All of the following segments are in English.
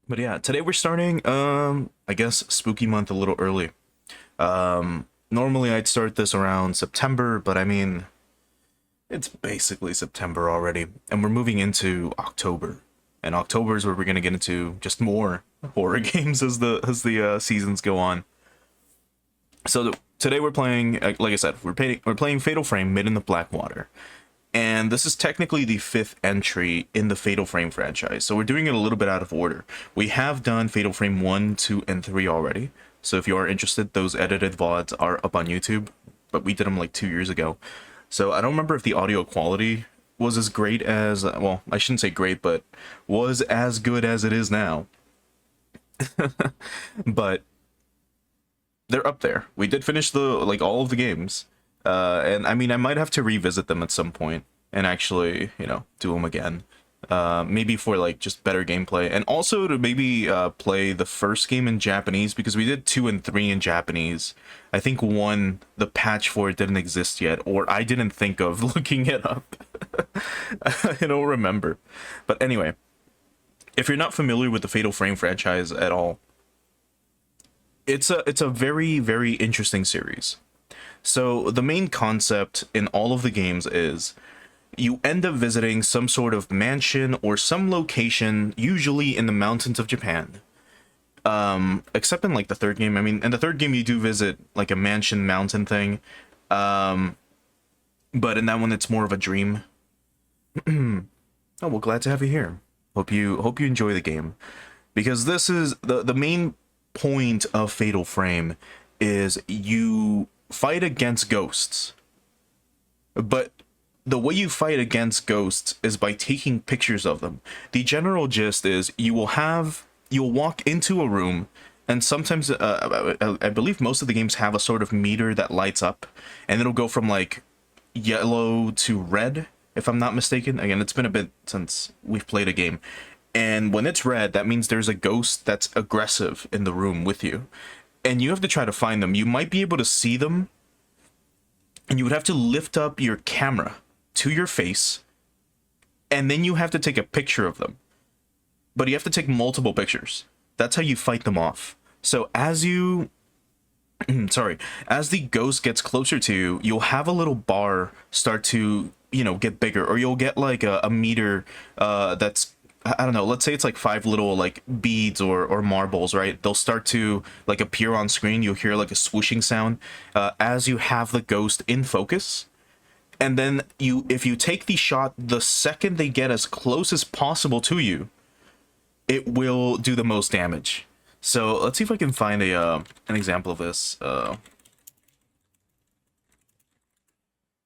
But yeah, today we're starting, I guess spooky month a little early. Normally I'd start this around September, but I mean, it's basically September already, and we're moving into October. And October is where we're gonna get into just more horror games as the seasons go on. Today we're playing, like I said, we're playing Fatal Frame: Maiden of Black Water. And this is technically the fifth entry in the Fatal Frame franchise, so we're doing it a little bit out of order. We have done Fatal Frame 1, 2, and 3 already, so if you are interested, those edited VODs are up on YouTube, but we did them like 2 years ago. So I don't remember if the audio quality was as great as, well, I shouldn't say great, but was as good as it is now. But they're up there. We did finish all of the games. And I mean, I might have to revisit them at some point and actually, do them again. Maybe for like just better gameplay, and also to maybe play the first game in Japanese, because we did 2 and 3 in Japanese. I think 1, the patch for it didn't exist yet, or I didn't think of looking it up. I don't remember. But anyway, if you're not familiar with the Fatal Frame franchise at all, it's a very, very interesting series. So the main concept in all of the games is you end up visiting some sort of mansion or some location, usually in the mountains of Japan. Except in like the third game. I mean, in the third game you do visit like a mansion mountain thing. But in that one it's more of a dream. Oh, well, glad to have you here. Hope you enjoy the game. Because this is the main point of Fatal Frame is you fight against ghosts. But the way you fight against ghosts is by taking pictures of them. The general gist is you'll walk into a room, and sometimes I believe most of the games have a sort of meter that lights up, and it'll go from like yellow to red, if I'm not mistaken. Again, it's been a bit since we've played a game. And when it's red, that means there's a ghost that's aggressive in the room with you. And you have to try to find them. You might be able to see them, and you would have to lift up your camera to your face, and then you have to take a picture of them. But you have to take multiple pictures. That's how you fight them off. So as you... as the ghost gets closer to you, you'll have a little bar start to, get bigger. Or you'll get like a meter that's... I don't know, let's say it's like 5 little like beads or marbles, right? They'll start to like appear on screen. You'll hear like a swooshing sound as you have the ghost in focus. And then if you take the shot, the second they get as close as possible to you, it will do the most damage. So let's see if I can find an example of this.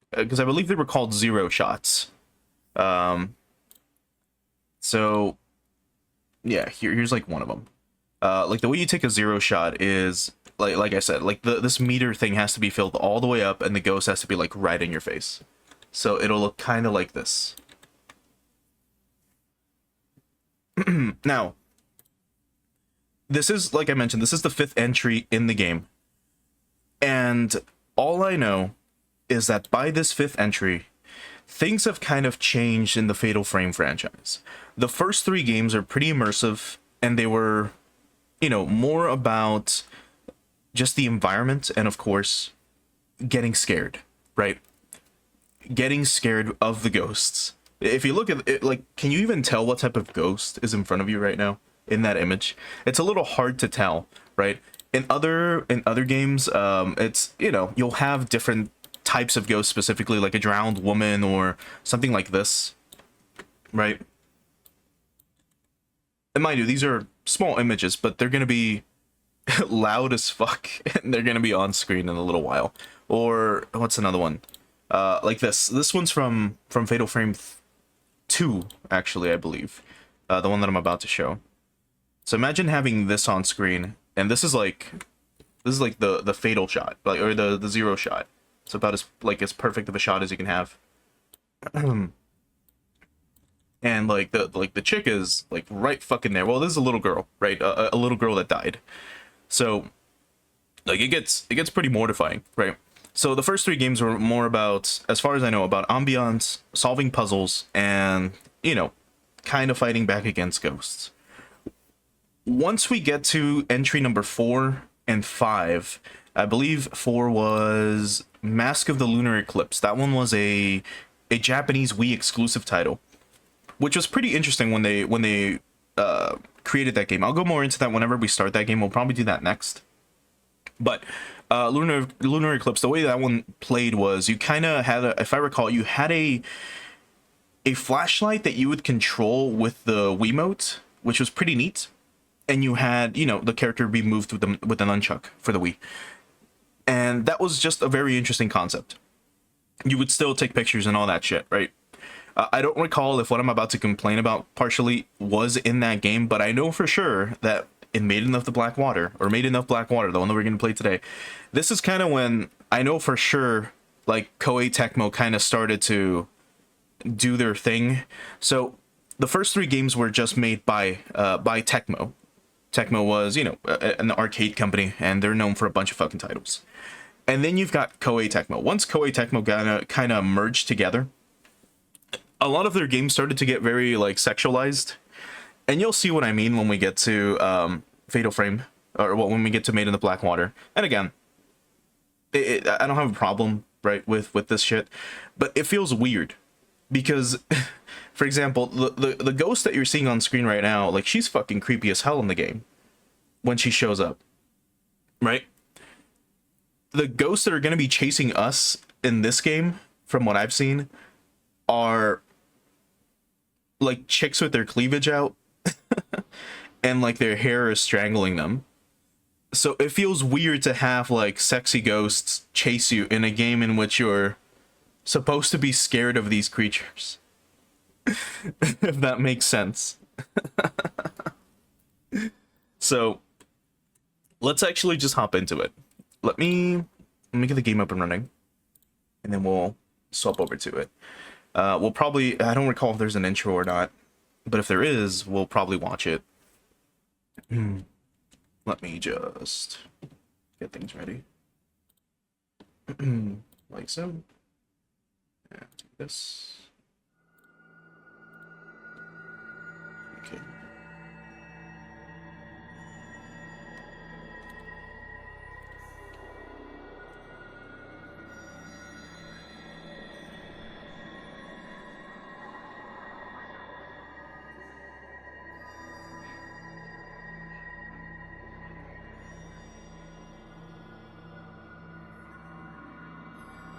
Because I believe they were called zero shots. So, yeah, here's like one of them. Like the way you take a zero shot is like I said, like this meter thing has to be filled all the way up, and the ghost has to be like right in your face. So it'll look kind of like this. Now, this is, like I mentioned, this is the 5th entry in the game. And all I know is that by this 5th entry, things have kind of changed in the Fatal Frame franchise. The first 3 games are pretty immersive, and they were, more about just the environment and, of course, getting scared, right? Getting scared of the ghosts. If you look at it, like, can you even tell what type of ghost is in front of you right now in that image? It's a little hard to tell, right? In other games, it's, you'll have different types of ghosts, specifically like a drowned woman or something like this, right? And mind you, these are small images, but they're gonna be loud as fuck, and they're gonna be on screen in a little while. Or what's another one? Like this. This one's from Fatal Frame 2, actually, I believe. The one that I'm about to show. So imagine having this on screen, and this is like the fatal shot, like, or the zero shot. It's about as perfect of a shot as you can have. And like the chick is like right fucking there. Well, this is a little girl, right? A little girl that died. So like it gets pretty mortifying, right? So the first 3 games were more about, as far as I know, about ambiance, solving puzzles, and kind of fighting back against ghosts. once we get to entry number 4 and 5, I believe 4 was Mask of the Lunar Eclipse. That one was a Japanese Wii exclusive title, which was pretty interesting when they created that game. I'll go more into that whenever we start that game. We'll probably do that next. But Lunar Eclipse, the way that one played was you kind of had if I recall, you had a flashlight that you would control with the Wiimote, which was pretty neat. And you had, the character be moved with a nunchuck for the Wii. And that was just a very interesting concept. You would still take pictures and all that shit, right? I don't recall if what I'm about to complain about partially was in that game, but I know for sure that in Maiden of Black Water, the one that we're going to play today, this is kind of when I know for sure, like, Koei Tecmo kind of started to do their thing. So the first 3 games were just made by Tecmo. Tecmo was, an arcade company, and they're known for a bunch of fucking titles. And then you've got Koei Tecmo. Once Koei Tecmo kind of merged together, a lot of their games started to get very, like, sexualized. And you'll see what I mean when we get to Fatal Frame, or when we get to Maiden of Black Water. And again, I don't have a problem, right, with this shit, but it feels weird. Because, for example, the ghost that you're seeing on screen right now, like, she's fucking creepy as hell in the game when she shows up, right? The ghosts that are going to be chasing us in this game, from what I've seen, are, like, chicks with their cleavage out, and, like, their hair is strangling them. So it feels weird to have, like, sexy ghosts chase you in a game in which you're supposed to be scared of these creatures. If that makes sense. So let's actually just hop into it. Let me get the game up and running, and then we'll swap over to it. We'll probably, I don't recall if there's an intro or not, but if there is, we'll probably watch it. Let me just get things ready. Like so. And do this. Okay.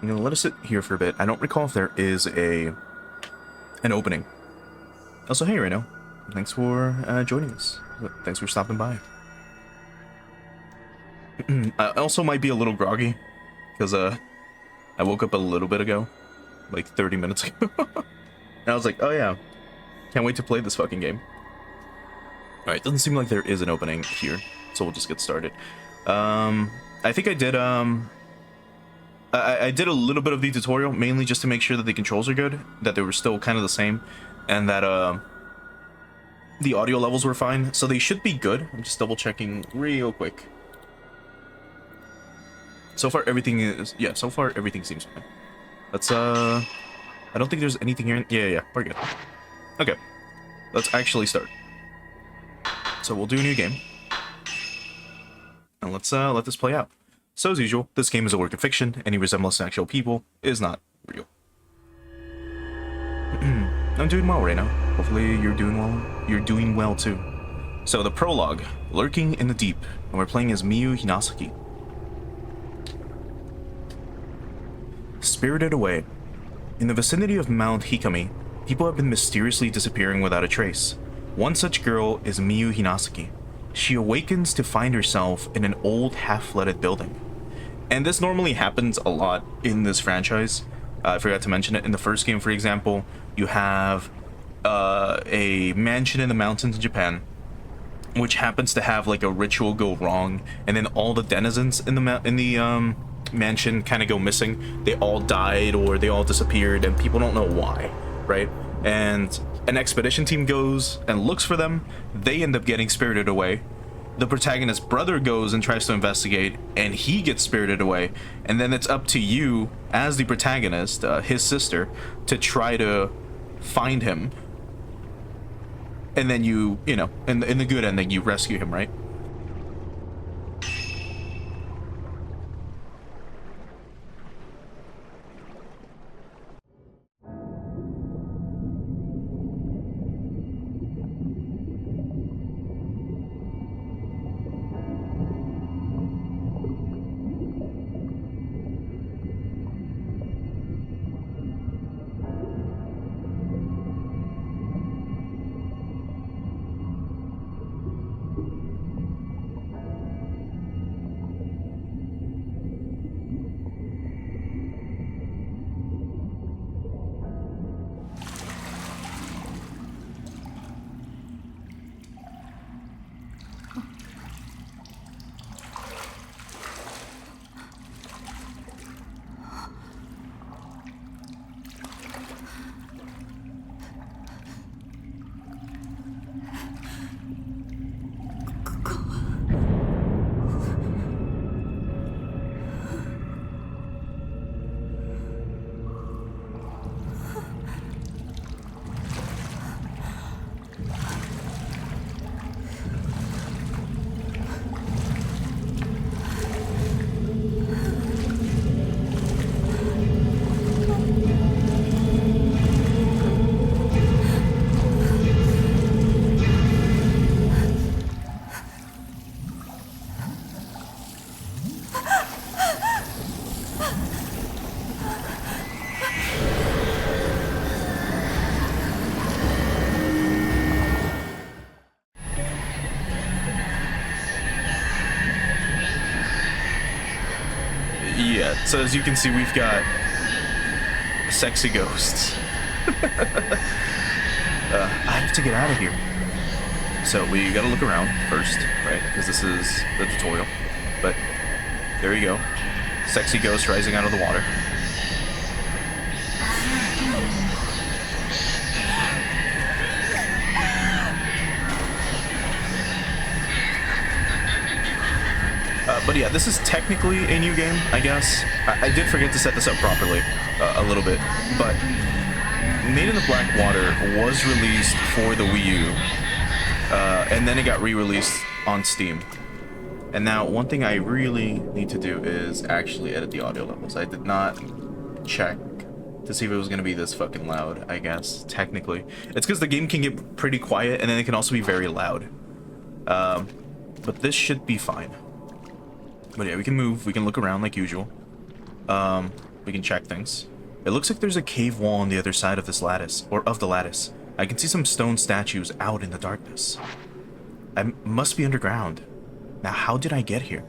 I'm gonna let us sit here for a bit. I don't recall if there is an opening. Also, hey Reno, thanks for joining us. Thanks for stopping by. I also might be a little groggy because I woke up a little bit ago, like 30 minutes ago, and I was like, oh yeah, can't wait to play this fucking game. All right, doesn't seem like there is an opening here, so we'll just get started. I think I did I did a little bit of the tutorial, mainly just to make sure that the controls are good, that they were still kind of the same, and that the audio levels were fine, so they should be good. I'm just double checking real quick. So far everything is, yeah, so far everything seems fine. Let's I don't think there's anything here. Yeah, we're good. Okay, let's actually start. So we'll do a new game, and let's let this play out. So as usual, this game is a work of fiction. Any resemblance to actual people is not real. I'm doing well right now. Hopefully you're doing well. You're doing well too. So the prologue, Lurking in the Deep, and we're playing as Miyu Hinasaki. Spirited away. In the vicinity of Mount Hikami, people have been mysteriously disappearing without a trace. One such girl is Miyu Hinasaki. She awakens to find herself in an old half-flooded building. And this normally happens a lot in this franchise. I forgot to mention it. In the first game, for example, you have a mansion in the mountains in Japan, which happens to have like a ritual go wrong, and then all the denizens in the mansion kind of go missing. They all died or they all disappeared, and people don't know why, right? And an expedition team goes and looks for them. They end up getting spirited away. The protagonist's brother goes and tries to investigate, and he gets spirited away. And then it's up to you, as the protagonist, his sister, to try to find him. And then you know, in the good ending, you rescue him, right? Yeah, so as you can see, we've got sexy ghosts. I have to get out of here. So we gotta look around first, right? Because this is the tutorial. But there you go. Sexy ghost rising out of the water. But yeah, this is technically a new game, I guess. I did forget to set this up properly a little bit, but Maiden of Black Water was released for the Wii U, and then it got re-released on Steam. And now, one thing I really need to do is actually edit the audio levels. I did not check to see if it was going to be this fucking loud, I guess, technically. It's because the game can get pretty quiet, and then it can also be very loud. But this should be fine. But yeah, we can move, we can look around like usual. We can check things. It looks like there's a cave wall on the other side of this lattice, or of the lattice. I can see some stone statues out in the darkness. I must be underground. Now, how did I get here?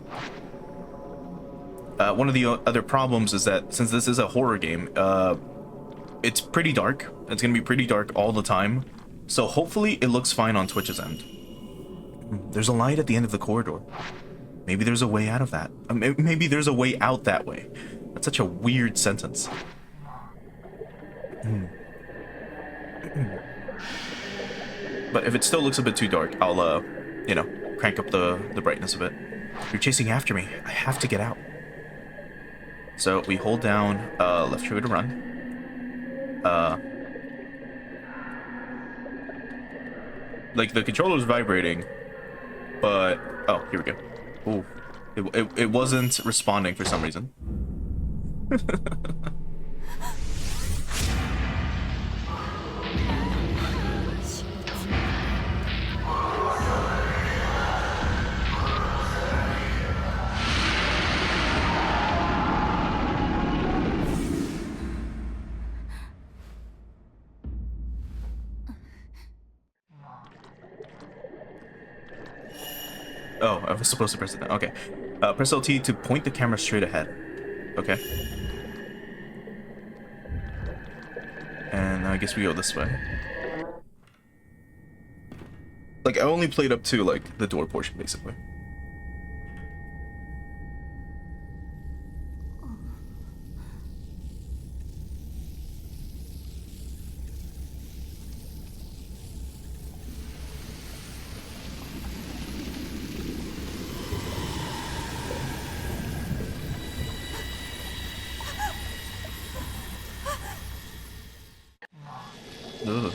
One of the other problems is that since this is a horror game, it's pretty dark. It's gonna be pretty dark all the time. So hopefully it looks fine on Twitch's end. There's a light at the end of the corridor. Maybe there's a way out of that. Maybe there's a way out that way. That's such a weird sentence. But if it still looks a bit too dark, I'll, you know, crank up the brightness a bit. You're chasing after me. I have to get out. So we hold down left trigger to run. Like the controller's vibrating, but oh, here we go. Ooh, it wasn't responding for some reason. Oh, I was supposed to press it down. Okay. Press LT to point the camera straight ahead. Okay. And I guess we go this way. Like, I only played up to, like, the door portion, basically. Ugh.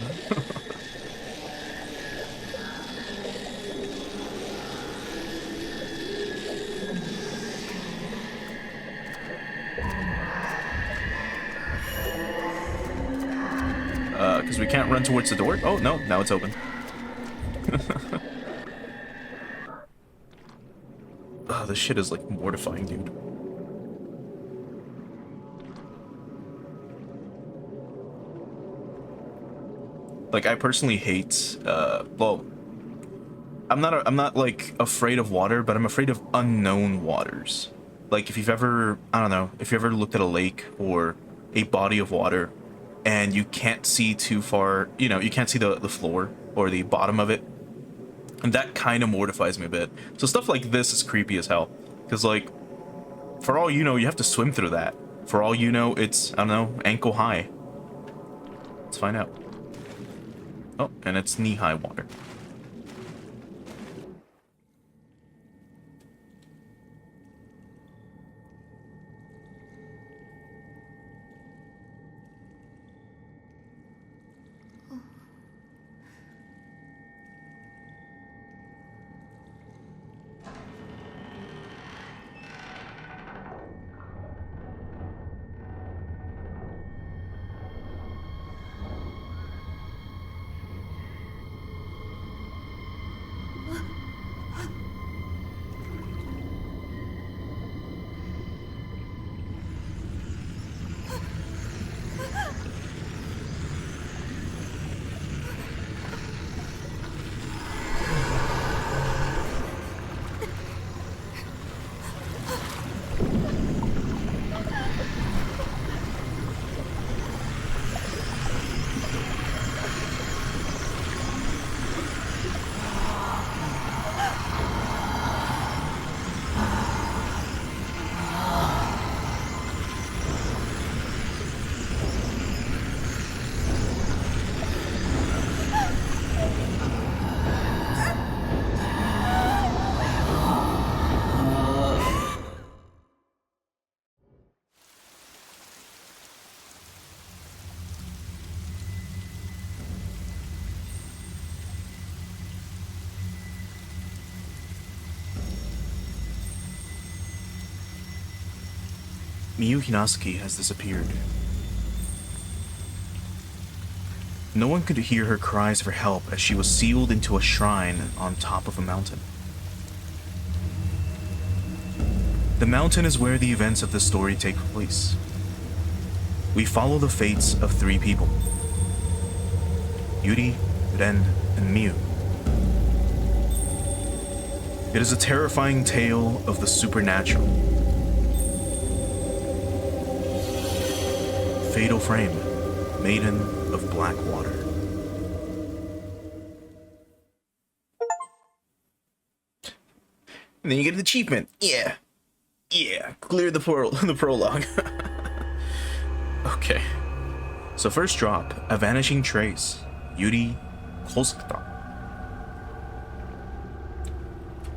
can't run towards the door? Oh, no, now it's open. Oh, this shit is, like, mortifying, dude. Like, I personally hate, well, I'm not, like, afraid of water, but I'm afraid of unknown waters. Like, if you've ever, I don't know, if you ever looked at a lake or a body of water and you can't see too far, you know, you can't see the floor or the bottom of it, and that kind of mortifies me a bit. So stuff like this is creepy as hell. Because, like, for all you know, you have to swim through that. For all you know, it's, I don't know, ankle high. Let's find out. Oh, and it's knee-high water. Miyu Hinasuki has disappeared. No one could hear her cries for help as she was sealed into a shrine on top of a mountain. The mountain is where the events of the story take place. We follow the fates of 3 people: Yuri, Ren, and Miyu. It is a terrifying tale of the supernatural. Fatal Frame, Maiden of Black Water. And then you get an achievement. Yeah. Yeah. Clear the prologue. Okay. So first drop, A Vanishing Trace, Yuri Kolskta.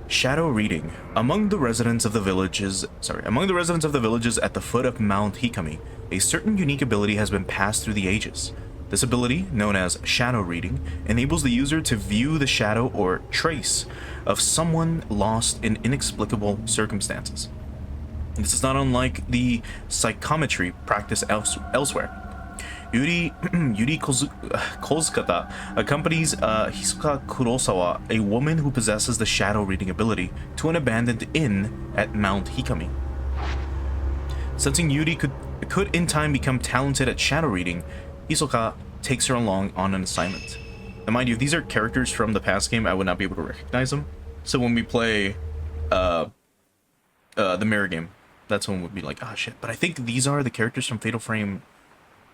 Shadow reading. Among the residents of the villages at the foot of Mount Hikami, a certain unique ability has been passed through the ages. This ability, known as shadow reading, enables the user to view the shadow or trace of someone lost in inexplicable circumstances. This is not unlike the psychometry practiced elsewhere. Yuri Kozukata accompanies Hisoka Kurosawa, a woman who possesses the shadow reading ability, to an abandoned inn at Mount Hikami. Sensing Yuri could in time become talented at shadow reading, Hisoka takes her along on an assignment. Now mind you, if these are characters from the past game, I would not be able to recognize them. So when we play the mirror game, that's when we'll be like, ah, shit. But I think these are the characters from Fatal Frame.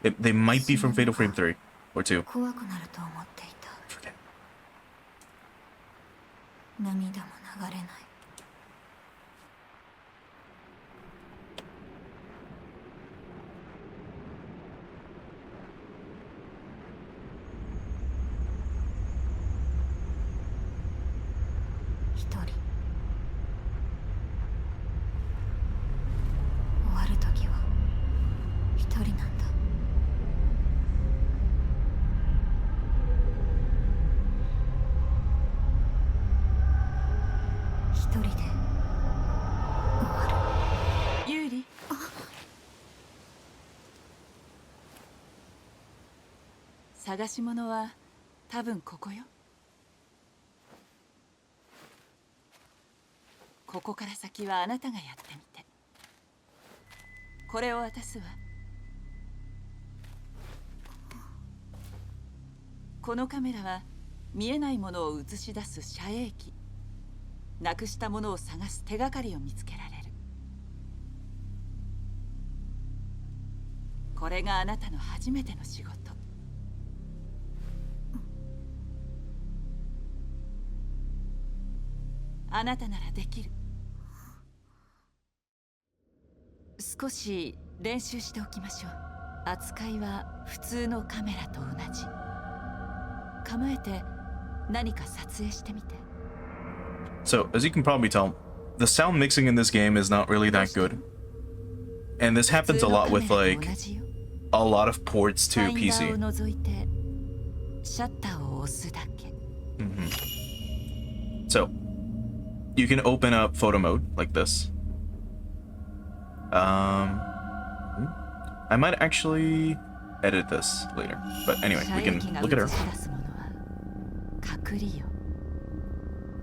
They might be from Fatal Frame 3 or 2. Forget. 先探し物は多分ここよ。ここから先はあなたがやってみて。これを渡すわ。このカメラは見えないものを映し出す遮影機。なくしたものを探す手がかりを見つけられる。これがあなたの初めての仕事。あなたならできる。少し練習しておきましょう。扱いは普通のカメラと同じ。構えて何か撮影してみて。So, as you can probably tell, the sound mixing in this game is not really that good. And this happens a lot with, like, a lot of ports to PC. So, you can open up photo mode like this. I might actually edit this later. But anyway, we can look at her.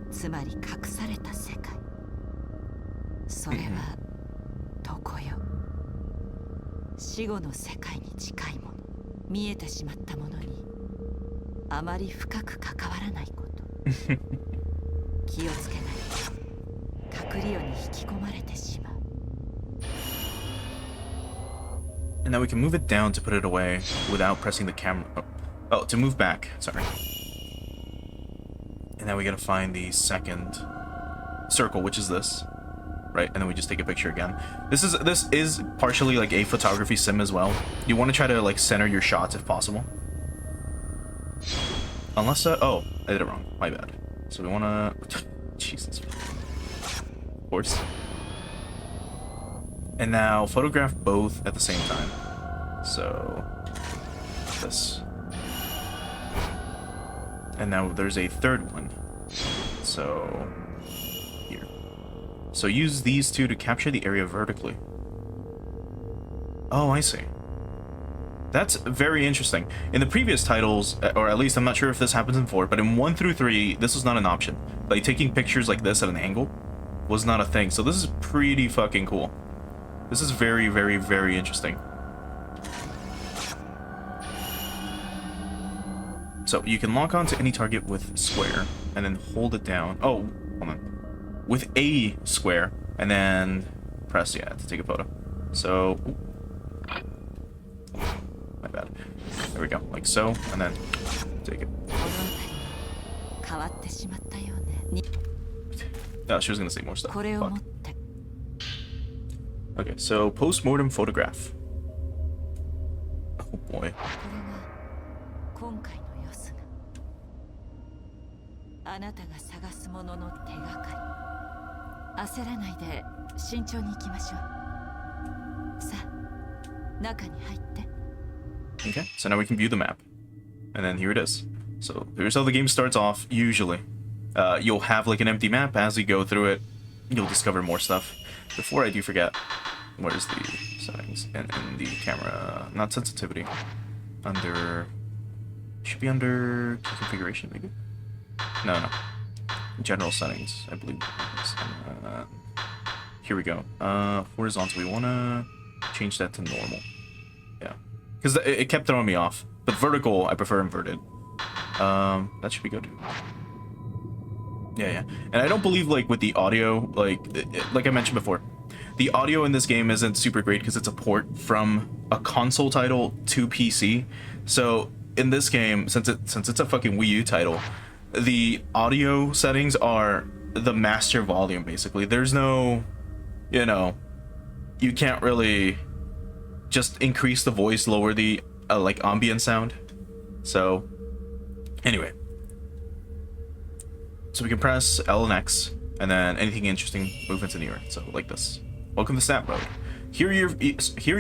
つまり隠された世界。それはどこよ。死後の世界に近いもの。見えてしまったものにあまり深く関わらないこと。気をつけないと隠れよに引き込まれてしまう。And now we can move it down to put it away without pressing the camera. Oh, to move back. Sorry. And now we gotta find the second circle, which is this, right? And then we just take a picture again. This is partially like a photography sim as well. You want to try to like center your shots if possible. Unless oh, I did it wrong. My bad. So we want to Jesus. Of course. And now photograph both at the same time. So this. And now there's a third one. So here. So use these two to capture the area vertically. Oh, I see. That's very interesting. In the previous titles, or at least I'm not sure if this happens in 4, but in 1 through 3, this was not an option. Like taking pictures like this at an angle was not a thing. So this is pretty fucking cool. This is very, very, very interesting. So you can lock onto any target with square and then hold it down. Oh, hold on. With a square and then press, yeah, to take a photo. So, my bad. There we go, like so, and then take it. Oh, she was gonna say more stuff. Fuck. Okay, so post-mortem photograph. Oh boy. あなたが探すものの手がかり。焦らないで慎重に行きましょう。さあ、中に入って。Okay, so now we can view the map. And then here it is. So here's how the game starts off, usually. You'll have like an empty map. As you go through it, you'll discover more stuff. Before I do forget, where's the settings? And the camera, not sensitivity. Under, should be under configuration maybe? No. General settings, I believe. Here we go. Horizontal, we want to change that to normal. Yeah. Because it kept throwing me off. But vertical, I prefer inverted. That should be good. Yeah. And I don't believe, like, with the audio, like I mentioned before, the audio in this game isn't super great because it's a port from a console title to PC. So, in this game, since it's a fucking Wii U title, the audio settings are the master volume, basically. There's no, you can't really just increase the voice, lower the, like, ambient sound. So, anyway. So we can press L and X, and then anything interesting, move into near it. So, like this. Welcome to Snap Mode. Here you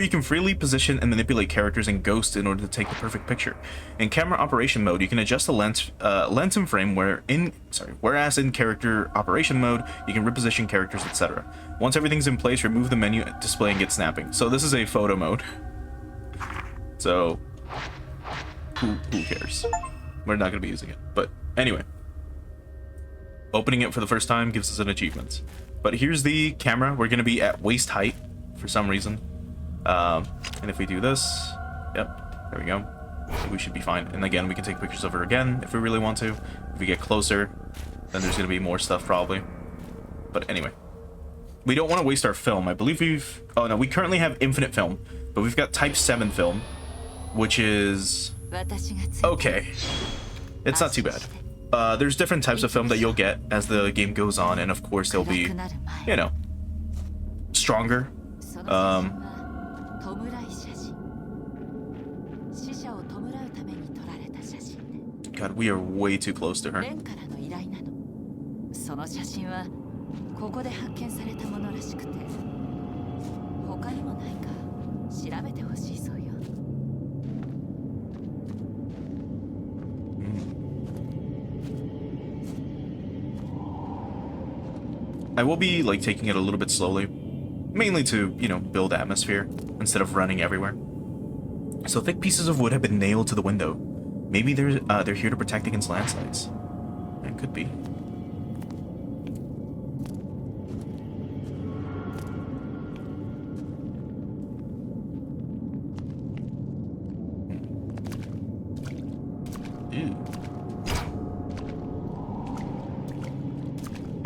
can freely position and manipulate characters and ghosts in order to take the perfect picture. In camera operation mode, you can adjust the lens and frame, whereas in character operation mode, you can reposition characters, etc. Once everything's in place, remove the menu display and get snapping. So this is a photo mode. So Who cares? We're not going to be using it. But anyway. Opening it for the first time gives us an achievement. But here's the camera. We're going to be at waist height for some reason. And if we do this, yep, there we go. We should be fine. And again, we can take pictures of her again if we really want to. If we get closer, then there's going to be more stuff probably. But anyway. We don't want to waste our film. I believe we've... Oh, no, we currently have infinite film. But we've got Type 7 film, which is... okay. It's not too bad. There's different types of film that you'll get as the game goes on. And of course, they'll be, you know, stronger. God, we are way too close to her. その写真はここで発見されたものらしくて、他にもないか調べてほしいそうよ。I will be like taking it a little bit slowly, mainly to, you know, build atmosphere instead of running everywhere. So thick pieces of wood have been nailed to the window. Maybe they're here to protect against landslides. It could be.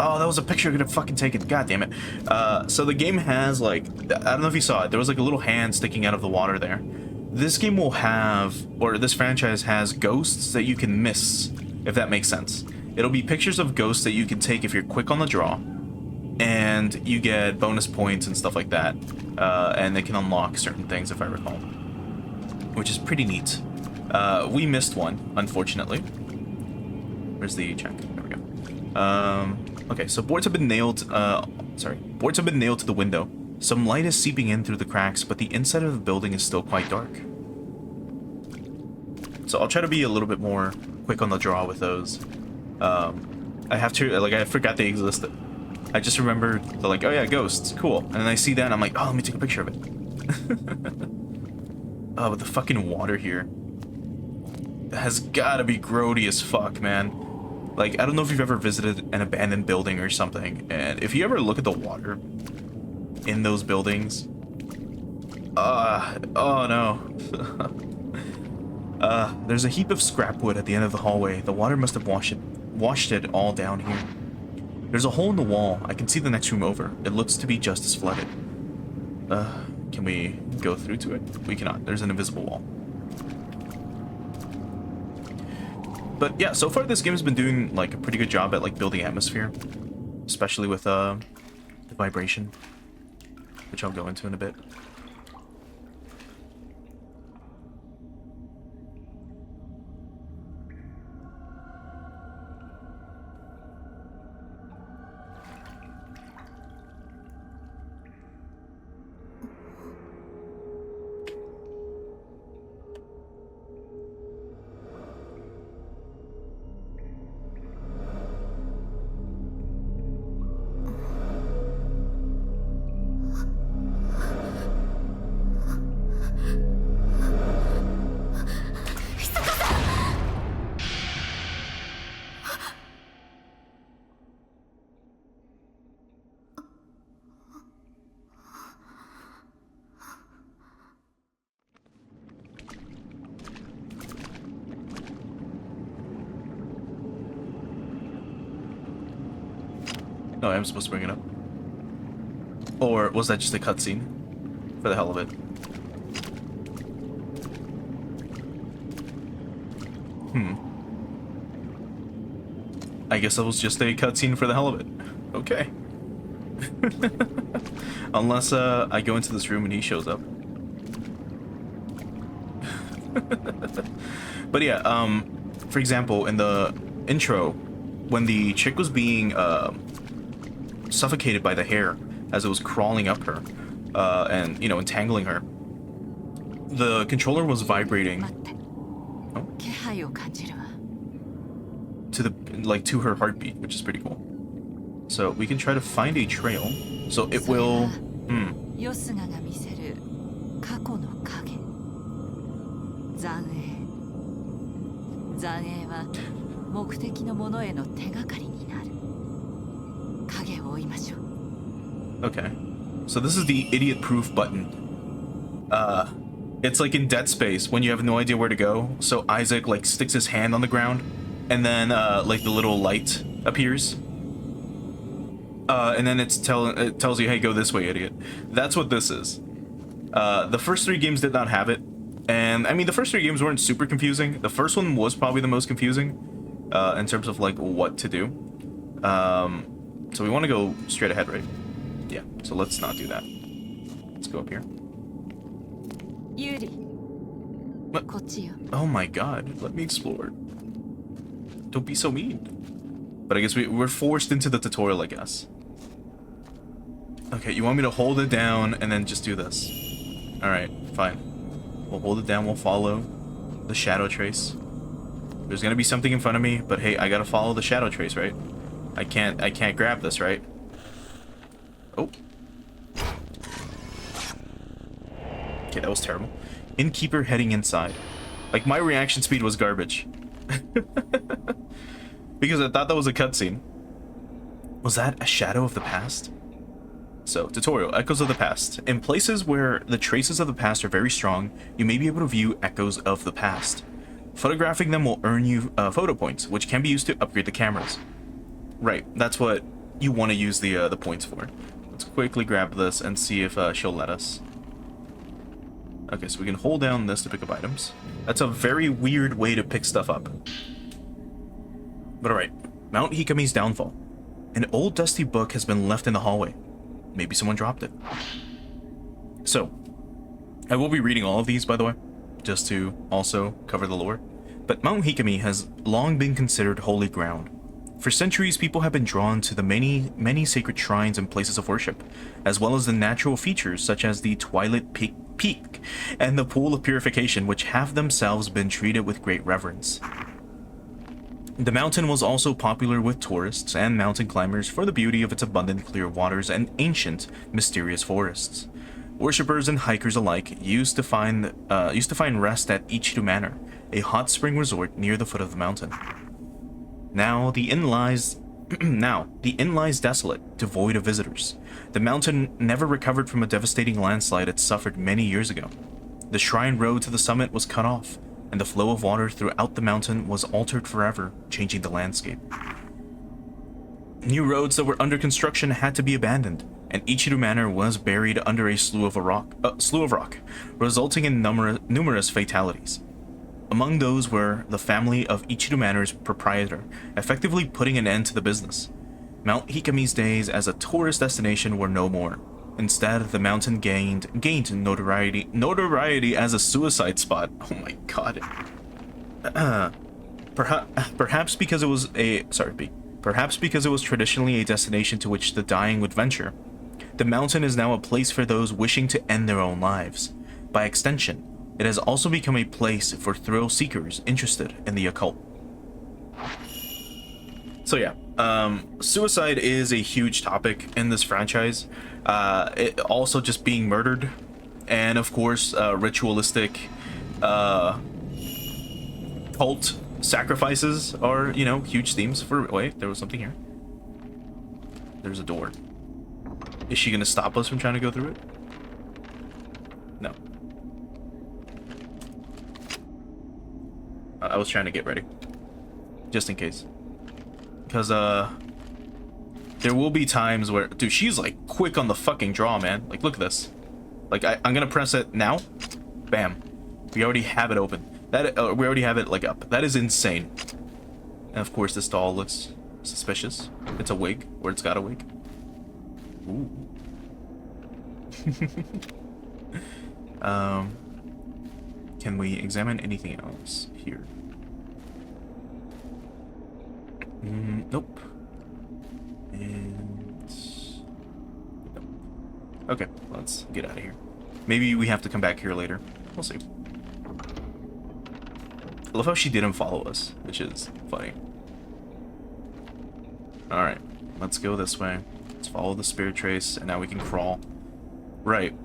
Oh, that was a picture I could have fucking taken. God damn it. So the game has, like, I don't know if you saw it. There was, like, a little hand sticking out of the water there. This game will have, or this franchise has ghosts that you can miss, if that makes sense. It'll be pictures of ghosts that you can take if you're quick on the draw. And you get bonus points and stuff like that. And they can unlock certain things, if I recall. Which is pretty neat. We missed one, unfortunately. Where's the check? There we go. Okay, so boards have been nailed, boards have been nailed to the window. Some light is seeping in through the cracks, but the inside of the building is still quite dark. So I'll try to be a little bit more quick on the draw with those. I have to, like, I forgot they existed. I just remembered, like, oh yeah, ghosts, cool. And then I see that and I'm like, oh, let me take a picture of it. Oh, but the fucking water here has gotta be grody as fuck, man. Like, I don't know if you've ever visited an abandoned building or something, and if you ever look at the water in those buildings, oh no. There's a heap of scrap wood at the end of the hallway. The water must have washed it all down here. There's a hole in the wall. I can see the next room over. It looks to be just as flooded. Can we go through to it? We cannot. There's an invisible wall. But yeah, so far this game has been doing like a pretty good job at like building atmosphere, especially with the vibration, which I'll go into in a bit. No, I'm supposed to bring it up. Or was that just a cutscene? For the hell of it. I guess that was just a cutscene for the hell of it. Okay. Unless I go into this room and he shows up. But yeah, for example, in the intro, when the chick was being suffocated by the hair as it was crawling up her and, you know, entangling her, the controller was vibrating to the, like, to her heartbeat, which is pretty cool. So we can try to find a trail. So it will 残影は目的のものへの手がかりになる。影を追いましょう。 Okay. So this is the idiot-proof button. It's like in Dead Space when you have no idea where to go. So Isaac like sticks his hand on the ground, and then like the little light appears. And then it tells you, hey, go this way, idiot. That's what this is. The first 3 games did not have it. And I mean, the first 3 games weren't super confusing. The first one was probably the most confusing in terms of like what to do. So we want to go straight ahead, right? Yeah, so let's not do that. Let's go up here. Yuri. What? こっちよ。 Oh my god, let me explore. Don't be so mean. But I guess we're forced into the tutorial, I guess. Okay, you want me to hold it down and then just do this? Alright, fine. We'll hold it down, we'll follow the shadow trace. There's gonna be something in front of me, but hey, I gotta follow the shadow trace, right? I can't grab this, right? Oh. Okay, that was terrible. Innkeeper heading inside. Like, my reaction speed was garbage. Because I thought that was a cutscene. Was that a shadow of the past? So, tutorial, echoes of the past. In places where the traces of the past are very strong, you may be able to view echoes of the past. Photographing them will earn you photo points, which can be used to upgrade the cameras. Right, that's what you want to use the points for. Let's quickly grab this and see if she'll let us. Okay, so we can hold down this to pick up items. That's a very weird way to pick stuff up. But alright, Mount Hikami's downfall. An old dusty book has been left in the hallway. Maybe someone dropped it. So, I will be reading all of these, by the way, just to also cover the lore. But Mount Hikami has long been considered holy ground. For centuries, people have been drawn to the many sacred shrines and places of worship, as well as the natural features such as the Twilight Peak and the Pool of Purification, which have themselves been treated with great reverence. The mountain was also popular with tourists and mountain climbers for the beauty of its abundant clear waters and ancient, mysterious forests. Worshippers and hikers alike used to find rest at Ichiru Manor, a hot spring resort near the foot of the mountain. Now the inn lies desolate, devoid of visitors. The mountain never recovered from a devastating landslide it suffered many years ago. The shrine road to the summit was cut off, and the flow of water throughout the mountain was altered forever, changing the landscape. New roads that were under construction had to be abandoned, and Ichiru Manor was buried under a slew of rock, resulting in numerous fatalities. Among those were the family of Ichiru Manor's proprietor, effectively putting an end to the business. Mount Hikami's days as a tourist destination were no more. Instead, the mountain gained notoriety as a suicide spot. Oh my god. Perhaps because it was traditionally a destination to which the dying would venture. The mountain is now a place for those wishing to end their own lives. By extension, it has also become a place for thrill seekers interested in the occult. So yeah, suicide is a huge topic in this franchise. It also just being murdered, and of course, ritualistic cult sacrifices are, you know, huge themes for. Wait, there was something here. There's a door. Is she gonna stop us from trying to go through it? No. I was trying to get ready, just in case, because there will be times where, dude, she's like quick on the fucking draw, man. Like, look at this. Like, I'm gonna press it now. Bam. We already have it open. We already have it like up. That is insane. And of course, this doll looks suspicious. It's a wig, or it's got a wig. Ooh. Can we examine anything else here? Nope. And nope. Okay, let's get out of here. Maybe we have to come back here later. We'll see. I love how she didn't follow us, which is funny. Alright, let's go this way. Let's follow the spirit trace, and now we can crawl. Right.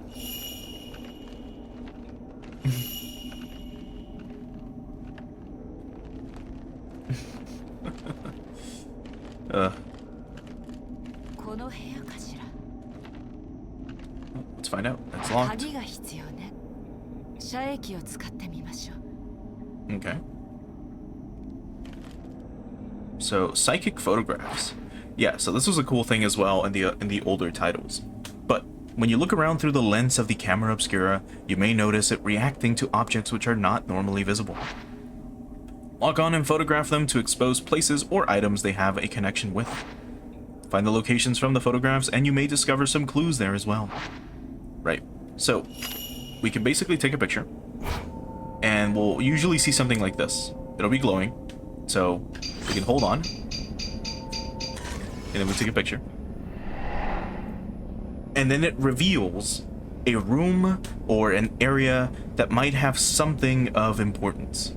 この部屋かしら。 Let's find out. It's locked. 鍵が必要ね。遮液を使ってみましょう。 Okay. So psychic photographs. Yeah, so this was a cool thing as well in the older titles. But when you look around through the lens of the camera obscura, you may notice it reacting to objects which are not normally visible. Log on and photograph them to expose places or items they have a connection with. Find the locations from the photographs and you may discover some clues there as well. Right, so we can basically take a picture and we'll usually see something like this. It'll be glowing, so we can hold on and then we take a picture. And then it reveals a room or an area that might have something of importance.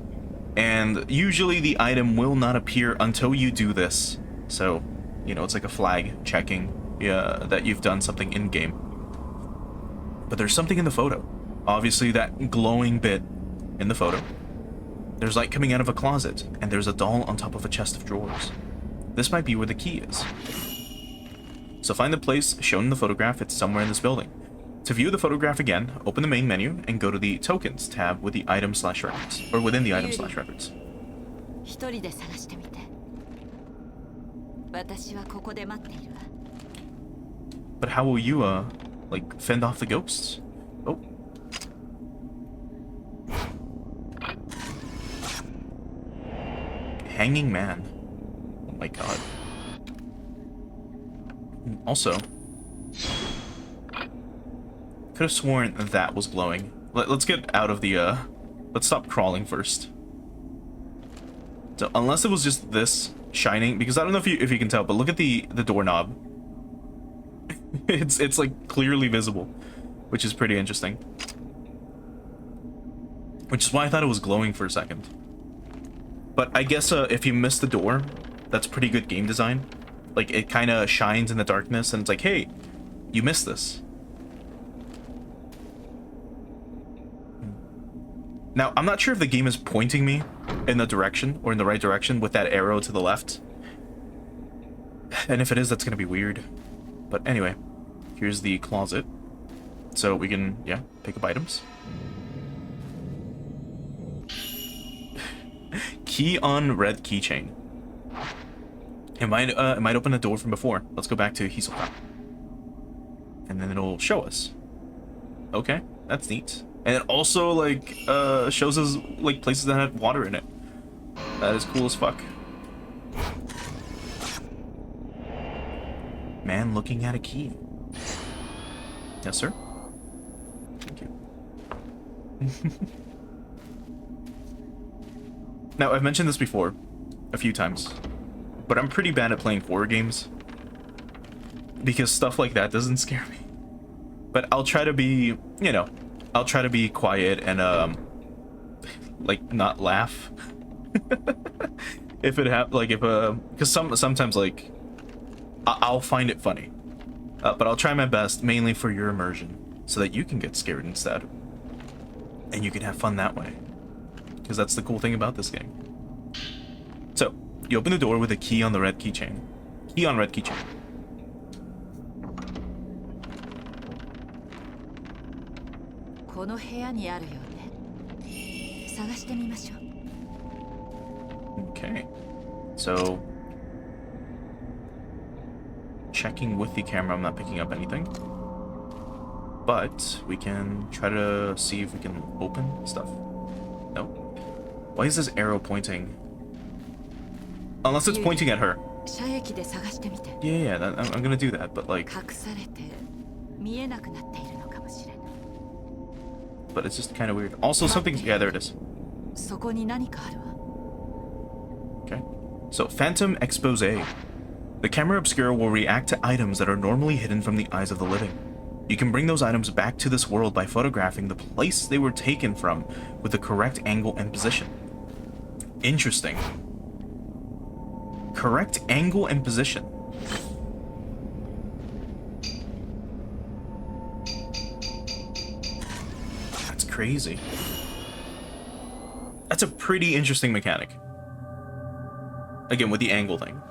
And usually the item will not appear until you do this. So, you know, it's like a flag checking that you've done something in-game. But there's something in the photo. Obviously that glowing bit in the photo. There's light coming out of a closet, and there's a doll on top of a chest of drawers. This might be where the key is. So find the place shown in the photograph. It's somewhere in this building. To view the photograph again, open the main menu and go to the Tokens tab with the item/records, or within the item/records. 一人で探してみて。私はここで待っているわ。 But how will you, like, fend off the ghosts? Oh. Hanging man. Oh my god. Also, could have sworn that was glowing. Let's get out of the, let's stop crawling first. So, unless it was just this shining, because I don't know if you can tell, but look at the doorknob. It's like clearly visible, which is pretty interesting. Which is why I thought it was glowing for a second. But I guess if you miss the door, that's pretty good game design. Like, it kind of shines in the darkness, and it's like, hey, you missed this. Now, I'm not sure if the game is pointing me in the direction, or in the right direction, with that arrow to the left. And if it is, that's going to be weird. But anyway, here's the closet. So we can, yeah, pick up items. Key on red keychain. It might open a door from before. Let's go back to Hisoka. And then it'll show us. Okay, that's neat. And it also, like, shows us, like, places that had water in it. That is cool as fuck. Man looking at a key. Yes, sir? Thank you. Now, I've mentioned this before a few times, but I'm pretty bad at playing horror games because stuff like that doesn't scare me. But I'll try to be, you know, I'll try to be quiet and, like, not laugh. If it like, if, because sometimes, like, I'll find it funny. But I'll try my best, mainly for your immersion, so that you can get scared instead. And you can have fun that way. Because that's the cool thing about this game. So, you open the door with a key on the red keychain. Key on red keychain. Okay. So, checking with the camera, I'm not picking up anything. But we can try to see if we can open stuff. No. Why is this arrow pointing? Unless it's pointing at her. Yeah, I'm gonna do that, but like... But it's just kind of weird. Also, something... Yeah, there it is. Okay. So, Phantom Expose. The camera obscura will react to items that are normally hidden from the eyes of the living. You can bring those items back to this world by photographing the place they were taken from with the correct angle and position. Interesting. Correct angle and position. That's crazy. That's a pretty interesting mechanic. Again, with the angle thing.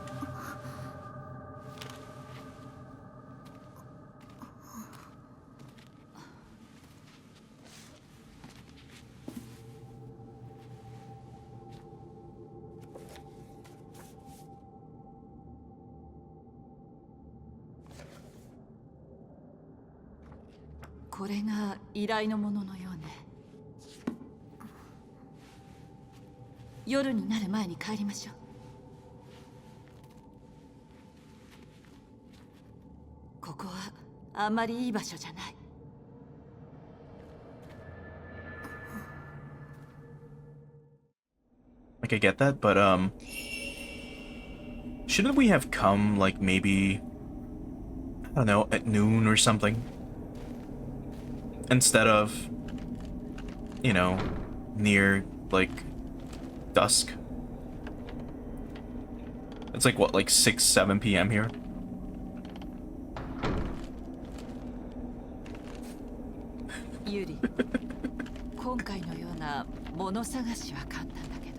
これが依頼のもののようね。夜になる前に帰りましょう。ここはあんまりいい場所じゃない。Like, I get that, but, shouldn't we have come, like, maybe, I don't know, at noon or something? Instead of, you know, near, like, dusk? It's like, what, like 6, 7 p.m. here? Yuri, 今回のような物探しは簡単だけど、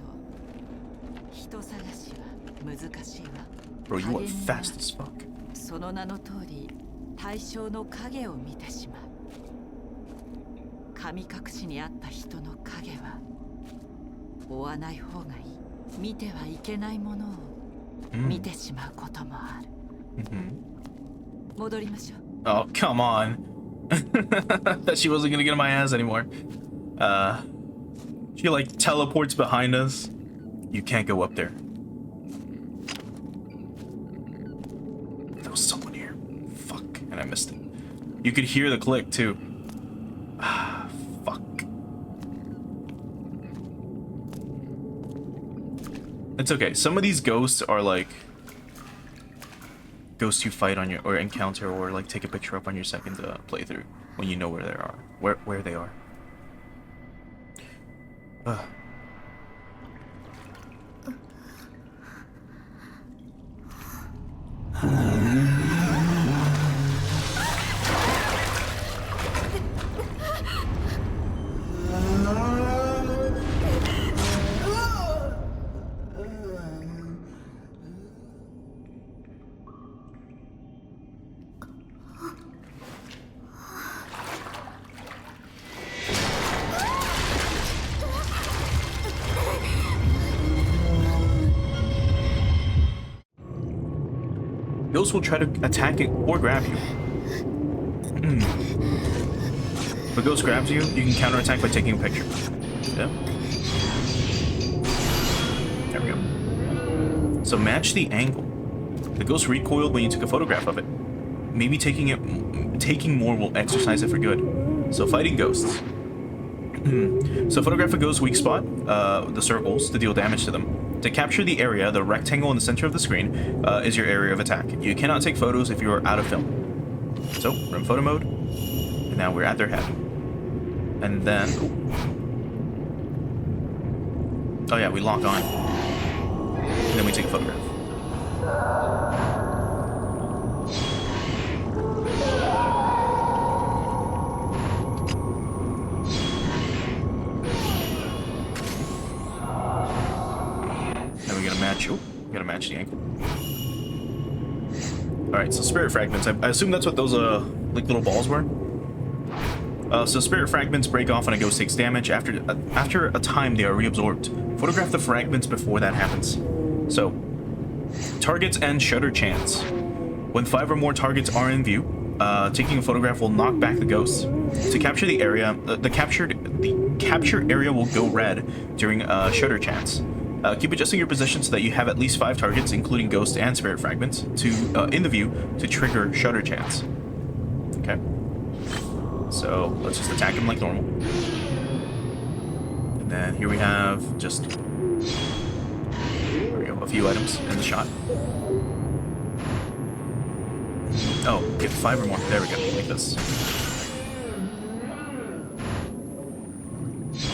人探しは難しいわ。 Bro, you are fast as fuck. その名の通り、対象の影を見てしまう。神隠しにあった人の影は追わない方がいい。見てはいけないものを見てしまうこともある。戻りましょう。 Oh, come on. That she wasn't gonna get on my ass anymore. She like teleports behind us. You can't go up there. There was someone here. Fuck, and I missed it. You could hear the click too. Ah, fuck. It's okay. Some of these ghosts are like ghosts you fight on your or encounter or like take a picture up on your second playthrough when you know where they are. Where they are. Ghosts will try to attack it or grab you. If a ghost grabs you, you can counterattack by taking a picture. Yeah. There we go. So match the angle. The ghost recoiled when you took a photograph of it. Maybe taking more will exercise it for good. So fighting ghosts. So photograph a ghost's weak spot, the circles, to deal damage to them. To capture the area, the rectangle in the center of the screen is your area of attack. You cannot take photos if you are out of film. So, we're in photo mode, and now we're at their head. And then... Oh yeah, we lock on. And then we take a photograph. We gotta match the angle. Alright, so spirit fragments. I assume that's what those like little balls were. So spirit fragments break off when a ghost takes damage. After a time, they are reabsorbed. Photograph the fragments before that happens. So, targets and shutter chance. When 5 or more targets are in view, taking a photograph will knock back the ghosts. To capture the area, the capture area will go red during shutter chance. Keep adjusting your position so that you have at least 5 targets, including ghosts and spirit fragments, in the view to trigger shutter chance. Okay. So let's just attack him like normal. And then here we have just there we go, a few items in the shot. Oh, get 5 or more. There we go, like this.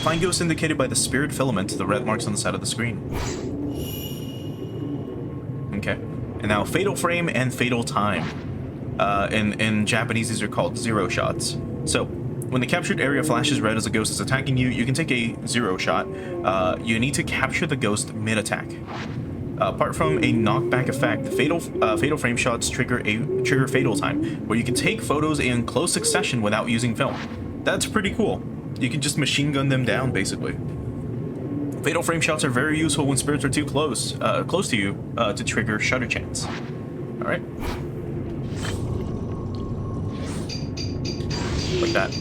Find ghosts indicated by the spirit filament, the red marks on the side of the screen. Okay. And now fatal frame and fatal time. In Japanese, these are called 0 shots. So, when the captured area flashes red as a ghost is attacking you, you can take a 0 shot. You need to capture the ghost mid-attack. Apart from a knockback effect, fatal frame shots trigger fatal time, where you can take photos in close succession without using film. That's pretty cool. You can just machine gun them down, basically. Fatal frame shots are very useful when spirits are too close to you to trigger shutter chance. All right, like that.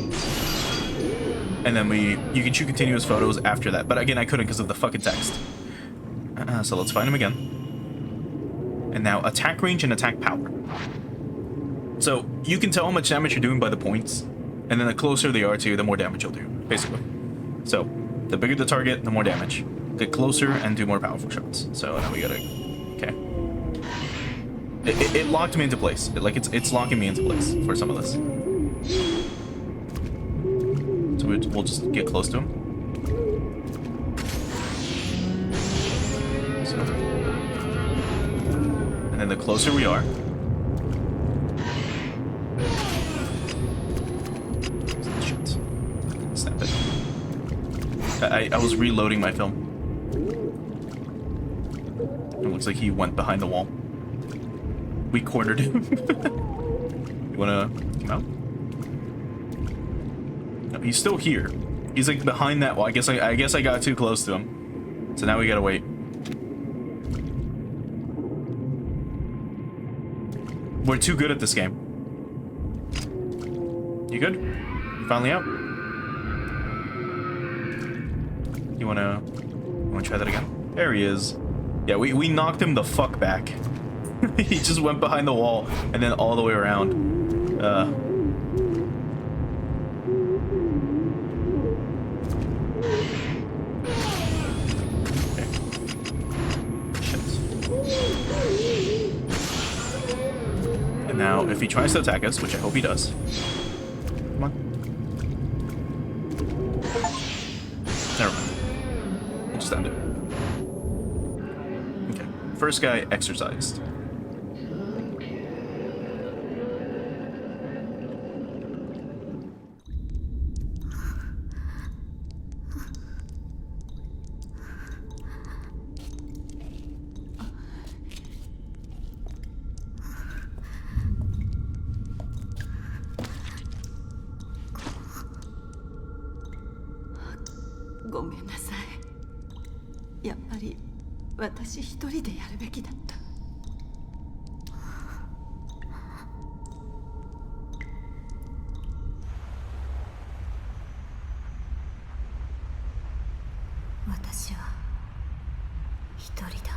And then you can shoot continuous photos after that. But again, I couldn't because of the fucking text. So let's find him again. And now attack range and attack power. So you can tell how much damage you're doing by the points. And then the closer they are to you, the more damage you'll do, basically. So the bigger the target, the more damage. Get closer and do more powerful shots. So now we gotta... Okay. It locked me into place. It's locking me into place for some of this. So we'll just get close to him. So. And then the closer we are... Shit. Snap it. I was reloading my film. It looks like he went behind the wall. We cornered him. You wanna come out? No, he's still here. He's like behind that wall. I guess I got too close to him. So now we gotta wait. We're too good at this game. You good? You finally out? You wanna try that again? There he is. Yeah, we knocked him the fuck back. He just went behind the wall and then all the way around. Okay. Shit. And now, if he tries to attack us, which I hope he does. Come on. Never mind. We'll just end it. Okay. First guy exercised.ごめんなさい。やっぱり私一人でやるべきだった。私は一人だ。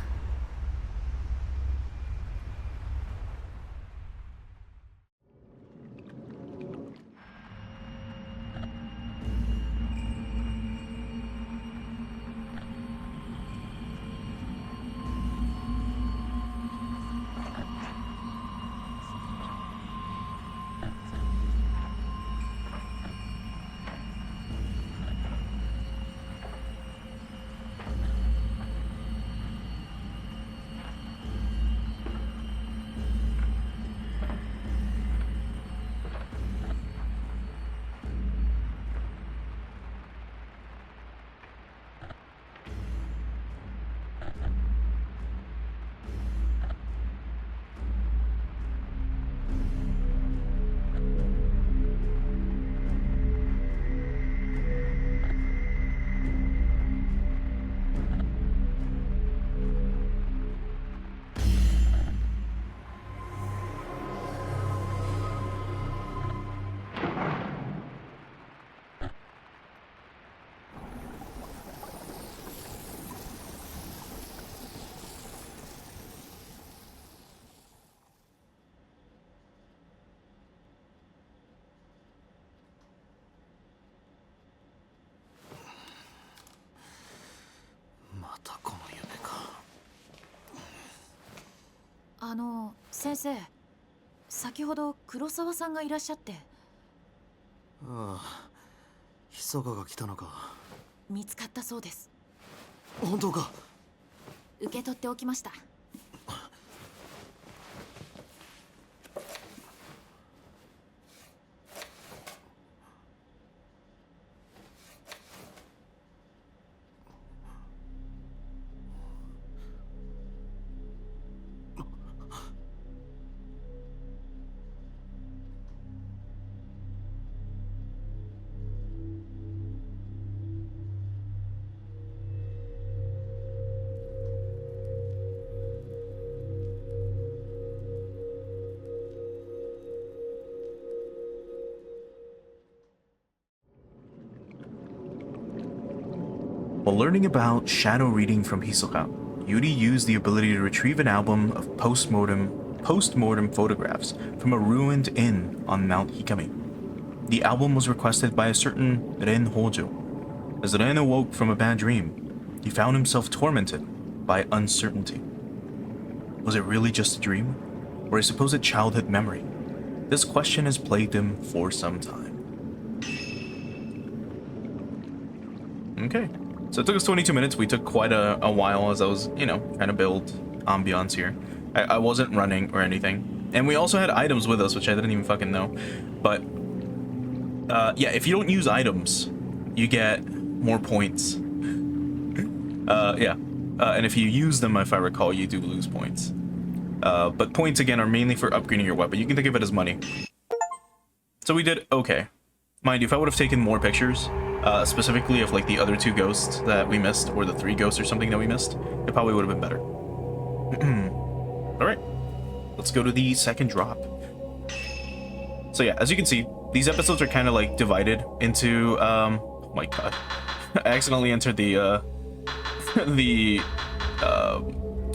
先生、先ほど黒沢さんがいらっしゃって。ああ、密かが来たのか。見つかったそうです。本当か。受け取っておきました。While learning about shadow reading from Hisoka, Yuri used the ability to retrieve an album of post-mortem photographs from a ruined inn on Mount Hikami. The album was requested by a certain Ren Hojo. As Ren awoke from a bad dream, he found himself tormented by uncertainty. Was it really just a dream, or a supposed childhood memory? This question has plagued him for some time. Okay, so it took us 22 minutes. We took quite a while as I was, trying to build ambiance here. I wasn't running or anything. And we also had items with us, which I didn't even fucking know. But, yeah, if you don't use items, you get more points. Yeah. And if you use them, if I recall, you do lose points. But points, again, are mainly for upgrading your weapon. You can think of it as money. So we did okay. Mind you, if I would have taken more pictures, specifically of, like, the other 2 ghosts that we missed, or the 3 ghosts or something that we missed, it probably would have been better. Alright. Let's go to the second drop. So yeah, as you can see, these episodes are kind of, like, divided into, oh my god. I accidentally entered the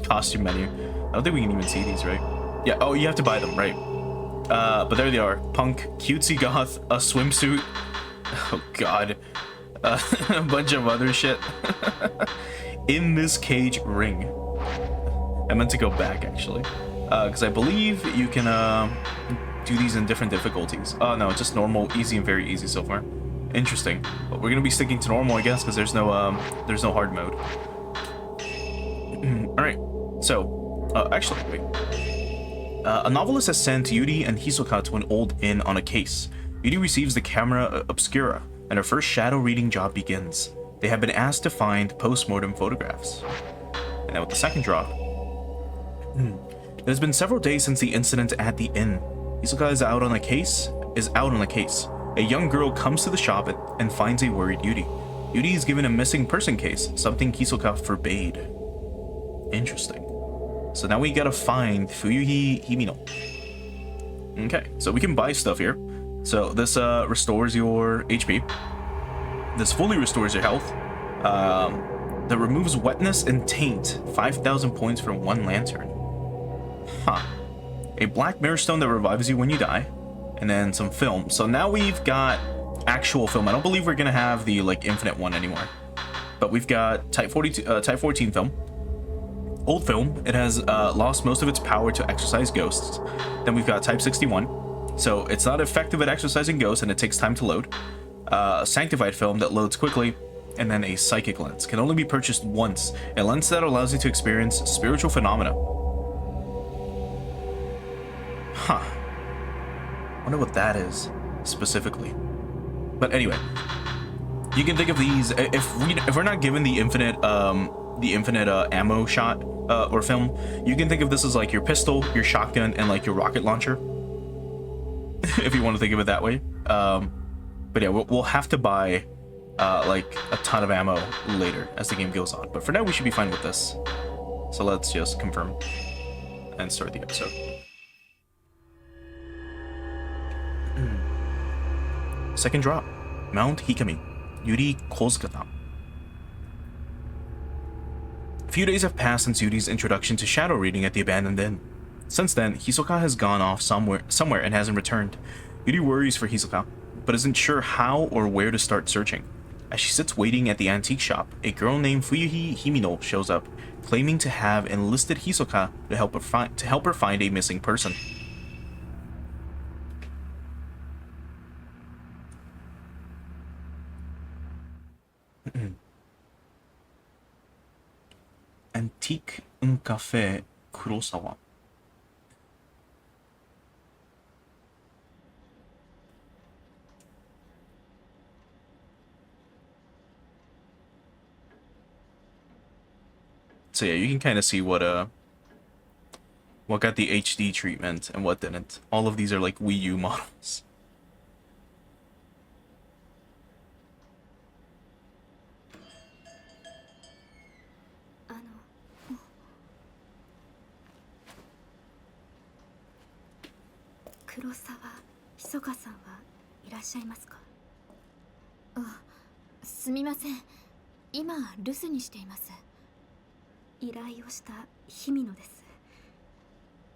costume menu. I don't think we can even see these, right? Yeah, oh, you have to buy them, right? But there they are. Punk, cutesy goth, a swimsuit. Oh god. A bunch of other shit. In this cage ring. I meant to go back, actually. Because I believe you can do these in different difficulties. Oh, no, it's just normal, easy, and very easy so far. Interesting. But we're going to be sticking to normal, I guess, because there's no hard mode. Alright, so, actually, wait. A novelist has sent Yuri and Hisoka to an old inn on a case. Yuri receives the camera obscura, and her first shadow reading job begins. They have been asked to find post-mortem photographs. And now with the second drop. It has been several days since the incident at the inn. Hisoka is out on a case. A young girl comes to the shop and finds a worried Yuri. Yuri is given a missing person case, something Hisoka forbade. Interesting. So now we gotta find Fuyuhi Himino. Okay, so we can buy stuff here. So this restores your HP. This fully restores your health. That removes wetness and taint. 5,000 points for 1 lantern. Huh. A black mirror stone that revives you when you die. And then some film. So now we've got actual film. I don't believe we're gonna have the like infinite one anymore. But we've got type 14 film. Old film. It has lost most of its power to exorcise ghosts. Then we've got type 61. So it's not effective at exorcising ghosts and it takes time to load. Sanctified film that loads quickly. And then a psychic lens. Can only be purchased once. A lens that allows you to experience spiritual phenomena. Huh. Wonder what that is specifically. But anyway, you can think of these if we're not given the infinite ammo shot or film, you can think of this as like your pistol, your shotgun, and like your rocket launcher. If you want to think of it that way. But yeah, we'll have to buy like a ton of ammo later as the game goes on. But for now, we should be fine with this. So let's just confirm and start the episode. Second drop, Mount Hikami, Yuri Kozukata. A few days have passed since Yuri's introduction to shadow reading at the abandoned inn. Since then, Hisoka has gone off somewhere and hasn't returned. Yuri worries for Hisoka, but isn't sure how or where to start searching. As she sits waiting at the antique shop, a girl named Fuyuhi Himino shows up, claiming to have enlisted Hisoka to help her find a missing person. Antique Un Café Kurosawa. So yeah, you can kind of see what got the HD treatment and what didn't. All of these are like Wii U models. Kurosawa Hisoka さんはいらっしゃいますか？あ、すみません。今留守にしています。依頼をした日々野です。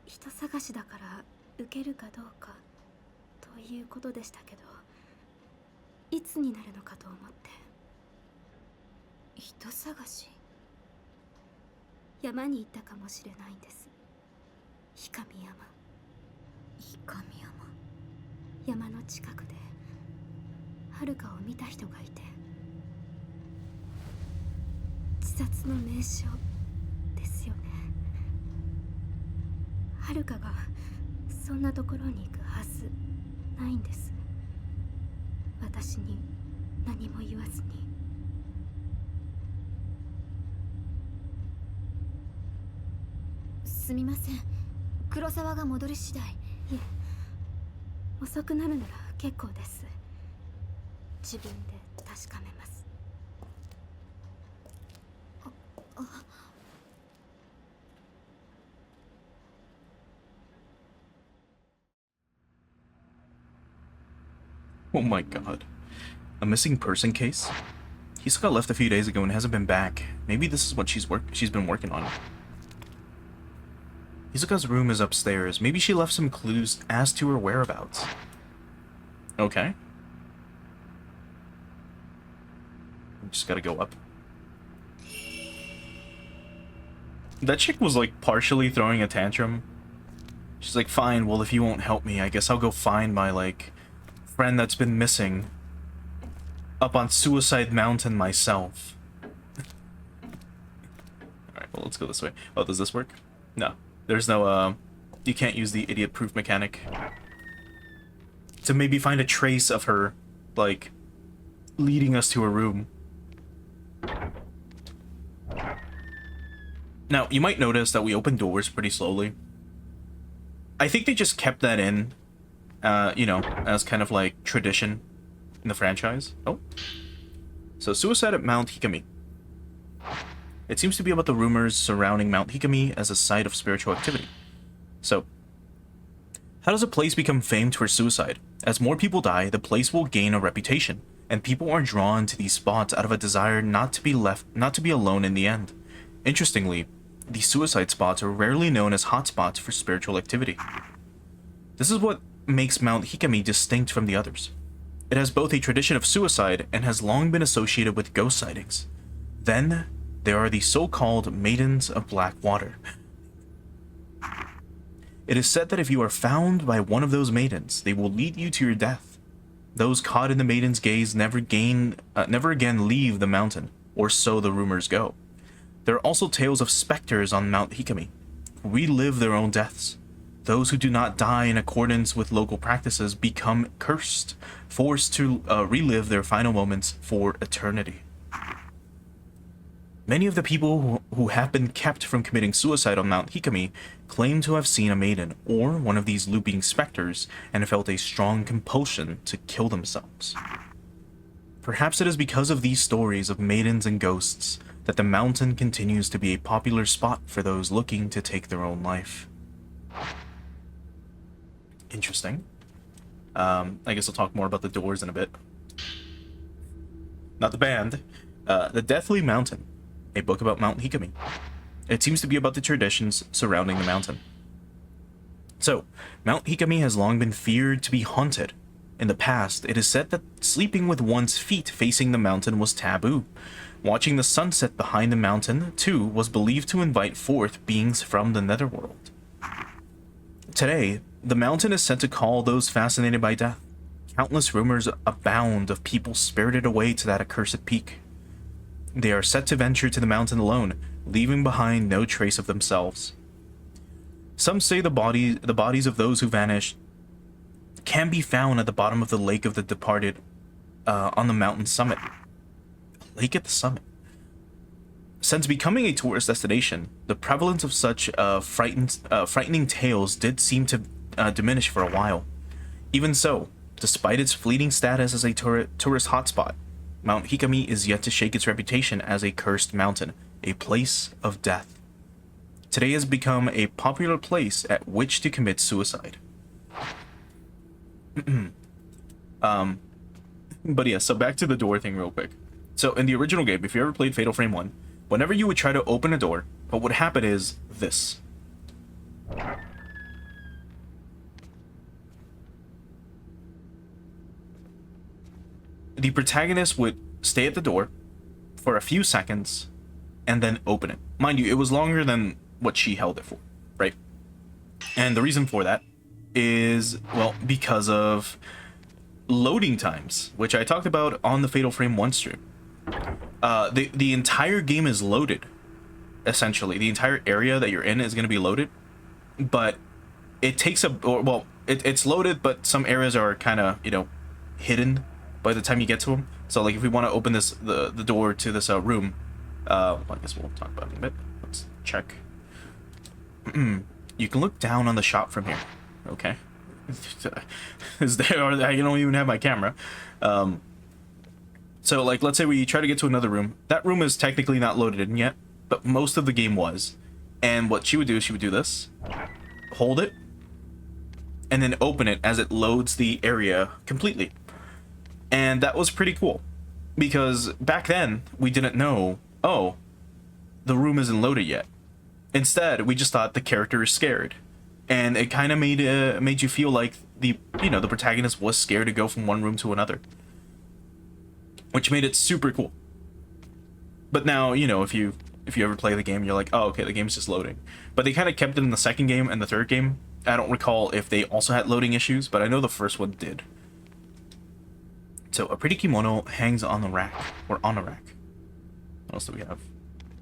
人探しだから受けるかどうかということでしたけど、いつになるのかと思って。人探し。山に行ったかもしれないんです。氷上山。氷上山。山の近くで遥かを見た人がいて、自殺の名所ですよね。遥かがそんなところに行くはずないんです。私に何も言わずに。すみません。黒沢が戻り次第。いえ、遅くなるなら結構です。自分で確かめます。Oh my god. A missing person case? Hisoka left a few days ago and hasn't been back. Maybe this is what she's been working on. Hisoka's room is upstairs. Maybe she left some clues as to her whereabouts. Okay. Just gotta go up. That chick was like partially throwing a tantrum. She's like, fine, well if you won't help me, I guess I'll go find my like friend that's been missing up on Suicide Mountain myself. Alright, well let's go this way. Oh, does this work? No. There's no, you can't use the idiot-proof mechanic. To maybe find a trace of her, like, leading us to her room. Now, you might notice that we open doors pretty slowly. I think they just kept that in, you know, as kind of like tradition in the franchise. Oh. So, Suicide at Mount Hikami. It seems to be about the rumors surrounding Mount Hikami as a site of spiritual activity. So, how does a place become famed for suicide? As more people die, the place will gain a reputation, and people are drawn to these spots out of a desire not to be alone in the end. Interestingly, these suicide spots are rarely known as hotspots for spiritual activity. This is what makes Mount Hikami distinct from the others. It has both a tradition of suicide and has long been associated with ghost sightings. Then, there are the so-called Maidens of Black Water. It is said that if you are found by one of those maidens, they will lead you to your death. Those caught in the maiden's gaze never again leave the mountain, or so the rumors go. There are also tales of specters on Mount Hikami, who relive their own deaths. Those who do not die in accordance with local practices become cursed, forced to relive their final moments for eternity. Many of the people who have been kept from committing suicide on Mount Hikami claim to have seen a maiden or one of these looping specters and felt a strong compulsion to kill themselves. Perhaps it is because of these stories of maidens and ghosts that the mountain continues to be a popular spot for those looking to take their own life. Interesting. I guess I'll talk more about the doors in a bit. Not the band. The Deathly Mountain. A book about Mount Hikami. It seems to be about the traditions surrounding the mountain. So, Mount Hikami has long been feared to be haunted. In the past, it is said that sleeping with one's feet facing the mountain was taboo. Watching the sunset behind the mountain, too, was believed to invite forth beings from the netherworld. Today, the mountain is said to call those fascinated by death. Countless rumors abound of people spirited away to that accursed peak. They are set to venture to the mountain alone, leaving behind no trace of themselves. Some say the bodies of those who vanished can be found at the bottom of the lake of the departed on the mountain summit. A lake at the summit. Since becoming a tourist destination, the prevalence of such frightening tales did seem to diminish for a while. Even so, despite its fleeting status as a tourist hotspot, Mount Hikami is yet to shake its reputation as a cursed mountain, a place of death. Today has become a popular place at which to commit suicide. But yeah, so back to the door thing real quick. So in the original game, if you ever played Fatal Frame 1, whenever you would try to open a door, what would happen is this. The protagonist would stay at the door for a few seconds and then open it. Mind you, it was longer than what she held it for, right? And the reason for that is, well, because of loading times, which I talked about on the Fatal Frame 1 stream. The entire game is loaded, essentially. The entire area that you're in is going to be loaded, but it takes it's loaded, but some areas are kind of, you know, hidden by the time you get to them. So, like, if we want to open the door to this room, I guess we'll talk about it in a bit. Let's check. You can look down on the shop from here. Okay. Is there? Or I don't even have my camera. So, like, let's say we try to get to another room. That room is technically not loaded in yet, but most of the game was. And what she would do is she would do this, hold it, and then open it as it loads the area completely. And that was pretty cool, because back then we didn't know, oh, the room isn't loaded yet. Instead, we just thought the character is scared, and it kind of made you feel like the protagonist was scared to go from one room to another, which made it super cool. But now, you know, if you ever play the game, you're like, oh, okay, the game's just loading. But they kind of kept it in the second game and the third game. I don't recall if they also had loading issues, but I know the first one did. So a pretty kimono hangs on the rack, or on a rack. What else do we have?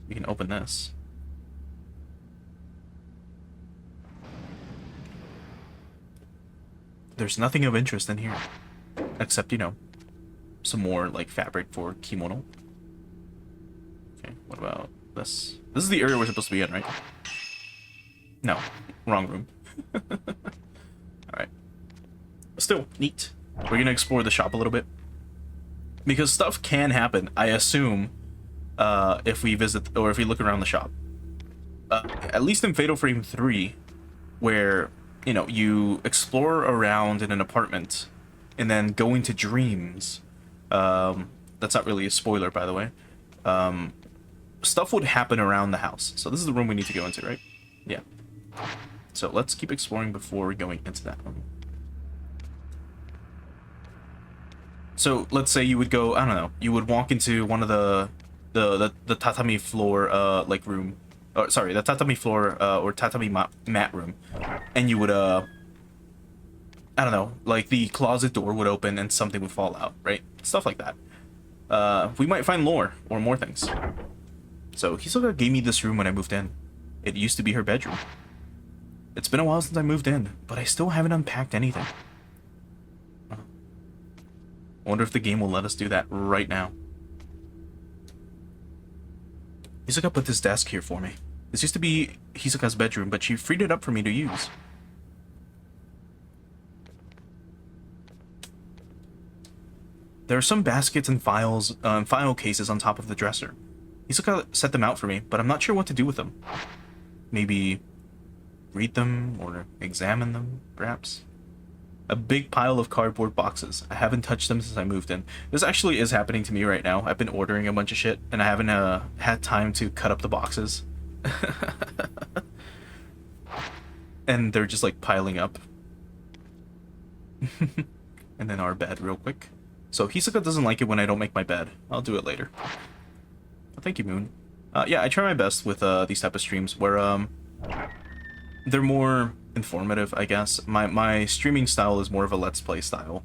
We can open this. There's nothing of interest in here, except, you know, some more like fabric for kimono. Okay, what about this? This is the area we're supposed to be in, right? No, wrong room. Alright. Still, neat. We're gonna explore the shop a little bit, because stuff can happen, I assume, if we visit, or if we look around the shop. At least in Fatal Frame 3, where, you know, you explore around in an apartment and then go into dreams. That's not really a spoiler, by the way. Stuff would happen around the house. So this is the room we need to go into, right? Yeah. So let's keep exploring before going into that one. So let's say you would go, I don't know, you would walk into one of the tatami floor like room, or sorry, the tatami floor or tatami mat room, and you would I don't know, like the closet door would open and something would fall out, right? Stuff like that. We might find lore or more things. So Hisoka gave me this room when I moved in. It used to be her bedroom. It's been a while since I moved in, but I still haven't unpacked anything. I wonder if the game will let us do that right now. Hisoka put this desk here for me. This used to be Hisoka's bedroom, but she freed it up for me to use. There are some baskets and files, file cases on top of the dresser. Hisoka set them out for me, but I'm not sure what to do with them. Maybe read them or examine them, perhaps? A big pile of cardboard boxes. I haven't touched them since I moved in. This actually is happening to me right now. I've been ordering a bunch of shit, and I haven't had time to cut up the boxes. And they're just like piling up. And then our bed real quick. So Hisoka doesn't like it when I don't make my bed. I'll do it later. Oh, thank you, Moon. Yeah, I try my best with these type of streams where they're more informative, I guess. My streaming style is more of a let's play style,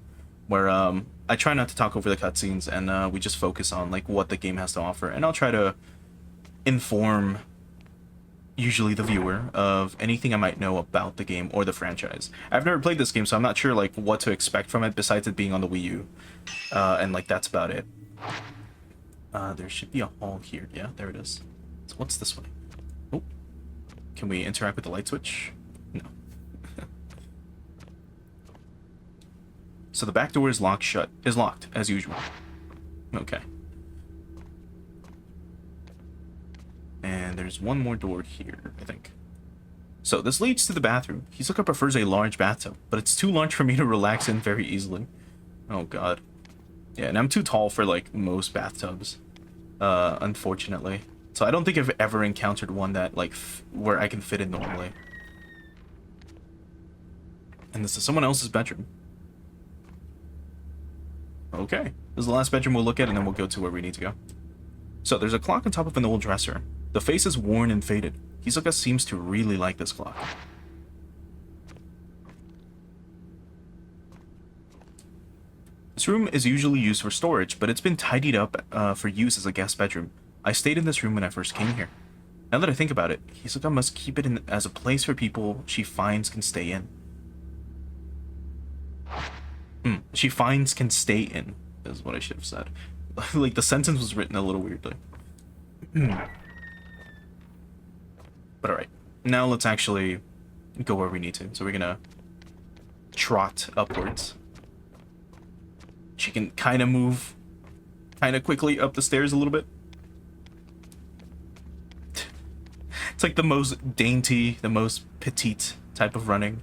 where I try not to talk over the cutscenes, and we just focus on like what the game has to offer, and I'll try to inform usually the viewer of anything I might know about the game or the franchise. I've never played this game, so I'm not sure like what to expect from it besides it being on the Wii U, and like that's about it. There should be a hall here. Yeah, there it is. So what's this way? Oh, can we interact with the light switch? No. So the back door is locked as usual. Okay. And there's one more door here, I think. So this leads to the bathroom. Hisoka prefers a large bathtub, but it's too large for me to relax in very easily. Oh god. Yeah, and I'm too tall for like most bathtubs, unfortunately. So I don't think I've ever encountered one that like where I can fit in normally. And this is someone else's bedroom. Okay, this is the last bedroom we'll look at, and then we'll go to where we need to go. So there's a clock on top of an old dresser. The face is worn and faded. Hisoka seems to really like this clock. This room is usually used for storage, but it's been tidied up for use as a guest bedroom. I stayed in this room when I first came here. Now that I think about it, Hisoka must keep it as a place for people she finds can stay in. She finds can stay in, is what I should have said. Like, the sentence was written a little weirdly. But alright, now let's actually go where we need to. So we're gonna trot upwards. She can kind of move kind of quickly up the stairs a little bit. It's like the most dainty, the most petite type of running.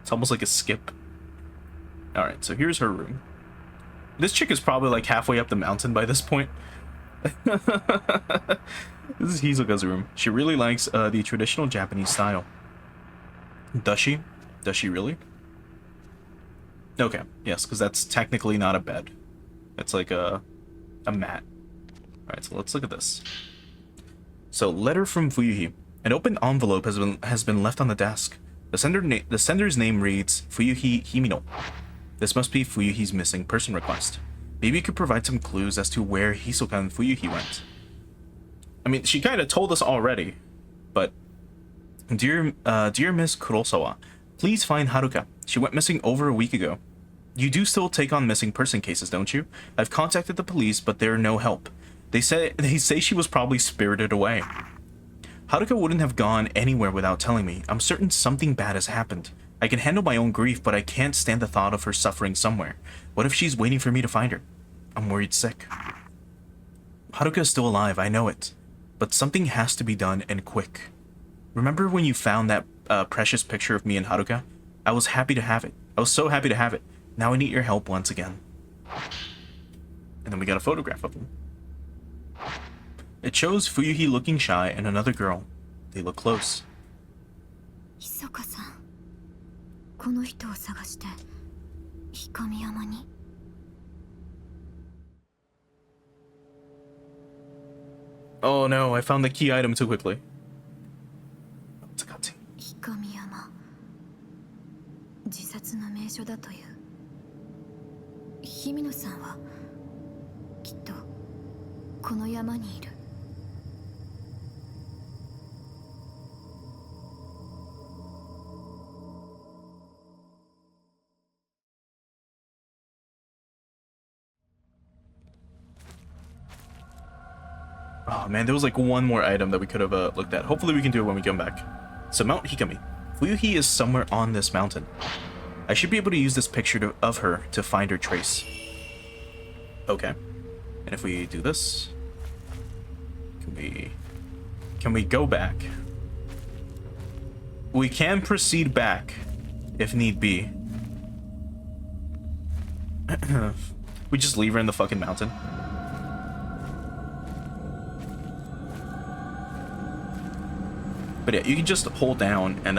It's almost like a skip. Alright, so here's her room. This chick is probably like halfway up the mountain by this point. This is Hisoka's room. She really likes the traditional Japanese style. Does she? Does she really? Okay, yes, because that's technically not a bed. It's like a mat. Alright, so let's look at this. So, letter from Fuyuhi. An open envelope has been left on the desk. The sender's name reads Fuyuhi Himino. This must be Fuyuhi's missing person request. Maybe you could provide some clues as to where Hisoka and Fuyuhi went. I mean, she kind of told us already, but dear Miss Kurosawa, please find Haruka. She went missing over a week ago. You do still take on missing person cases, don't you? I've contacted the police, but they're no help. They say she was probably spirited away. Haruka wouldn't have gone anywhere without telling me. I'm certain something bad has happened. I can handle my own grief, but I can't stand the thought of her suffering somewhere. What if she's waiting for me to find her? I'm worried sick. Haruka is still alive, I know it. But something has to be done, and quick. Remember when you found that precious picture of me and Haruka? I was happy to have it. I was so happy to have it. Now I need your help once again. And then we got a photograph of them. It shows Fuyuhi looking shy and another girl. They look close. ひそかさん、この人を探して氷上山に。Oh no, I found the key item too quickly. 氷山、自殺の名所だという。日比野さんはきっとこの山にいる。Oh man, there was like one more item that we could have looked at. Hopefully we can do it when we come back. So Mount Hikami. Fuyuhi is somewhere on this mountain. I should be able to use this picture of her to find her trace. Okay. And if we do this, can we go back? We can proceed back if need be. We just leave her in the fucking mountain. But yeah, you can just hold down and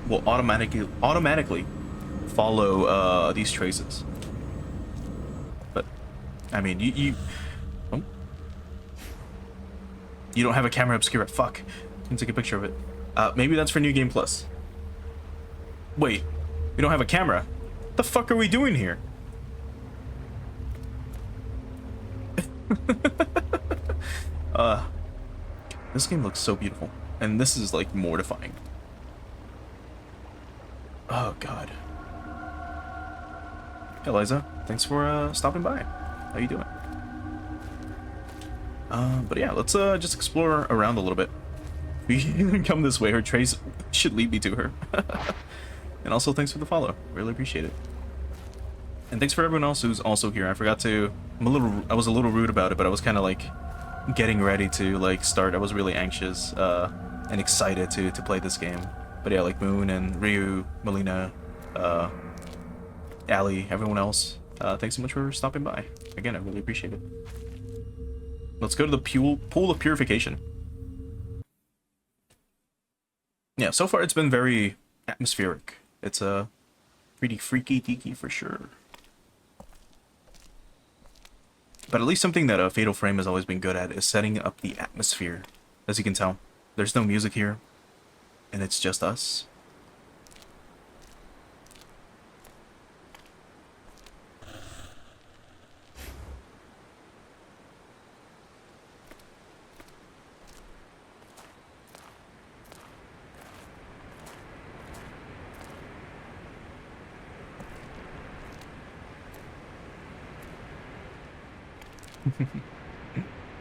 will automatically follow these traces. But I mean, you don't have a camera obscura. Fuck. You can take a picture of it. Maybe that's for New Game Plus. Wait, we don't have a camera. What the fuck are we doing here? This game looks so beautiful. And this is, like, mortifying. Oh, God. Hey, Liza. Thanks for, stopping by. How you doing? But yeah, let's, just explore around a little bit. We can come this way. Her trace should lead me to her. And also, thanks for the follow. Really appreciate it. And thanks for everyone else who's also here. I forgot to... I was a little rude about it, but I was kind of, like, getting ready to, like, start. I was really anxious, and excited to play this game. But yeah, like Moon and Ryu, Melina, Allie, everyone else, thanks so much for stopping by. Again, I really appreciate it. Let's go to the pool of purification. Yeah, so far it's been very atmospheric. It's a pretty freaky deaky for sure. But at least something that a Fatal Frame has always been good at is setting up the atmosphere. As you can tell, there's no music here, and it's just us.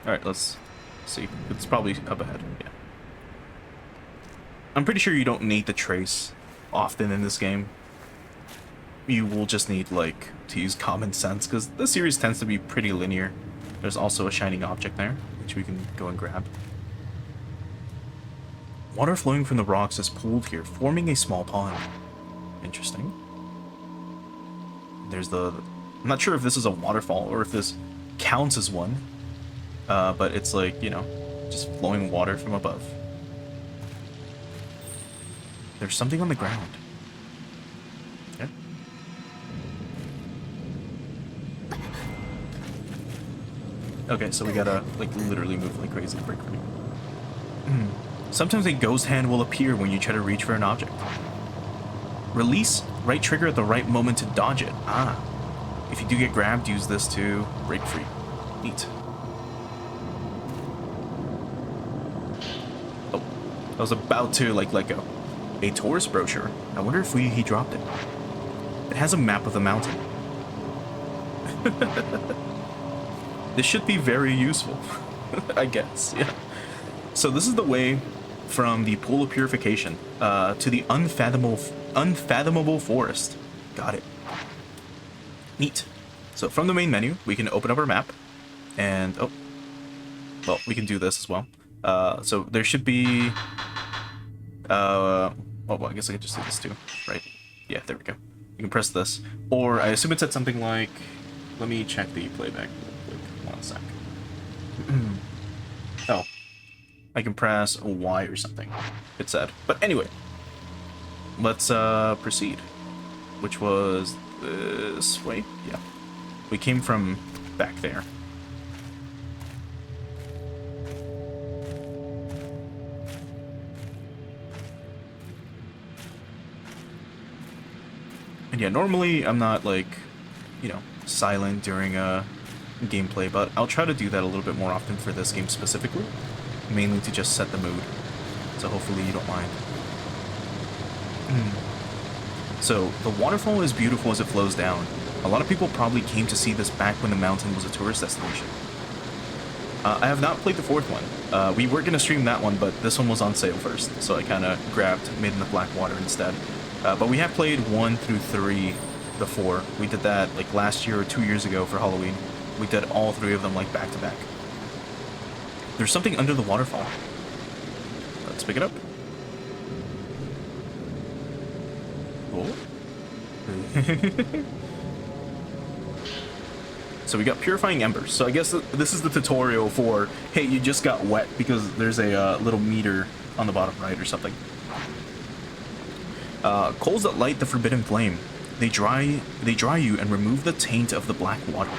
Alright, let's see. It's probably up ahead, yeah. I'm pretty sure you don't need the trace often in this game. You will just need, like, to use common sense, because the series tends to be pretty linear. There's also a shining object there, which we can go and grab. Water flowing from the rocks is pooled here, forming a small pond. Interesting. There's the... I'm not sure if this is a waterfall or if this counts as one. But it's like, you know, just flowing water from above. There's something on the ground. Yeah. Okay, so we gotta, like, literally move like crazy to break free. Sometimes a ghost hand will appear when you try to reach for an object. Release right trigger at the right moment to dodge it. Ah. If you do get grabbed, use this to break free. Neat. Oh. I was about to, like, let go. A tourist brochure. I wonder if he dropped it. It has a map of the mountain. This should be very useful. I guess, yeah. So this is the way from the Pool of Purification to the unfathomable forest. Got it. Neat. So from the main menu, we can open up our map. And, oh. Well, we can do this as well. So there should be... oh, well, I guess I could just do this too, right? Yeah, there we go. You can press this. Or I assume it said something like... Let me check the playback real quick. 1 sec. Oh. I can press Y or something, it said. But anyway. Let's proceed. Which was this way? Yeah. We came from back there. And yeah, normally I'm not, like, you know, silent during gameplay, but I'll try to do that a little bit more often for this game specifically, mainly to just set the mood, so hopefully you don't mind. So, the waterfall is beautiful as it flows down. A lot of people probably came to see this back when the mountain was a tourist destination. I have not played the fourth one. We were going to stream that one, but this one was on sale first, so I kind of grabbed Maiden of Black Water instead. But we have played 1 through 3 before. We did that like last year or 2 years ago for Halloween. We did all 3 of them like back to back. There's something under the waterfall. Let's pick it up. Cool. So we got purifying embers. So I guess this is the tutorial for, hey, you just got wet, because there's a little meter on the bottom right or something. Coals that light the forbidden flame. They dry you and remove the taint of the black water.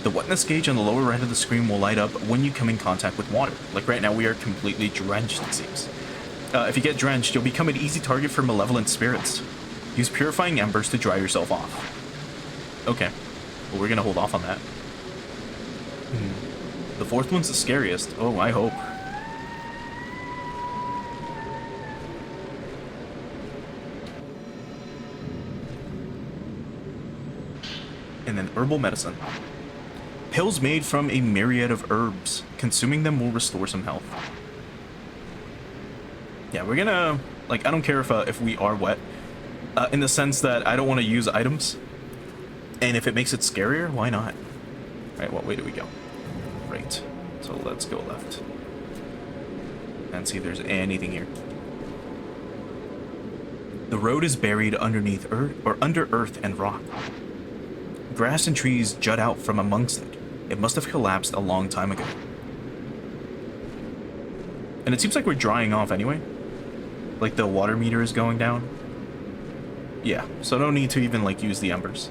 The wetness gauge on the lower right of the screen will light up when you come in contact with water. Like right now, we are completely drenched, it seems. If you get drenched, you'll become an easy target for malevolent spirits. Use purifying embers to dry yourself off. Okay. Well, we're gonna hold off on that. The fourth one's the scariest. Oh, I hope. And then herbal medicine. Pills made from a myriad of herbs. Consuming them will restore some health. Yeah, we're gonna... Like, I don't care if we are wet. In the sense that I don't want to use items. And if it makes it scarier, why not? Alright, what way do we go? Right. So let's go left. And see if there's anything here. The road is buried underneath earth or under earth and rock. Grass and trees jut out from amongst it. It must have collapsed a long time ago. And it seems like we're drying off anyway. Like the water meter is going down. Yeah, so no need to even like use the embers.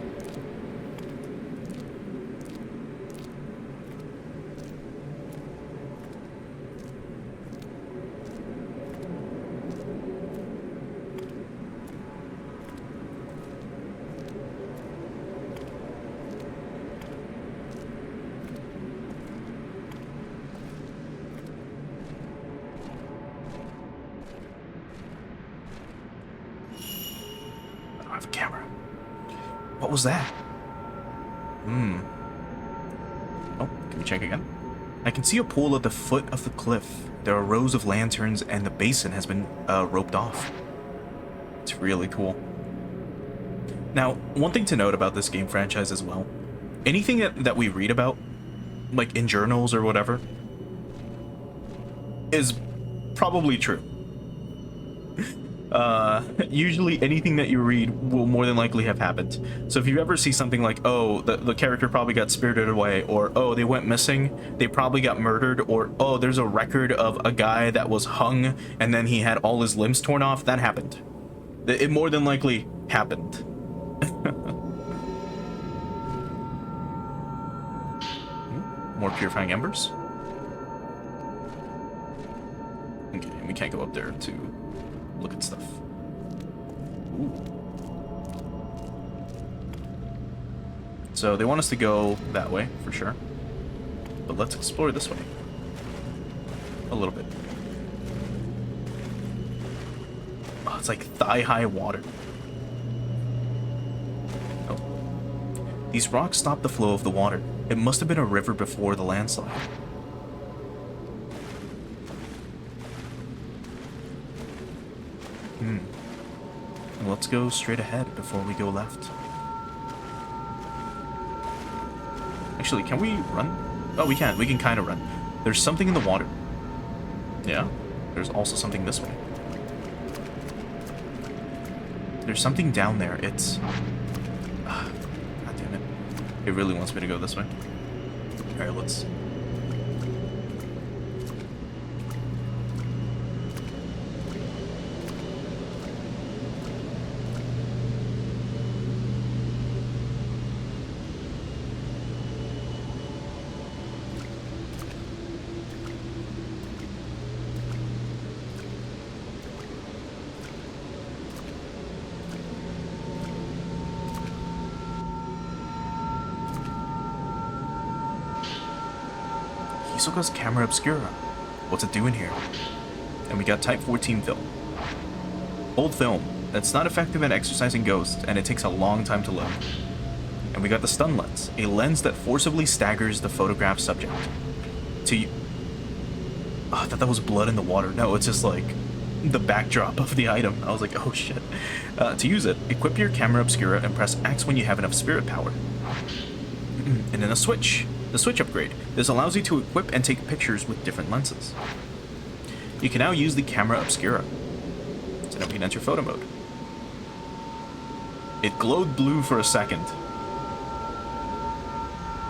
I have a camera. What was that? Oh, can we check again? I can see a pool at the foot of the cliff. There are rows of lanterns and the basin has been roped off. It's really cool. Now, one thing to note about this game franchise as well, anything that we read about, like in journals or whatever, is probably true. Usually anything that you read will more than likely have happened. So if you ever see something like, oh, the character probably got spirited away, or oh, they went missing, they probably got murdered, or oh, there's a record of a guy that was hung and then he had all his limbs torn off, that happened. It more than likely happened. More purifying embers. Okay, we can't go up there to look at stuff. Ooh. So they want us to go that way, for sure. But let's explore this way. A little bit. Oh, it's like thigh-high water. Oh. These rocks stop the flow of the water. It must have been a river before the landslide. Let's go straight ahead before we go left. Actually, can we run? Oh, we can. We can kind of run. There's something in the water. Yeah. There's also something this way. There's something down there. It's... God damn it. It really wants me to go this way. Alright, let's... Hisoka's camera obscura. What's it doing here? And we got Type 14 film. Old film that's not effective at exorcising ghosts, and it takes a long time to load. And we got the stun lens, a lens that forcibly staggers the photographed subject. Oh, I thought that was blood in the water. No, it's just like the backdrop of the item. I was like, oh shit. To use it, equip your camera obscura and press X when you have enough spirit power. And then a switch. The switch upgrade. This allows you to equip and take pictures with different lenses. You can now use the camera obscura. So now we can enter photo mode. It glowed blue for a second.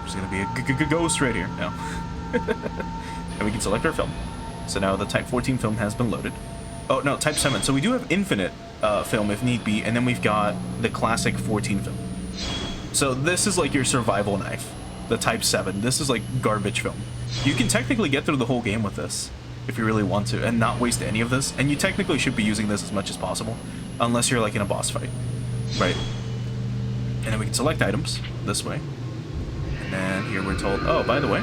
There's gonna be a ghost right here. No. And we can select our film. So now the Type 14 film has been loaded. Oh no, Type 7. So we do have infinite film if need be, and then we've got the classic 14 film. So this is like your survival knife. The Type 7. This is like garbage film. You can technically get through the whole game with this if you really want to and not waste any of this, and you technically should be using this as much as possible unless you're like in a boss fight, right? And then we can select items this way, and then here we're told, oh, by the way,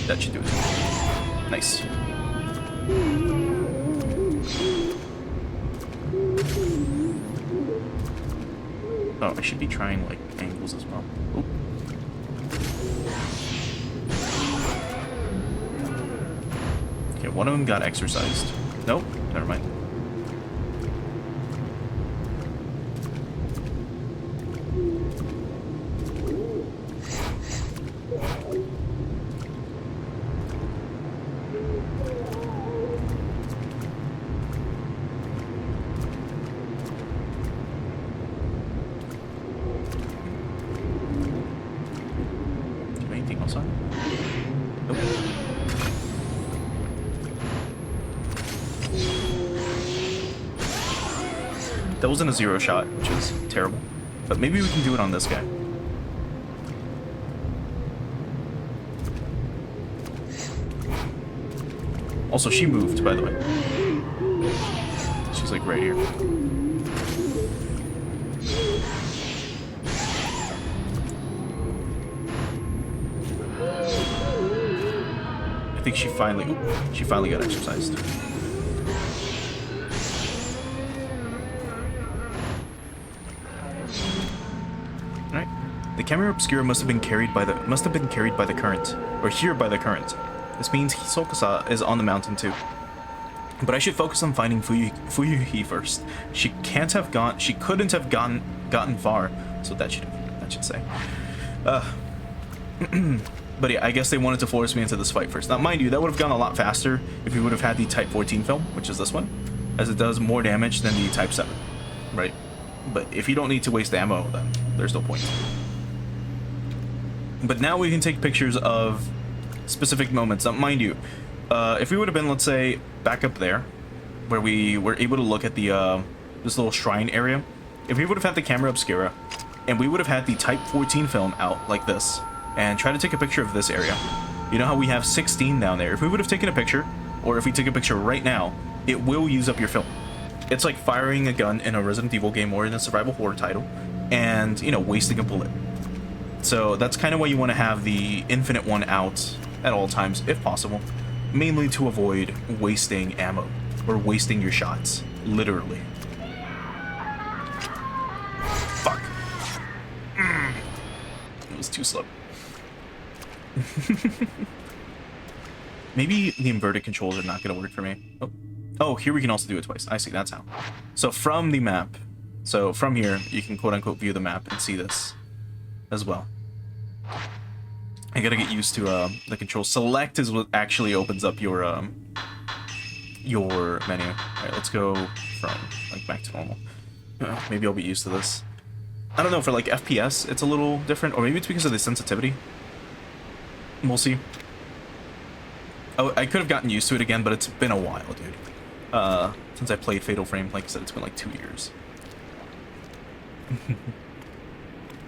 that should do it. Nice. Oh, I should be trying like angles as well. Oop. Okay, one of them got exorcised. Nope, never mind. That wasn't a 0 shot, which is terrible. But maybe we can do it on this guy. Also, she moved, by the way. She's like right here. I think she finally got exercised. Right. The camera obscura must have been carried by the current, or here by the current. This means Hisoka is on the mountain too. But I should focus on finding Fuyuhi first. She couldn't have gotten far, so that should say. But yeah, I guess they wanted to force me into this fight first. Now, mind you, that would have gone a lot faster if we would have had the Type 14 film, which is this one, as it does more damage than the Type 7, right? But if you don't need to waste ammo, then there's no point. But now we can take pictures of specific moments. Now, mind you, if we would have been, let's say, back up there, where we were able to look at the this little shrine area, if we would have had the camera obscura, and we would have had the Type 14 film out like this, and try to take a picture of this area. You know how we have 16 down there? If we would have taken a picture, or if we take a picture right now, it will use up your film. It's like firing a gun in a Resident Evil game or in a survival horror title, and, you know, wasting a bullet. So that's kind of why you want to have the infinite one out at all times, if possible. Mainly to avoid wasting ammo, or wasting your shots, literally. Fuck. It was too slow. Maybe the inverted controls are not going to work for me. Oh, here we can also do it twice. I see, that's how. So from the map, so from here, you can quote-unquote view the map and see this as well. I gotta get used to the control. Select is what actually opens up your menu. Alright, let's go from, like, back to normal. Maybe I'll be used to this. I don't know, for like FPS, it's a little different, or maybe it's because of the sensitivity. We'll see. Oh, I could have gotten used to it again, but it's been a while, dude. Since I played Fatal Frame, like I said, it's been like 2 years.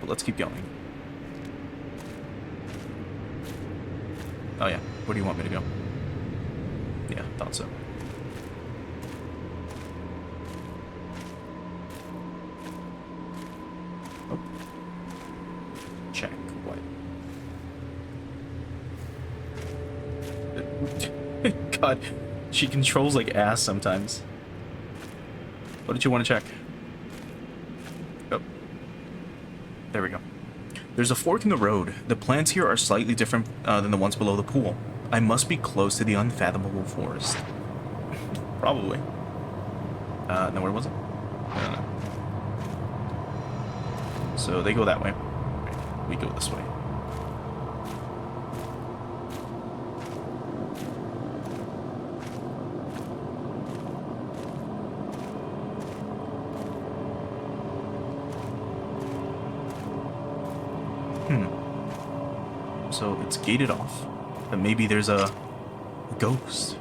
But let's keep going. Oh yeah, where do you want me to go? Yeah, thought so. Oh. Check what? God, she controls like ass sometimes. What did you want to check? Oh. There we go. There's a fork in the road. The plants here are slightly different than the ones below the pool. I must be close to the unfathomable forest. Probably. No, where was it? I don't know. So they go that way. We go this way. So it's gated off. And maybe there's a ghost.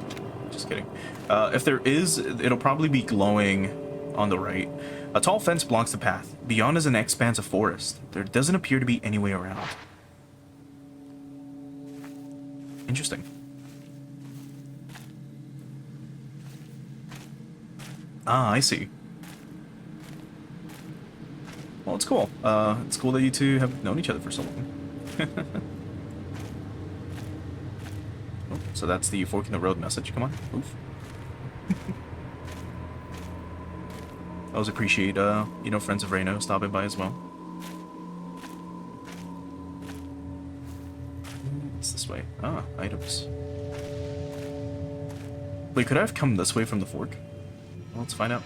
Just kidding. If there is, it'll probably be glowing on the right. A tall fence blocks the path. Beyond is an expanse of forest. There doesn't appear to be any way around. Interesting. Ah, I see. Well, it's cool. It's cool that you two have known each other for so long. Oh, so that's the fork in the road message. Come on, move. I always appreciate, you know, friends of Reno stopping by as well. It's this way. Ah, items. Wait, could I have come this way from the fork? Well, let's find out.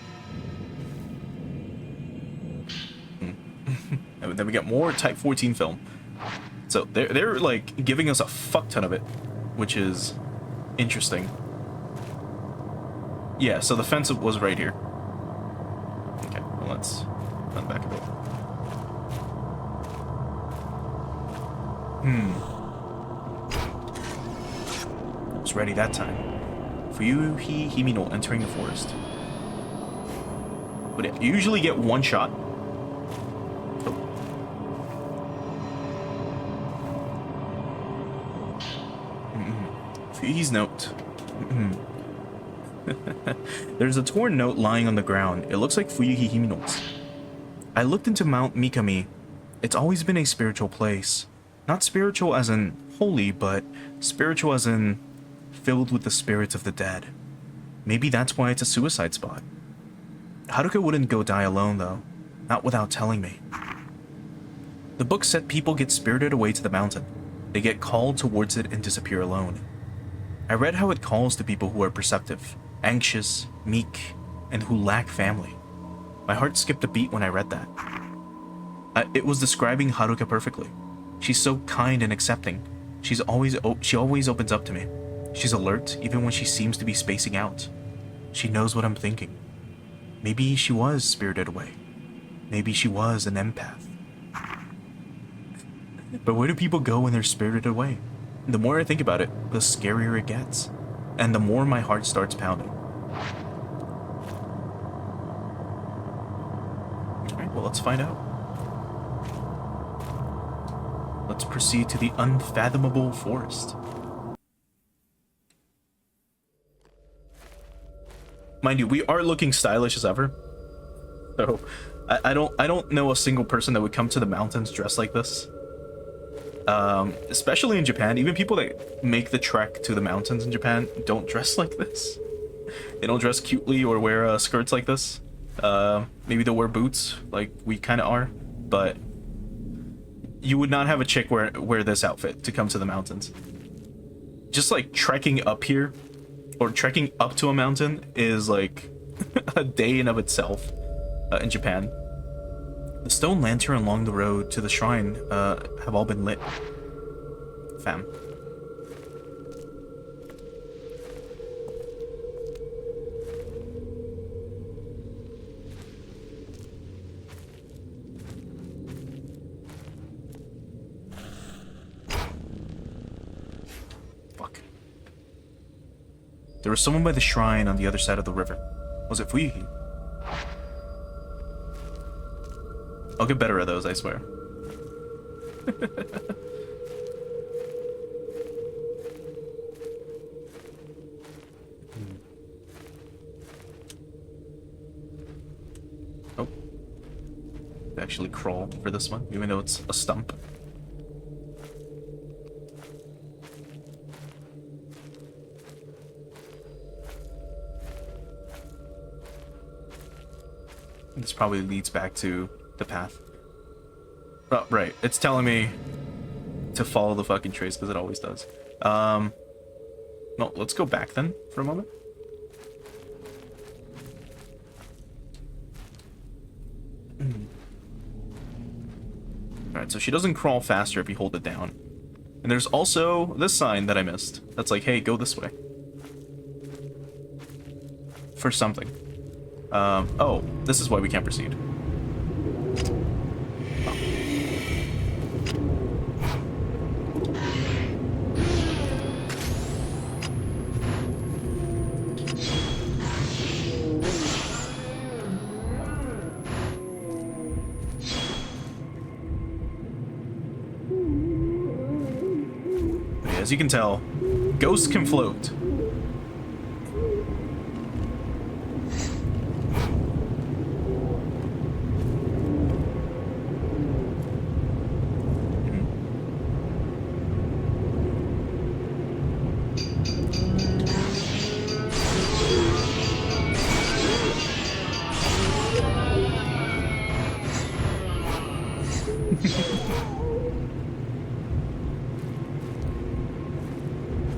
And then we got more Type 14 film. So they're like giving us a fuck ton of it, which is interesting. Yeah, so the fence was right here. Okay, well, let's run back a bit. I was ready that time. Fuyuhi Himino entering the forest. But you usually get one shot. Oh. Fuyuhi's note. There's a torn note lying on the ground. It looks like Fuyuhi Himino's. I looked into Mount Mikami. It's always been a spiritual place. Not spiritual as in holy, but spiritual as in filled with the spirits of the dead. Maybe that's why it's a suicide spot. Haruka wouldn't go die alone, though. Not without telling me. The book said people get spirited away to the mountain. They get called towards it and disappear alone. I read how it calls to people who are perceptive, anxious, meek, and who lack family. My heart skipped a beat when I read that. It was describing Haruka perfectly. She's so kind and accepting. She always opens up to me. She's alert even when she seems to be spacing out. She knows what I'm thinking. Maybe she was spirited away. Maybe she was an empath. But where do people go when they're spirited away? The more I think about it, the scarier it gets. And the more my heart starts pounding. Alright, well, let's find out. Let's proceed to the unfathomable forest. Mind you, we are looking stylish as ever. So I don't know a single person that would come to the mountains dressed like this. Especially in Japan. Even people that make the trek to the mountains in Japan don't dress like this. They don't dress cutely or wear skirts like this. Maybe they'll wear boots like we kind of are, but you would not have a chick wear this outfit to come to the mountains. Just like trekking up here or trekking up to a mountain is like a day in of itself in Japan. The stone lantern along the road to the shrine have all been lit. Fam. Fuck. There was someone by the shrine on the other side of the river. Was it Fuyuhi? I'll get better at those, I swear. Oh. Actually crawl for this one, even though it's a stump. This probably leads back to the path. Oh, right. It's telling me to follow the fucking trace because it always does. No, let's go back then for a moment. Alright, so she doesn't crawl faster if you hold it down. And there's also this sign that I missed. That's like, hey, go this way. For something. Oh, this is why we can't proceed. As you can tell, ghosts can float.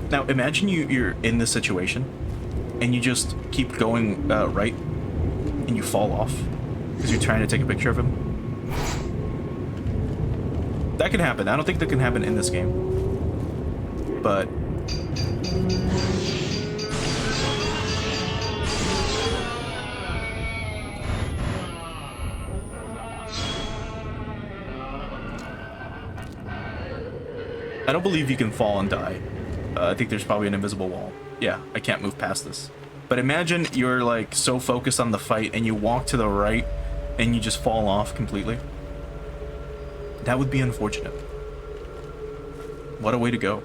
Now, imagine you're in this situation, and you just keep going right, and you fall off, because you're trying to take a picture of him. That can happen. I don't think that can happen in this game. But... I don't believe you can fall and die. I think there's probably an invisible wall. Yeah, I can't move past this. But imagine you're like so focused on the fight and you walk to the right and you just fall off completely. That would be unfortunate. What a way to go.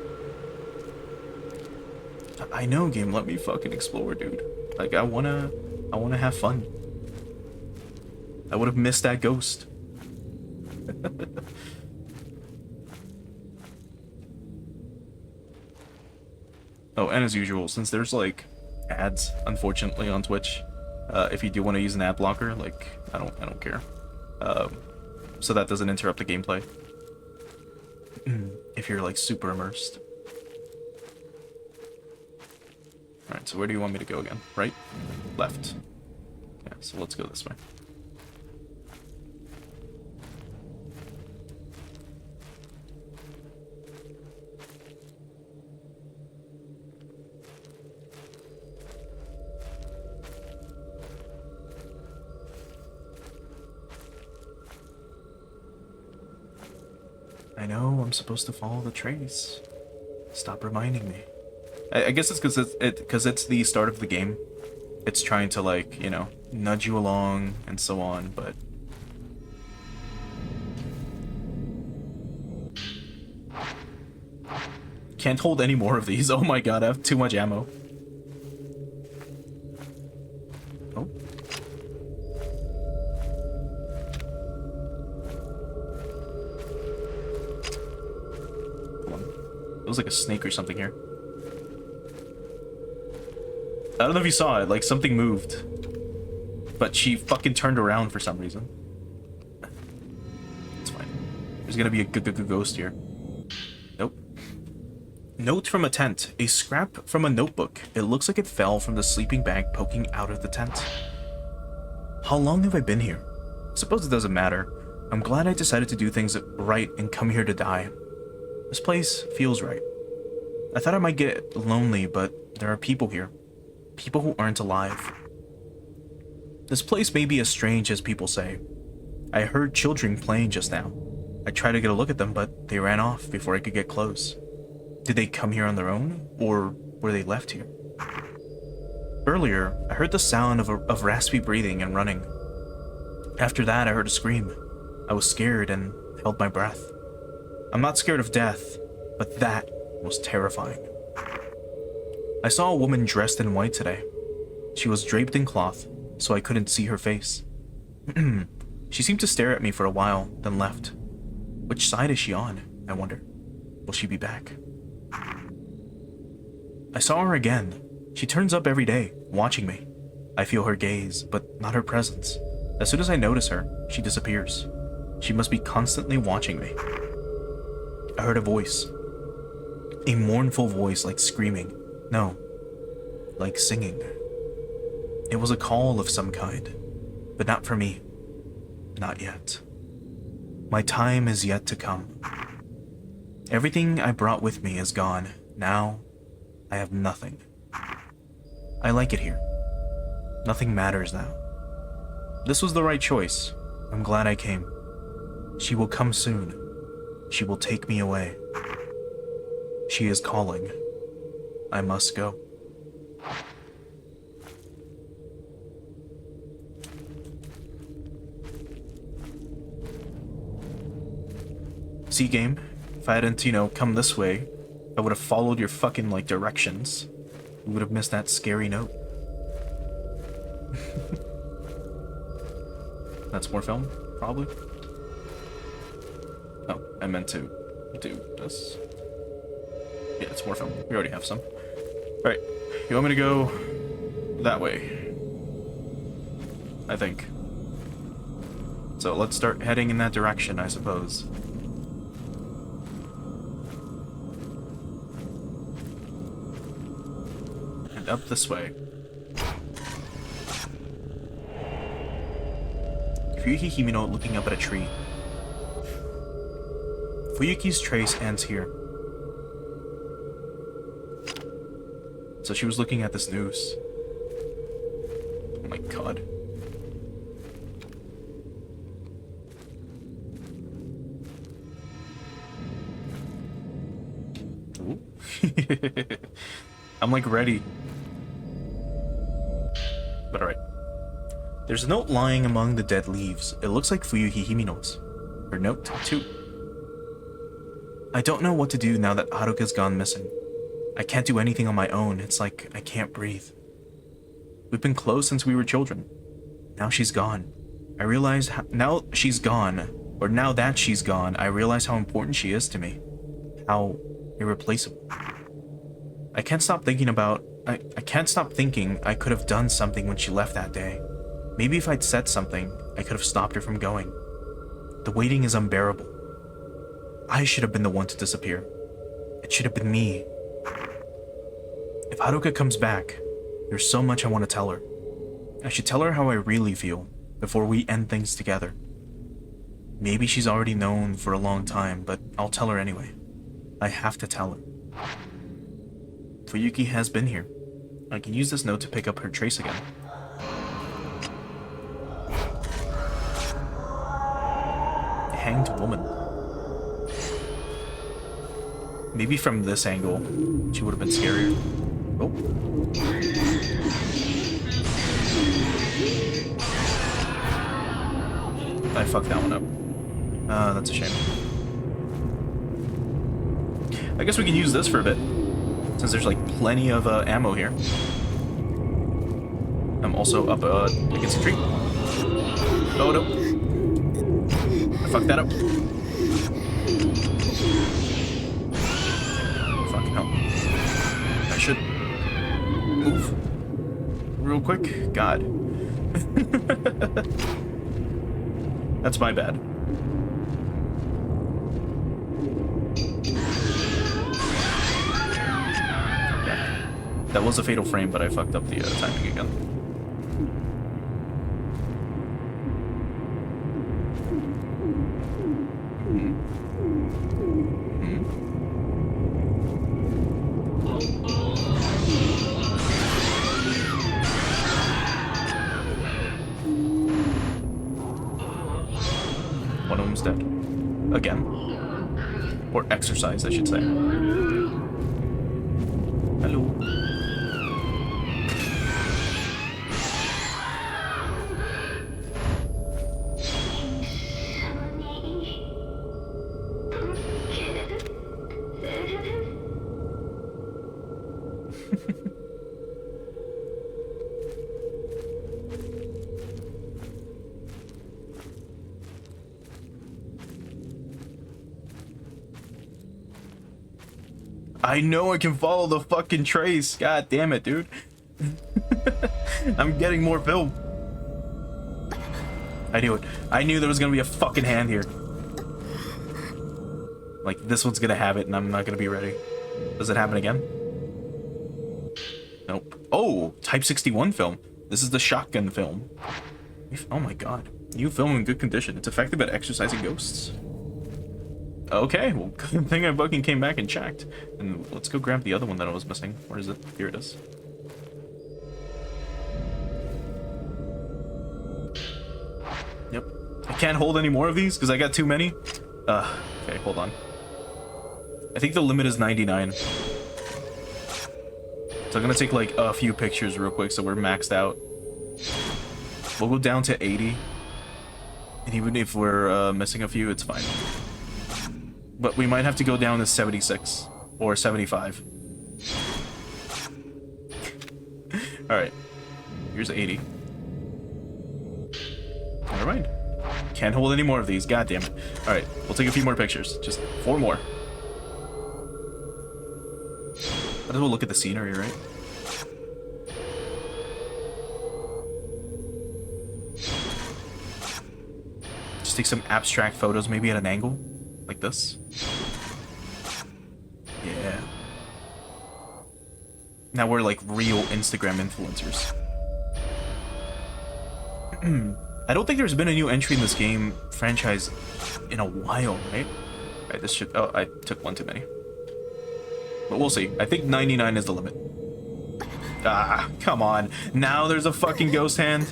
I know, game, let me fucking explore, dude. Like, I wanna have fun. I would have missed that ghost. Oh, and as usual, since there's like ads, unfortunately, on Twitch, if you do want to use an ad blocker, like, I don't care. So that doesn't interrupt the gameplay. If you're like super immersed. Alright, so where do you want me to go again? Right? Left. Yeah, so let's go this way. I know I'm supposed to follow the trace. Stop reminding me. I guess it's because it's the start of the game. It's trying to, like, you know, nudge you along and so on, but can't hold any more of these. Oh my god, I have too much ammo. Oh. It was like a snake or something here. I don't know if you saw it, like something moved. But she fucking turned around for some reason. It's fine. There's gonna be a ghost here. Nope. Note from a tent. A scrap from a notebook. It looks like it fell from the sleeping bag poking out of the tent. How long have I been here? Suppose it doesn't matter. I'm glad I decided to do things right and come here to die. This place feels right. I thought I might get lonely, but there are people here. People who aren't alive. This place may be as strange as people say. I heard children playing just now. I tried to get a look at them, but they ran off before I could get close. Did they come here on their own, or were they left here? Earlier, I heard the sound of raspy breathing and running. After that, I heard a scream. I was scared and held my breath. I'm not scared of death, but that was terrifying. I saw a woman dressed in white today. She was draped in cloth, so I couldn't see her face. She seemed to stare at me for a while, then left. Which side is she on, I wonder? Will she be back? I saw her again. She turns up every day, watching me. I feel her gaze, but not her presence. As soon as I notice her, she disappears. She must be constantly watching me. I heard a voice. A mournful voice, like screaming. No, like singing. It was a call of some kind, but not for me. Not yet. My time is yet to come. Everything I brought with me is gone. Now, I have nothing. I like it here. Nothing matters now. This was the right choice. I'm glad I came. She will come soon. She will take me away. She is calling. I must go. See, game? If I hadn't, you know, come this way, I would have followed your fucking, like, directions. We would have missed that scary note. That's more film? Probably? Oh, I meant to do this. Yeah, it's more film. We already have some. Alright, you want me to go that way? I think. So let's start heading in that direction, I suppose. And up this way. Fuyuki Himino looking up at a tree. Fuyuki's trace ends here. So she was looking at this noose. Oh my god. Ooh. I'm like ready. But alright. There's a note lying among the dead leaves. It looks like Fuyuki Himino's. Her note, too. I don't know what to do now that Haruka's gone missing. I can't do anything on my own. It's like I can't breathe. We've been close since we were children. Now she's gone. I realize now that she's gone, I realize how important she is to me. How irreplaceable. I can't stop thinking I could have done something when she left that day. Maybe if I'd said something, I could have stopped her from going. The waiting is unbearable. I should have been the one to disappear. It should have been me. If Haruka comes back, there's so much I want to tell her. I should tell her how I really feel before we end things together. Maybe she's already known for a long time, but I'll tell her anyway. I have to tell her. Fuyuki has been here. I can use this note to pick up her trace again. Hanged woman. Maybe from this angle, she would have been scarier. Oh. I fucked that one up. That's a shame. I guess we can use this for a bit, since there's like plenty of ammo here. I'm also up against a tree. Oh no. I fucked that up. Fucking hell. I should move real quick. God. That's my bad. Yeah. That was a fatal frame, but I fucked up the timing again. One of them's dead. Again. Or exercise, I should say. Hello. I know I can follow the fucking trace. God damn it, dude. I'm getting more film. I knew it. I knew there was gonna be a fucking hand here. Like, this one's gonna have it and I'm not gonna be ready. Does it happen again? Nope. Oh, Type 61 film. This is the shotgun film. Oh my god. New film in good condition. It's effective at exercising ghosts. Okay, well, good thing I fucking came back and checked. And let's go grab the other one that I was missing. Where is it? Here it is. Yep. I can't hold any more of these because I got too many. Okay, hold on. I think the limit is 99. So I'm gonna take like a few pictures real quick so we're maxed out. We'll go down to 80. And even if we're missing a few, it's fine. But we might have to go down to 76 or 75. Alright. Here's 80. Never mind. Can't hold any more of these. God damn it. Alright, we'll take a few more pictures. Just 4 more. Might as well look at the scenery, right? Just take some abstract photos, maybe at an angle. Like this. Yeah. Now we're like real Instagram influencers. I don't think there's been a new entry in this game franchise in a while, right? Alright, this should... Oh, I took one too many. But we'll see. I think 99 is the limit. Ah, come on. Now there's a fucking ghost hand.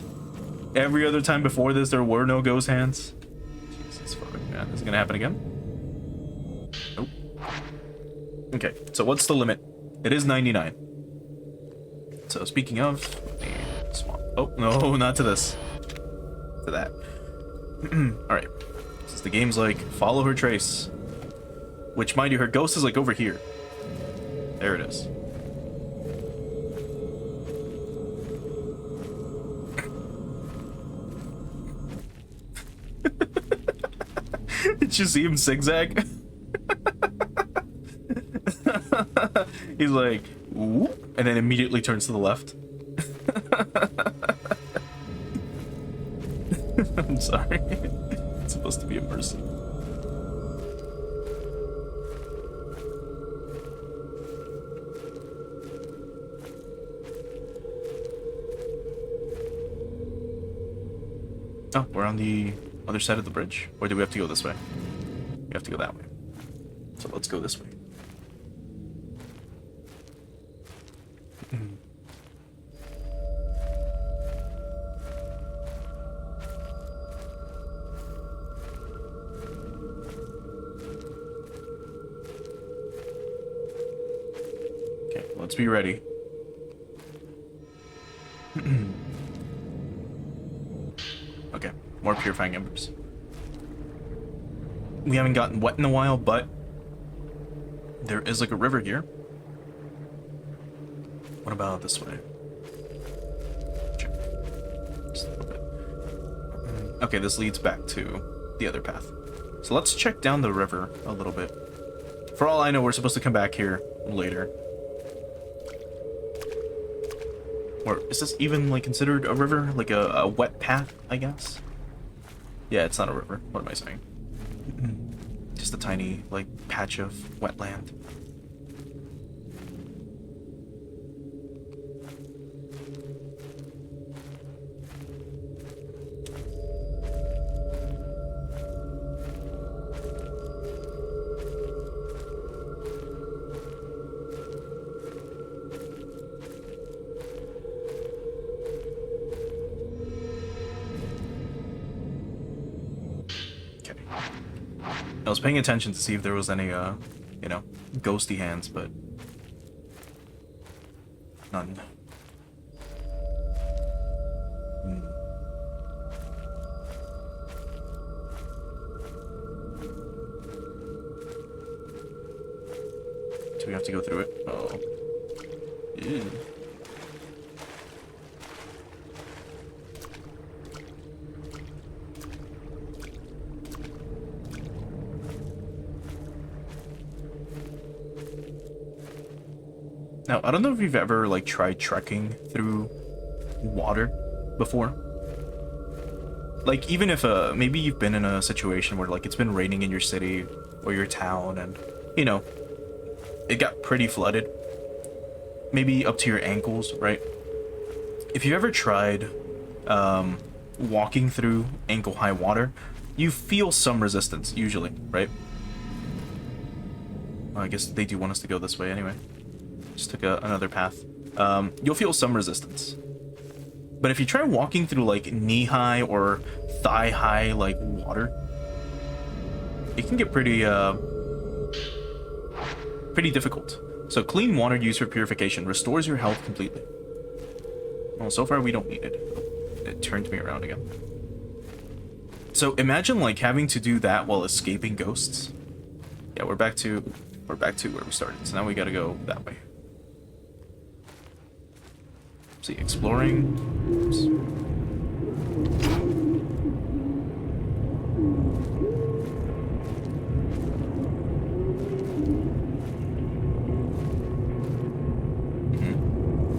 Every other time before this, there were no ghost hands. Jesus fucking man. Is it gonna happen again? Nope. Okay, so what's the limit? It is 99. So speaking of... Swap. Oh, no, not to this. To that. Alright. Since the game's like, follow her trace. Which, mind you, her ghost is like over here. There it is. Did you see him zigzag? He's like, whoop, and then immediately turns to the left. I'm sorry. It's supposed to be a mercy. Oh, we're on the other side of the bridge. Or do we have to go this way? We have to go that way. So let's go this way. Okay, let's be ready. Okay, more purifying embers. We haven't gotten wet in a while, but there is like a river here. What about this way? Check. Just a little bit. Okay, this leads back to the other path. So let's check down the river a little bit. For all I know, we're supposed to come back here later. Or is this even like considered a river? Like a wet path, I guess? Yeah, it's not a river. What am I saying? Just a tiny, like, patch of wetland. I was paying attention to see if there was any, you know, ghosty hands, but none. Do we have to go through it? Oh. Ew. Now, I don't know if you've ever, like, tried trekking through water before. Like, even if, maybe you've been in a situation where, like, it's been raining in your city or your town and, you know, it got pretty flooded. Maybe up to your ankles, right? If you've ever tried, walking through ankle-high water, you feel some resistance, usually, right? Well, I guess they do want us to go this way anyway. Just took another path. You'll feel some resistance. But if you try walking through like knee-high or thigh-high like water, it can get pretty pretty difficult. So clean water used for purification restores your health completely. Well, so far we don't need it. It turned me around again. So imagine like having to do that while escaping ghosts. Yeah, we're back to where we started. So now we gotta go that way. See, exploring. Oops.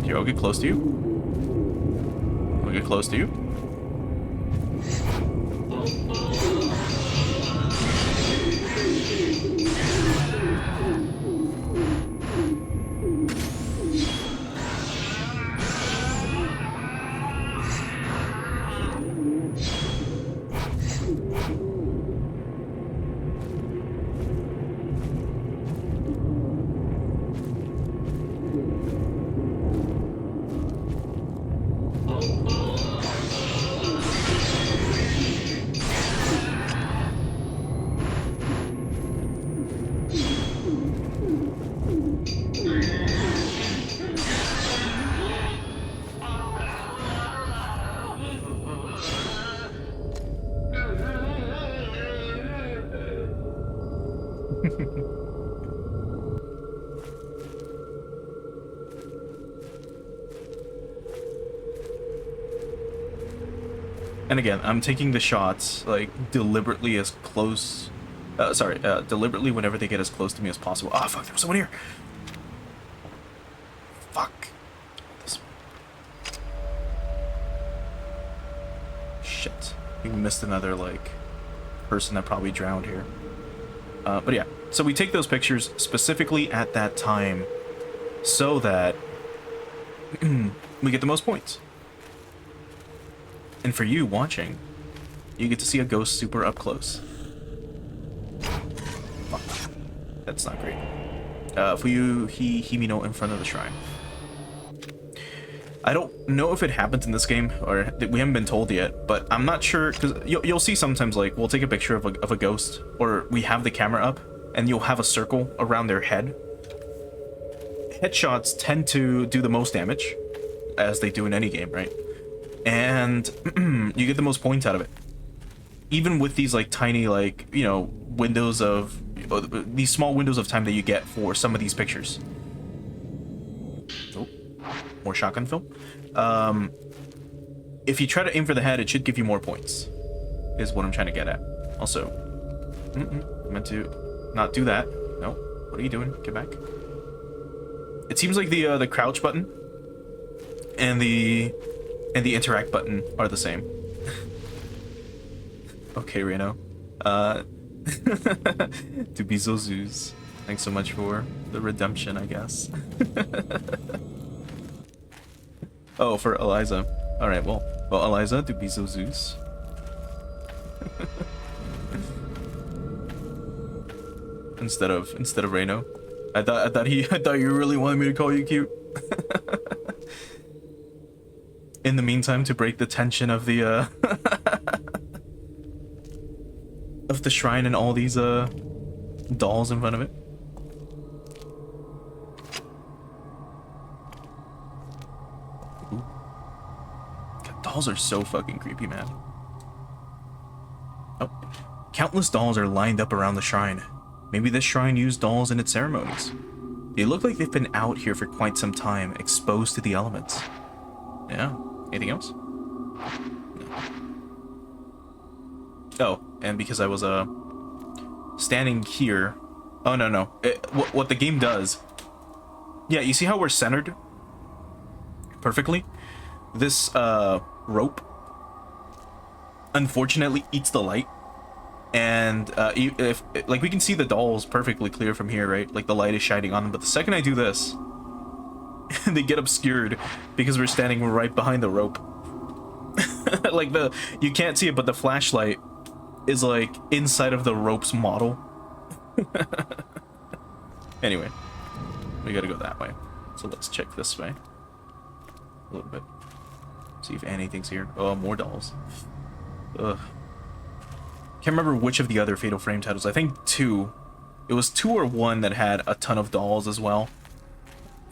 Here, I'll get close to you. I'll get close to you. And again, I'm taking the shots like deliberately as close. Deliberately whenever they get as close to me as possible. Ah, fuck! There was someone here. Fuck. This... Shit. We missed another like person that probably drowned here. But yeah, so we take those pictures specifically at that time so that we get the most points. And for you watching, you get to see a ghost super up close. Fuck. That's not great. Fuyu Himino in front of the shrine. I don't know if it happens in this game, or we haven't been told yet, but I'm not sure, because you'll see sometimes, like, we'll take a picture of a ghost, or we have the camera up, and you'll have a circle around their head. Headshots tend to do the most damage, as they do in any game, right? And you get the most points out of it. Even with these, like, tiny, like, you know, windows of... these small windows of time that you get for some of these pictures. Oh, more shotgun film. If you try to aim for the head, it should give you more points, is what I'm trying to get at. Also, I meant to not do that. No, what are you doing? Get back. It seems like the crouch button and the interact button are the same. Okay, Reno. To be so Zeus. Thanks so much for the redemption, I guess. Oh, for Eliza. Alright, well, Eliza, to be so Zeus. instead of Reno. I thought you really wanted me to call you cute. In the meantime, to break the tension of the of the shrine and all these dolls in front of it. Ooh. God, dolls are so fucking creepy, man. Oh, countless dolls are lined up around the shrine. Maybe this shrine used dolls in its ceremonies. They look like they've been out here for quite some time, exposed to the elements. Yeah. Anything else? No. Oh, and because I was standing here. Oh no. What the game does? Yeah, you see how we're centered perfectly? This rope unfortunately eats the light, and if like we can see the dolls perfectly clear from here, right? Like the light is shining on them, but the second I do this, they get obscured because we're standing right behind the rope. Like you can't see it, but the flashlight is like inside of the rope's model. Anyway, we gotta go that way. So let's check this way a little bit. See if anything's here. Oh, more dolls. Ugh. Can't remember which of the other Fatal Frame titles. I think 2. It was 2 or 1 that had a ton of dolls as well.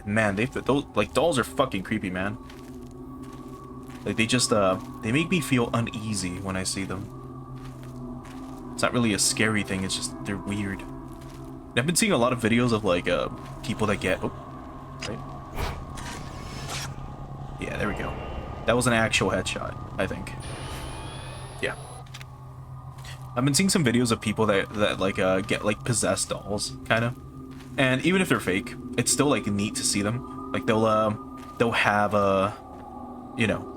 Man, those like dolls are fucking creepy, man. Like they just they make me feel uneasy when I see them. It's not really a scary thing, it's just they're weird. And I've been seeing a lot of videos of like people that get right. Yeah, there we go. That was an actual headshot, I think. Yeah. I've been seeing some videos of people that like get like possessed dolls, kind of. And even if they're fake, it's still like neat to see them. Like they'll have a, you know,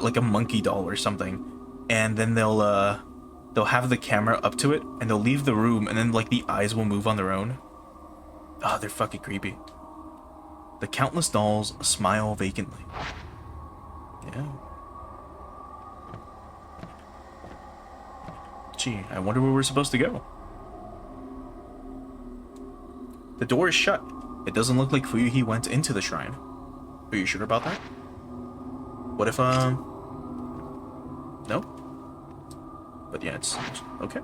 like a monkey doll or something, and then they'll have the camera up to it, and they'll leave the room, and then like the eyes will move on their own. Oh, they're fucking creepy. The countless dolls smile vacantly. Yeah. Gee, I wonder where we're supposed to go. The door is shut. It doesn't look like Fuyuhi went into the shrine. Are you sure about that? What if, no? But yeah, it's okay.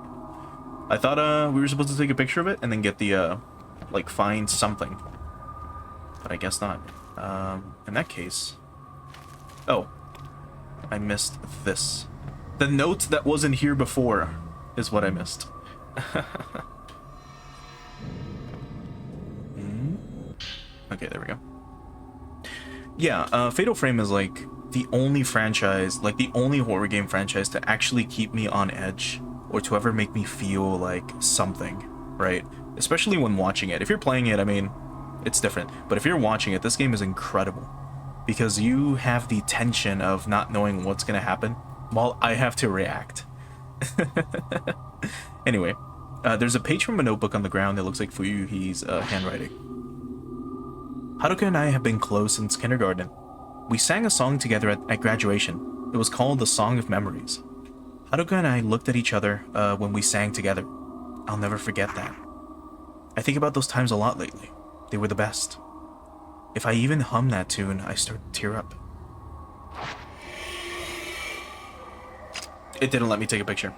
I thought, we were supposed to take a picture of it and then get the, like, find something. But I guess not. In that case... Oh. I missed this. The note that wasn't here before is what I missed. Okay, there we go. Yeah, Fatal Frame is like the only franchise, like the only horror game franchise to actually keep me on edge or to ever make me feel like something, right? Especially when watching it. If you're playing it, I mean, it's different. But if you're watching it, this game is incredible because you have the tension of not knowing what's going to happen while I have to react. Anyway, there's a page from a notebook on the ground that looks like Fuyuhi's handwriting. Haruka and I have been close since kindergarten. We sang a song together at graduation. It was called The Song of Memories. Haruka and I looked at each other when we sang together. I'll never forget that. I think about those times a lot lately. They were the best. If I even hum that tune, I start to tear up. It didn't let me take a picture.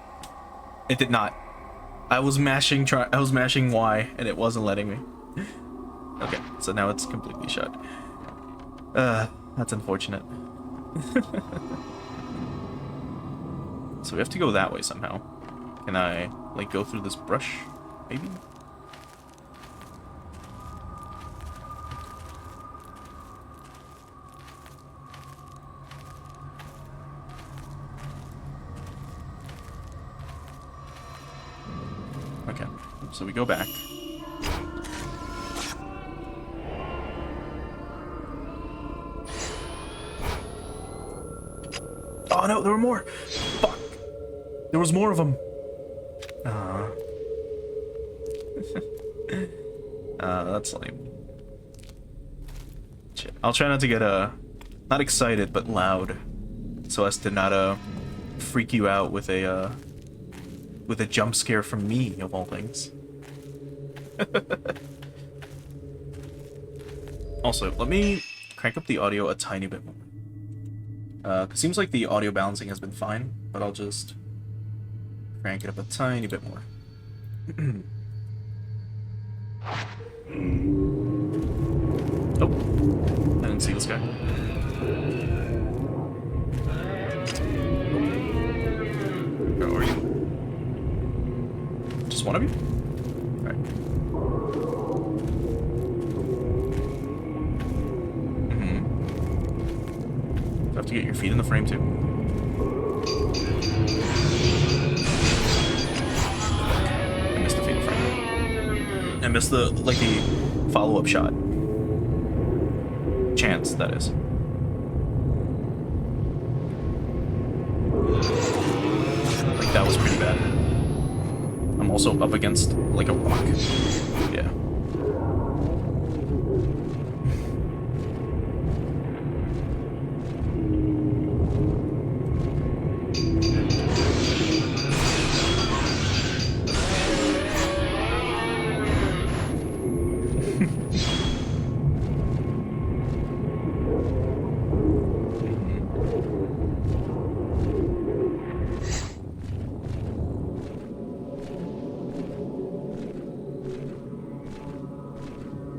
It did not. I was mashing Y and it wasn't letting me. Okay, so now it's completely shut. That's unfortunate. So we have to go that way somehow. Can I, like, go through this brush? Maybe? Okay, so we go back. Oh no, there were more! Fuck! There was more of them! That's lame. Shit. I'll try not to get, not excited, but loud. So as to not, freak you out with a jump scare from me, of all things. Also, let me crank up the audio a tiny bit more. Cause it seems like the audio balancing has been fine, but I'll just crank it up a tiny bit more. Oh, I didn't see this guy. Where are you? Just one of you? Alright. You have to get your feet in the frame too. I missed the fatal frame. I missed the, like, the follow-up shot. Chance, that is. Like, that was pretty bad. I'm also up against, like, a rock. Yeah.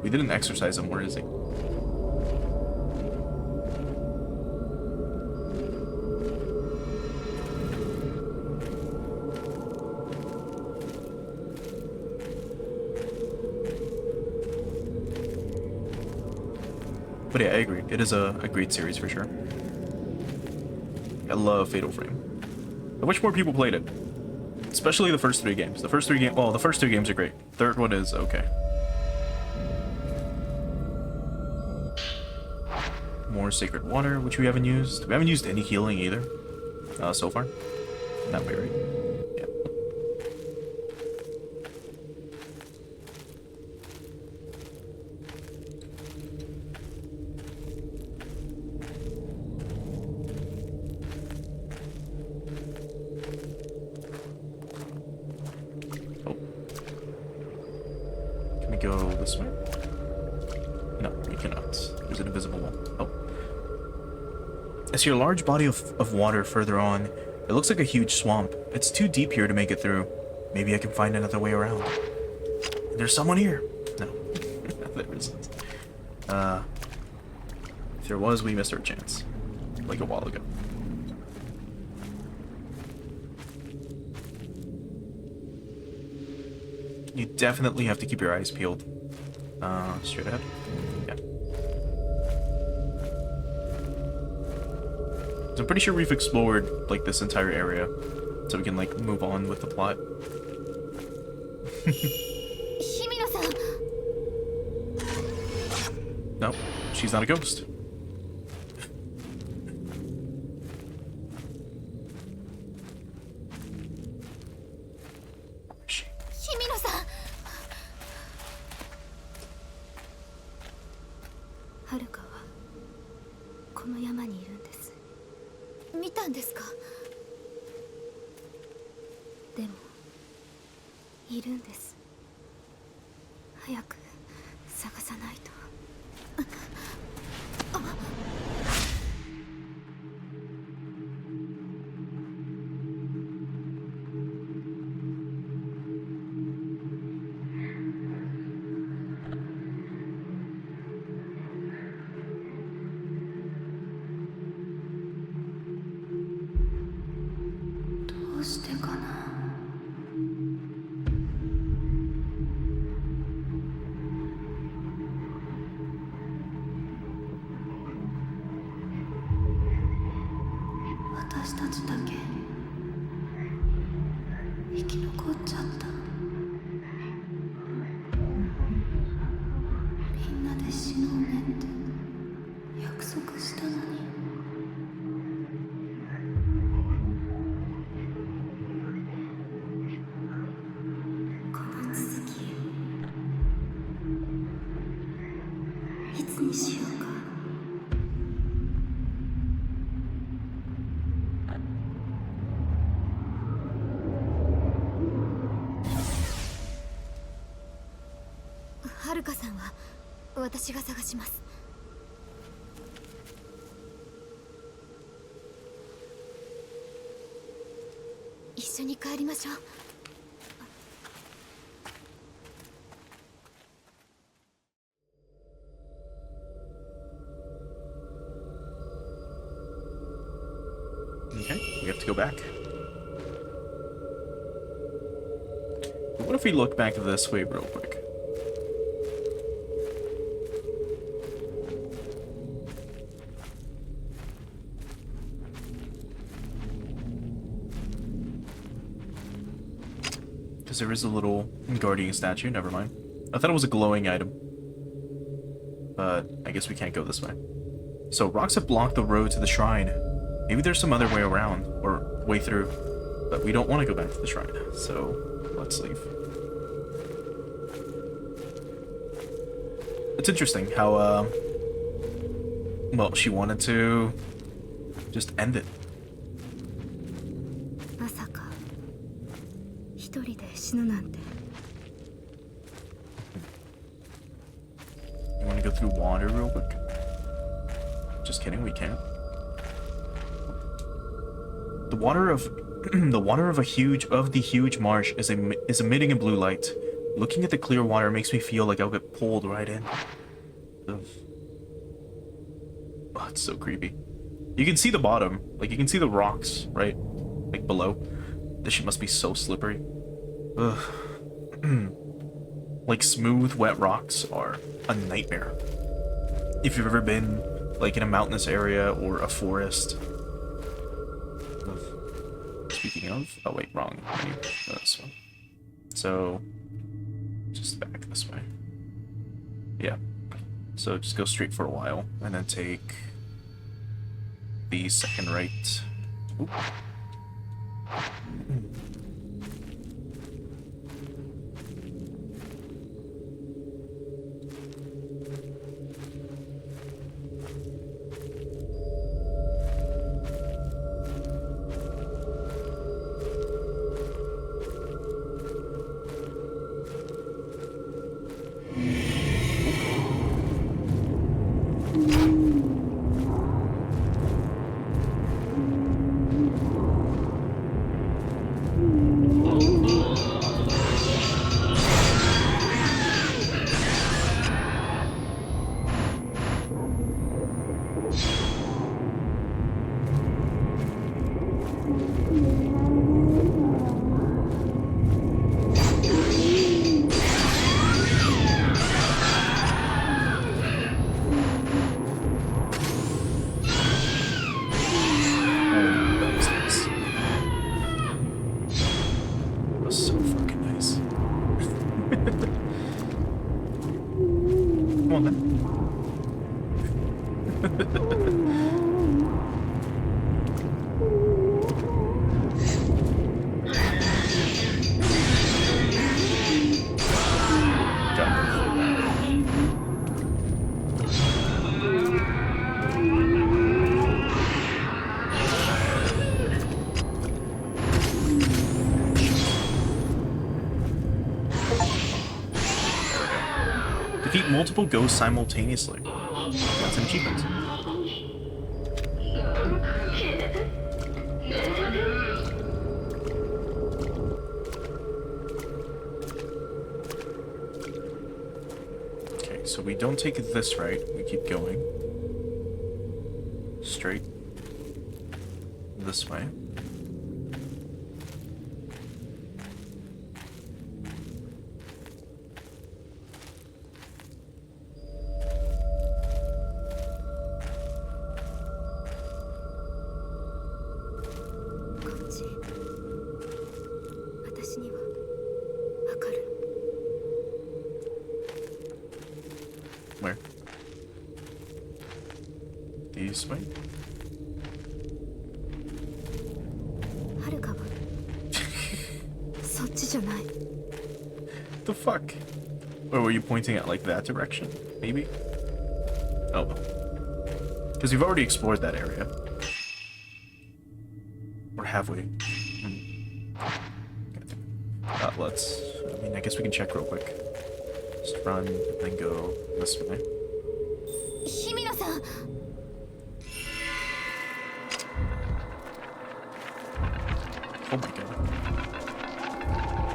We didn't exercise him. Where is he? But yeah, I agree. It is a great series for sure. I love Fatal Frame. I wish more people played it. Especially the first three games. The first two games are great. Third one is okay. More Sacred Water, which we haven't used. We haven't used any healing either, so far. That way, right? Yeah. Oh. Can we go this way? No, we cannot. There's an invisible wall. Oh. I see a large body of water further on. It looks like a huge swamp. It's too deep here to make it through. Maybe I can find another way around. There's someone here. No. There isn't. If there was, we missed our chance. Like a while ago. You definitely have to keep your eyes peeled. Straight ahead. Yeah. I'm pretty sure we've explored, like, this entire area. So we can, like, move on with the plot. 日比野さん No, she's not a ghost. Where is she? 日比野さん遥はこの山にいるんです。見たんですか？でもいるんです。早く探さないと。どうしてかな。私たちだけ生き残っちゃった。みんなで死のうねって約束したのに。この続きいつにしようか。はるかさんは私が探します。一緒に帰りましょう。Okay, we have to go back. But what if we look back this way real quick? Because there is a little guardian statue, never mind. I thought it was a glowing item. But I guess we can't go this way. So rocks have blocked the road to the shrine. Maybe there's some other way around, or way through. But we don't want to go back to the shrine, so let's leave. It's interesting how, well, she wanted to just end it. まさか一人で死ぬなんて。 You want to go through water real quick? Just kidding, we can't. The water of the huge marsh is emitting a blue light. Looking at the clear water makes me feel like I'll get pulled right in. Ugh. Oh, it's so creepy. You can see the bottom, like you can see the rocks, right? Like below. This shit must be so slippery. Ugh. Like smooth, wet rocks are a nightmare. If you've ever been like in a mountainous area or a forest. Speaking of, oh wait, wrong menu. No, this one. So, just back this way. Yeah. So just go straight for a while, and then take the second right. Oop. Defeat multiple ghosts simultaneously. That's an achievement. Okay, so we don't take this right. We keep going. Straight. This way. Where? This way? はるかはそっちじゃない。 The fuck? Or were you pointing at like that direction? Maybe? Oh well. Because we've already explored that area. Or have we? Let's... I mean, I guess we can check real quick. Just run, then go this way. 日比野さん。 Oh my god.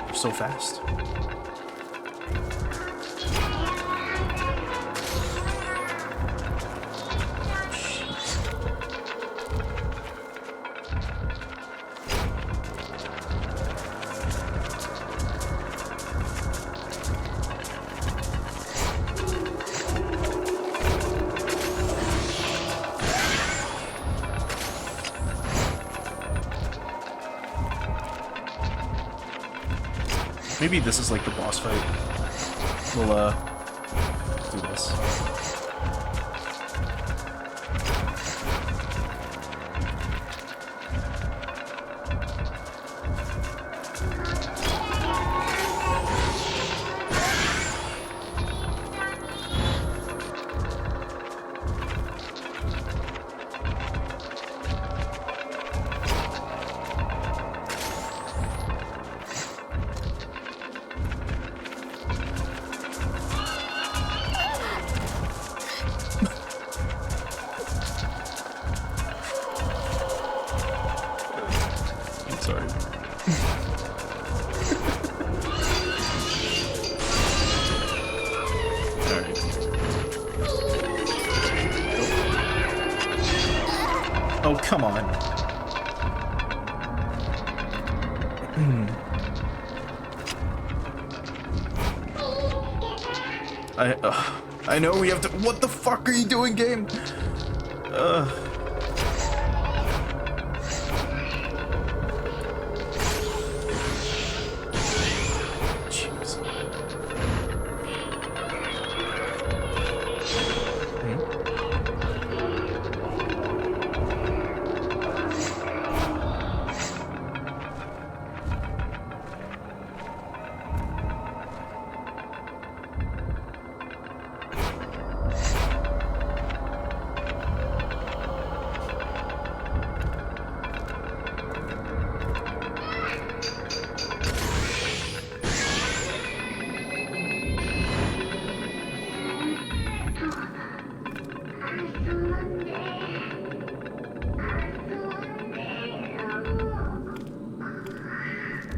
You're so fast. Maybe this is like the boss fight. We'll do this. Sorry. Alright. Oh, come on. I know we have to. What the fuck are you doing, game? Jeez.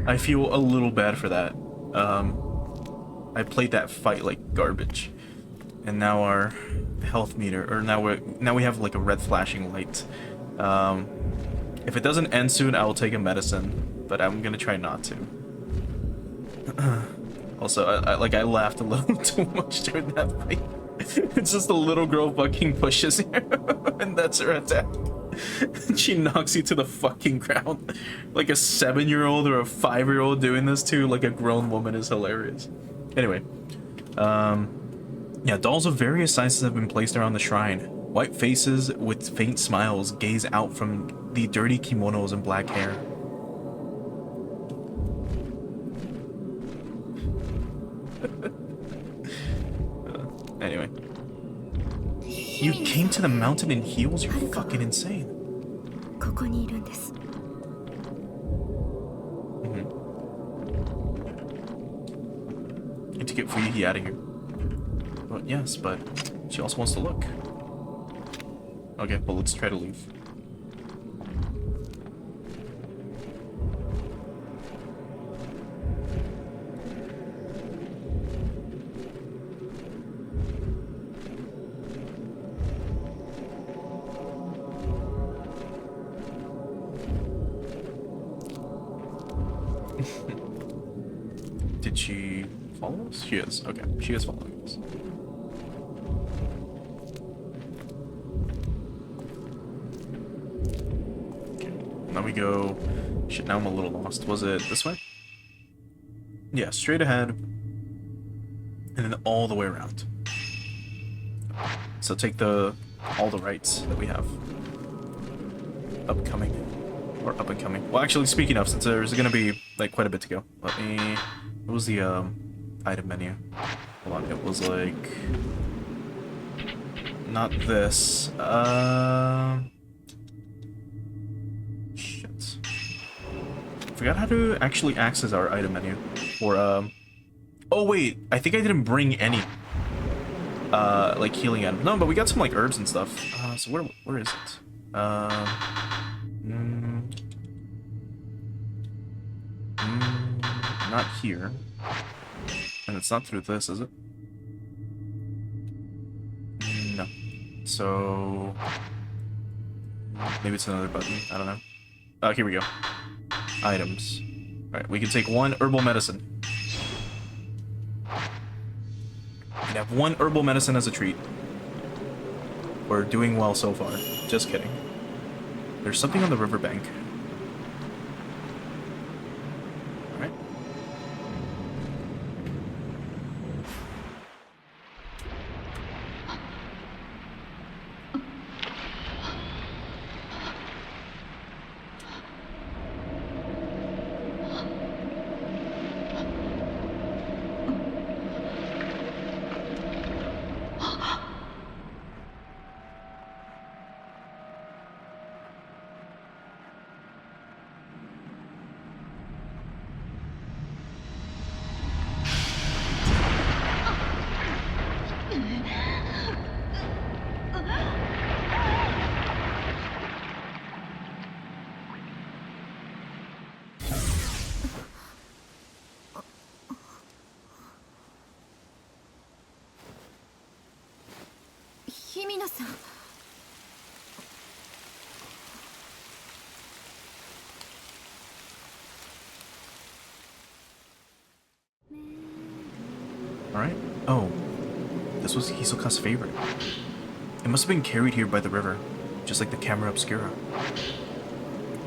I feel a little bad for that. I played that fight like garbage, and now our health meter, or now we have like a red flashing light. If it doesn't end soon, I will take a medicine, but I'm gonna try not to. Also, I laughed a little too much during that fight. It's just a little girl fucking pushes you, and that's her attack. She knocks you to the fucking ground. Like a 7-year-old or a 5-year-old doing this to like a grown woman is hilarious. Anyway, yeah, dolls of various sizes have been placed around the shrine. White faces with faint smiles gaze out from the dirty kimonos and black hair. Anyway. You came to the mountain in heels? You're fucking insane. ここにいるんです。 Need to get Fuyuhi out of here. Well, yes, but she also wants to look. Okay, well, let's try to leave. Did she follow us? She is. Okay, she is following us. Okay, now we go... Shit, now I'm a little lost. Was it this way? Yeah, straight ahead. And then all the way around. So take all the rights that we have. Upcoming. Or up and coming. Well, actually, speaking of, since there's gonna be, like, quite a bit to go. Let me... What was the, item menu? Hold on, it was, like... Not this. Shit. Forgot how to actually access our item menu. Or, Oh, wait! I think I didn't bring any, like, healing items. No, but we got some, like, herbs and stuff. So where is it? Not here. And it's not through this, is it? No. So... Maybe it's another button. I don't know. Oh, here we go. Items. Alright, we can take one herbal medicine. We can have one herbal medicine as a treat. We're doing well so far. Just kidding. There's something on the riverbank. Alright. Alright. Oh. This was Hisoka's favorite. It must have been carried here by the river, just like the camera obscura.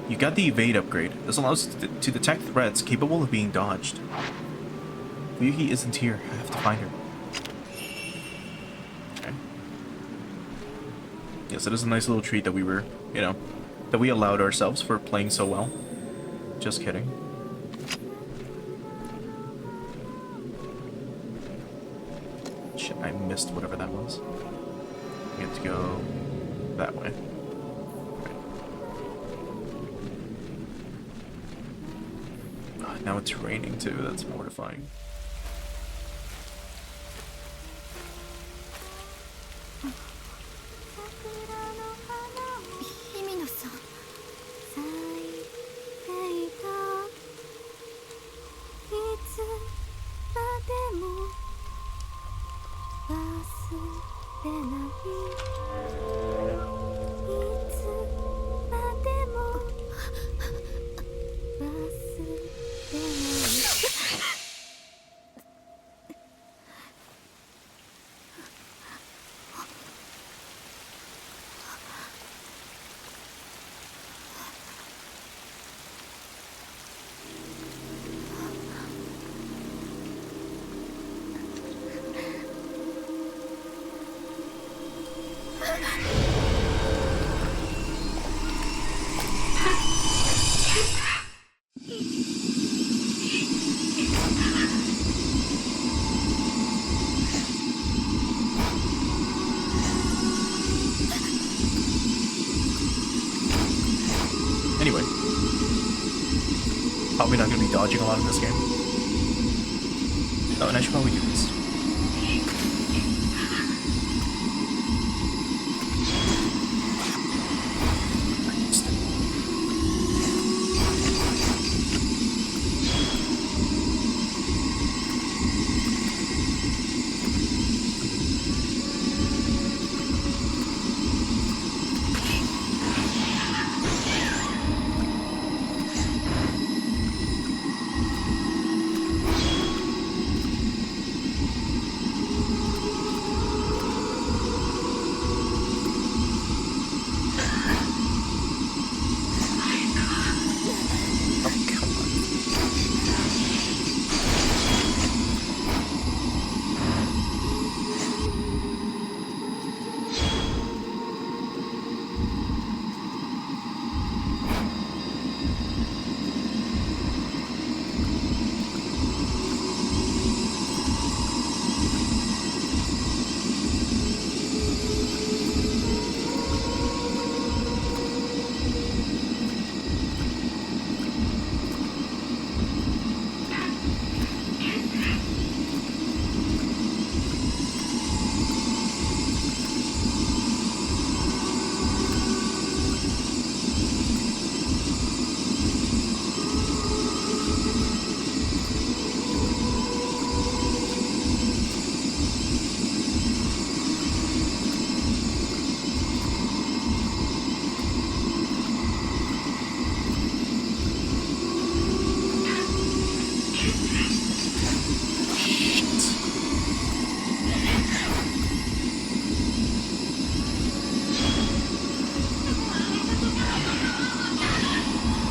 You got the evade upgrade. This allows us to detect threats capable of being dodged. Fuyuhi isn't here. I have to find her. Okay. Yes, it is a nice little treat that we were, you know, that we allowed ourselves for playing so well. Just kidding. Shit, I missed whatever that was. We have to go that way. Right. Now it's raining too, that's mortifying. probably not going to be dodging a lot in this game. Oh, and I should probably do this.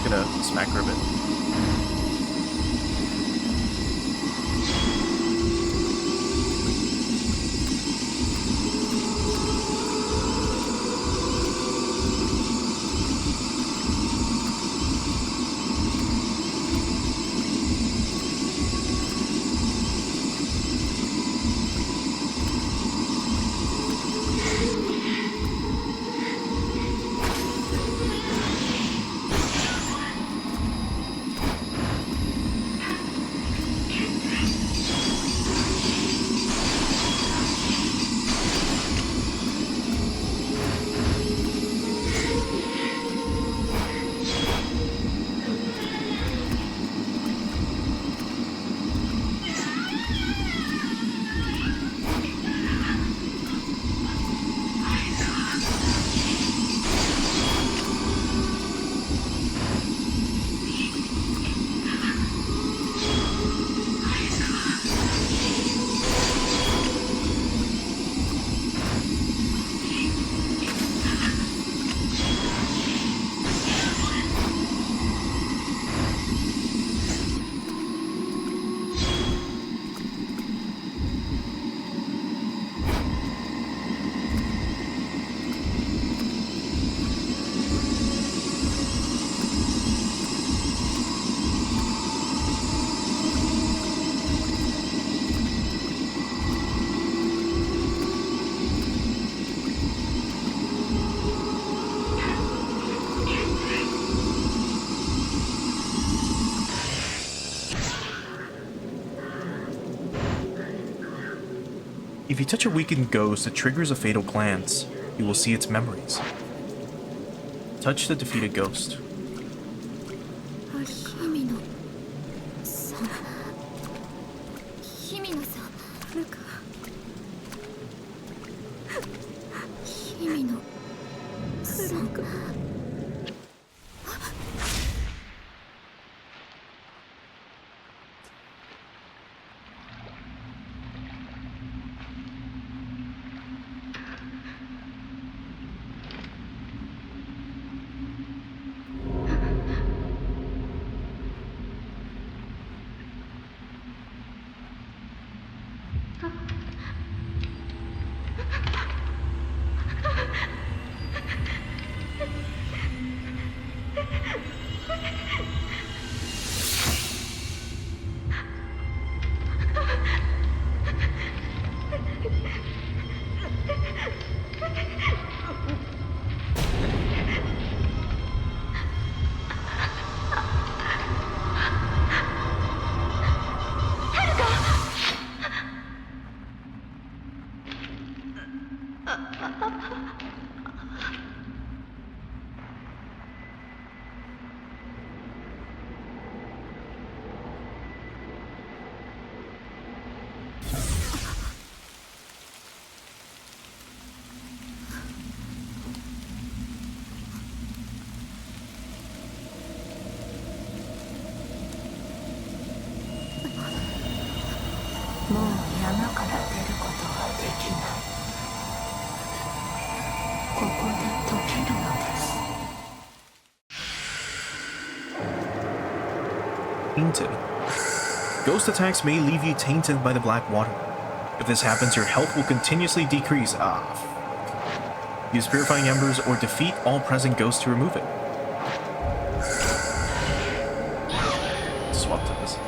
Gonna smack her a bit. If you touch a weakened ghost, it triggers a fatal glance. You will see its memories. Touch the defeated ghost. 日比野さん日比野さん遥か日比野さんかもう山から出ることはできない。ここで溶けるのです。 Tainted. Ghost attacks may leave you tainted by the black water. If this happens, your health will continuously decrease. Use purifying embers or defeat all present ghosts to remove it. Swap to this again.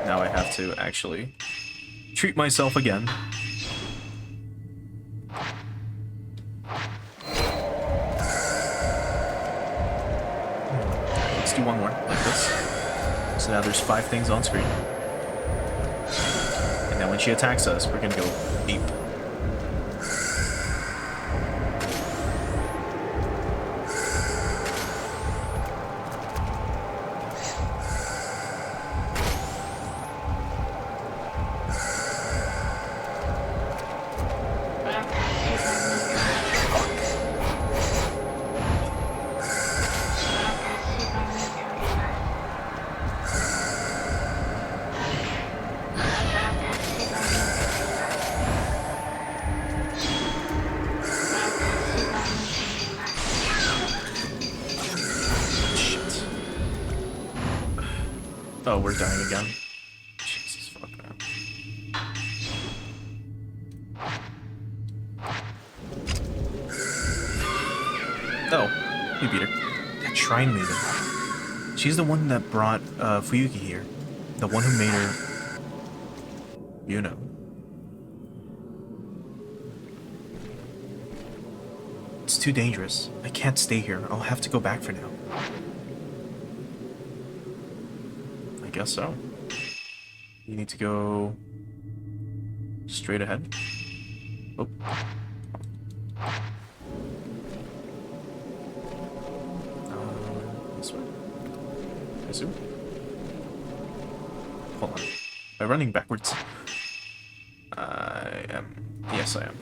Now I have to actually treat myself again. Let's do one more, like this. So now there's 5 things on screen. And then when she attacks us, we're gonna go deep. Oh, we're dying again. Jesus fuck, man. Oh, you beat her. That Shrine Maiden. She's the one that brought Fuyuki here. The one who made her... You know. It's too dangerous. I can't stay here. I'll have to go back for now. I guess so. You need to go straight ahead. Oh. This way. I assume. Hold on. Am I running backwards? I am. Yes, I am.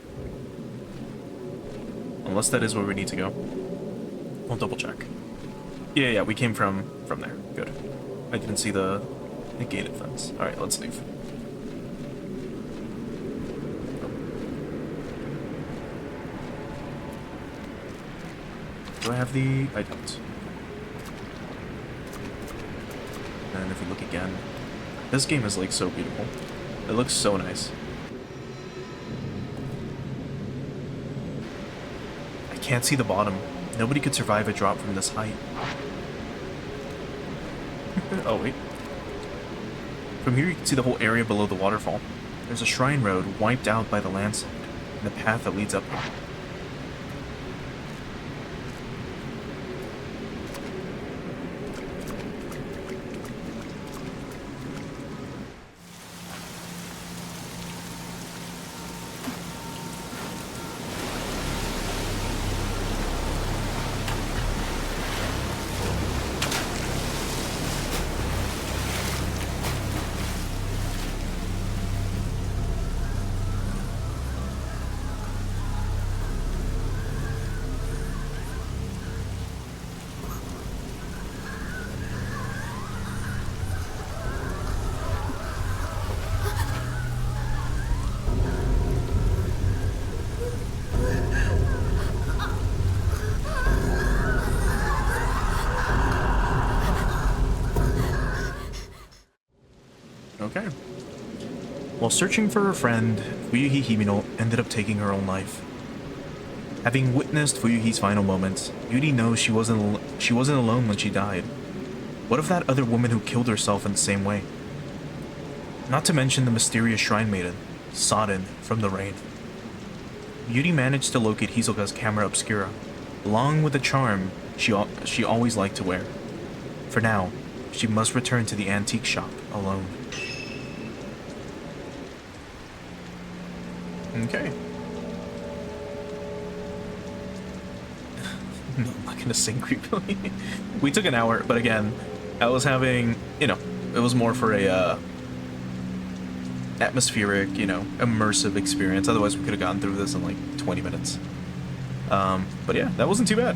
Unless that is where we need to go. We'll double check. Yeah, we came from there. Good. I didn't see the gated fence. Alright, let's leave. Do I have the... I don't. And if we look again... This game is like so beautiful. It looks so nice. I can't see the bottom. Nobody could survive a drop from this height. Oh, wait. From here you can see the whole area below the waterfall. There's a shrine road wiped out by the landslide, and the path that leads up here. While searching for her friend, Fuyuhi Himino ended up taking her own life. Having witnessed Fuyuhi's final moments, Yuri knows she wasn't alone when she died. What of that other woman who killed herself in the same way? Not to mention the mysterious shrine maiden, sodden from the rain. Yuri managed to locate Hisoka's camera obscura, along with the charm she always liked to wear. For now, she must return to the antique shop alone. Okay. No, I'm not gonna sing creepily. We took an hour, but again, I was having, it was more for a atmospheric, immersive experience. Otherwise, we could have gotten through this in like 20 minutes. But yeah, that wasn't too bad.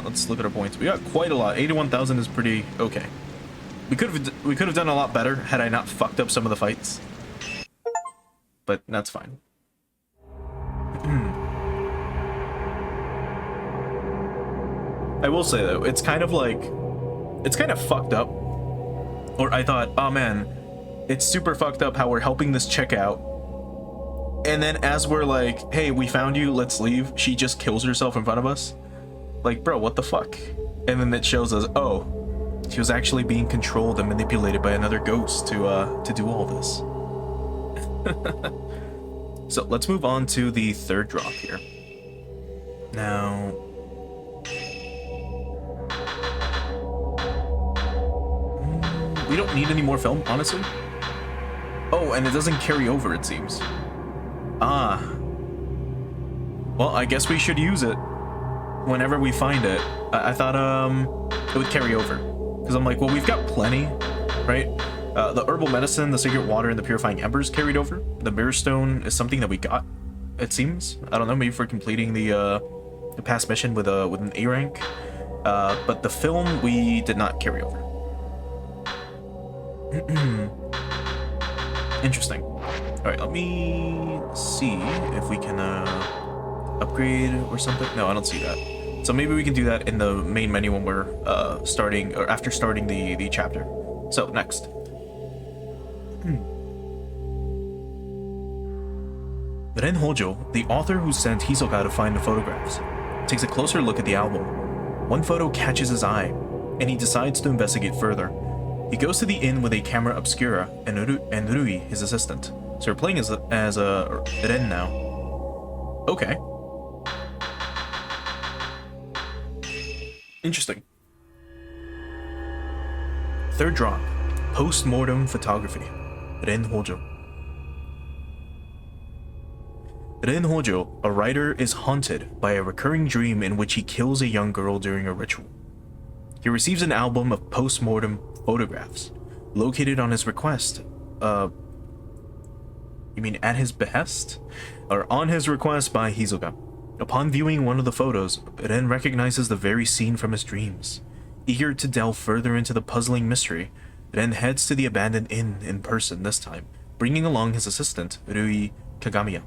Let's look at our points. We got quite a lot. 81,000 is pretty okay. We could have done a lot better had I not fucked up some of the fights. But that's fine. I will say though, it's kind of fucked up. Or I thought, oh man, it's super fucked up how we're helping this chick out. And then as we're like, hey, we found you, let's leave, she just kills herself in front of us. Like, bro, what the fuck? And then it shows us, oh, she was actually being controlled and manipulated by another ghost to do all this. So let's move on to the third drop here. Now, we don't need any more film, honestly. Oh, and it doesn't carry over, it seems. Ah. Well, I guess we should use it whenever we find it. I thought it would carry over. Because I'm like, well, we've got plenty, right? The herbal medicine, the sacred water, and the purifying embers carried over. The mirror stone is something that we got, it seems. I don't know, maybe for completing the past mission with an A rank. But the film we did not carry over. Interesting. Alright, let me see if we can upgrade or something. No, I don't see that. So maybe we can do that in the main menu when we're starting, or after starting the chapter. So, next. Ren Hojo, the author who sent Hisoka to find the photographs, takes a closer look at the album. One photo catches his eye, and he decides to investigate further. He goes to the inn with a camera obscura and Rui, his assistant. So we're playing as Ren now. Okay. Interesting. Third drop. Post-mortem photography. Ren Hojo. Ren Hojo, a writer, is haunted by a recurring dream in which he kills a young girl during a ritual. He receives an album of post-mortem photographs, located on his request. You mean at his behest? Or on his request by Hisoka. Upon viewing one of the photos, Ren recognizes the very scene from his dreams. Eager to delve further into the puzzling mystery, Ren heads to the abandoned inn in person this time, bringing along his assistant, Rui Kagamiya.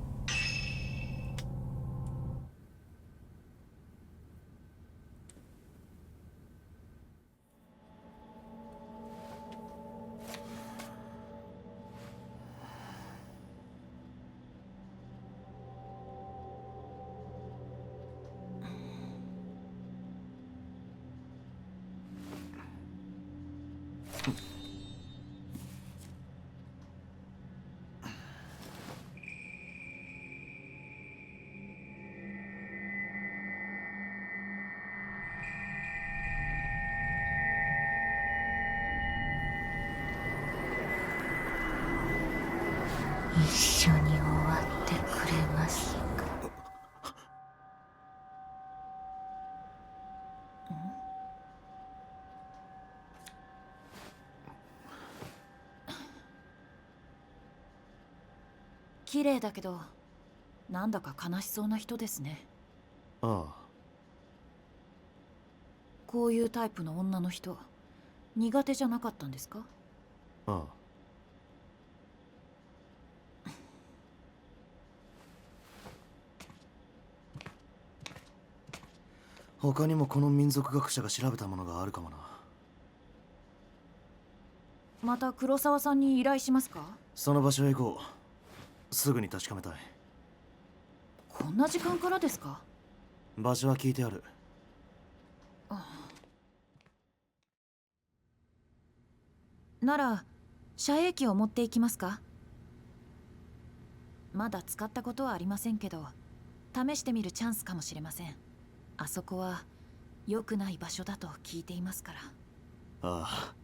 綺麗だけど、なんだか悲しそうな人ですね。ああ。こういうタイプの女の人、苦手じゃなかったんですか？ああ。他にもこの民族学者が調べたものがあるかもな。また黒沢さんに依頼しますか？その場所へ行こう。すぐに確かめたい。こんな時間からですか？場所は聞いてある。なら遮影機を持っていきますか？まだ使ったことはありませんけど、試してみるチャンスかもしれません。あそこは良くない場所だと聞いていますから。ああ。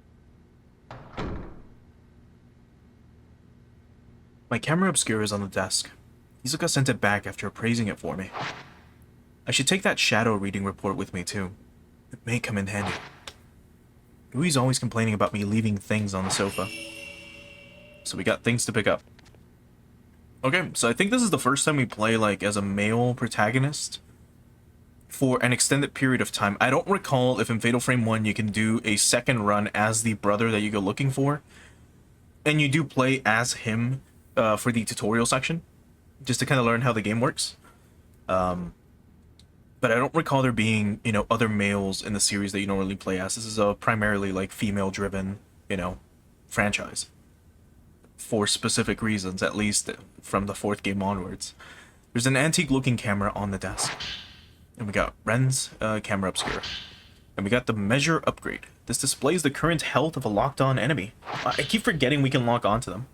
My camera obscura is on the desk. Izuka sent it back after appraising it for me. I should take that shadow reading report with me too. It may come in handy. Rui's always complaining about me leaving things on the sofa. So we got things to pick up. Okay, so I think this is the first time we play like as a male protagonist for an extended period of time. I don't recall if in Fatal Frame 1 you can do a second run as the brother that you go looking for. And you do play as him for the tutorial section, just to kind of learn how the game works. But I don't recall there being, you know, other males in the series that you normally play as. This is a primarily like female-driven, you know, franchise. For specific reasons, at least from the 4th game onwards. There's an antique-looking camera on the desk. And we got Ren's camera obscura. And we got the measure upgrade. This displays the current health of a locked-on enemy. I keep forgetting we can lock onto them,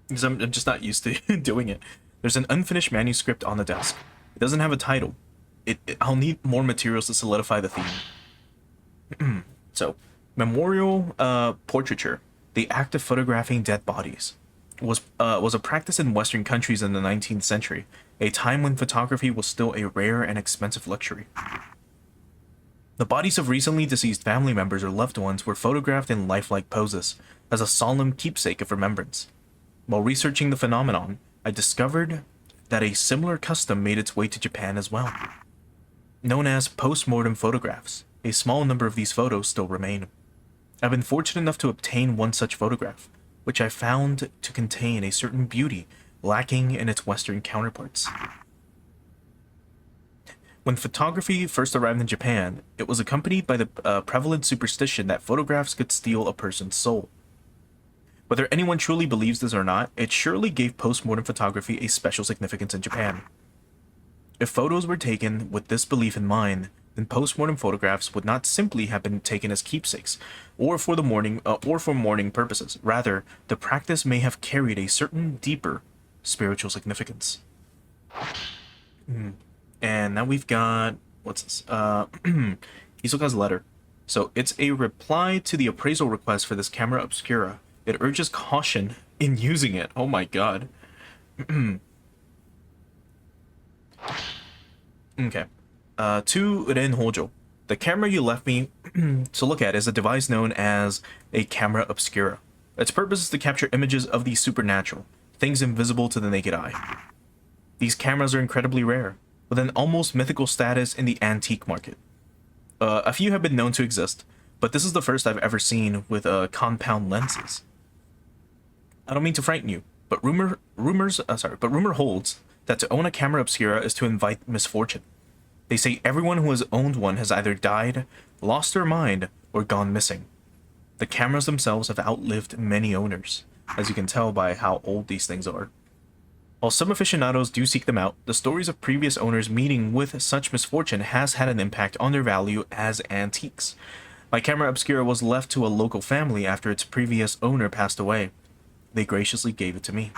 because I'm just not used to doing it. There's an unfinished manuscript on the desk. It doesn't have a title. I'll need more materials to solidify the theme. So, memorial portraiture, the act of photographing dead bodies, was a practice in Western countries in the 19th century, a time when photography was still a rare and expensive luxury. The bodies of recently deceased family members or loved ones were photographed in lifelike poses as a solemn keepsake of remembrance. While researching the phenomenon, I discovered that a similar custom made its way to Japan as well. Known as post-mortem photographs, a small number of these photos still remain. I've been fortunate enough to obtain one such photograph, which I found to contain a certain beauty lacking in its Western counterparts. When photography first arrived in Japan, it was accompanied by the prevalent superstition that photographs could steal a person's soul. Whether anyone truly believes this or not, it surely gave post-mortem photography a special significance in Japan. If photos were taken with this belief in mind, then post-mortem photographs would not simply have been taken as keepsakes, or for mourning purposes. Rather, the practice may have carried a certain deeper spiritual significance. And now we've got, what's this? Hisoka's letter. So it's a reply to the appraisal request for this camera obscura. It urges caution in using it. Oh my god. Okay. To Ren Hojo. The camera you left me to look at is a device known as a camera obscura. Its purpose is to capture images of the supernatural, things invisible to the naked eye. These cameras are incredibly rare, with an almost mythical status in the antique market. A few have been known to exist, but this is the first I've ever seen with compound lenses. I don't mean to frighten you, but rumor holds that to own a camera obscura is to invite misfortune. They say everyone who has owned one has either died, lost their mind, or gone missing. The cameras themselves have outlived many owners, as you can tell by how old these things are. While some aficionados do seek them out, the stories of previous owners meeting with such misfortune has had an impact on their value as antiques. My camera obscura was left to a local family after its previous owner passed away. They graciously gave it to me.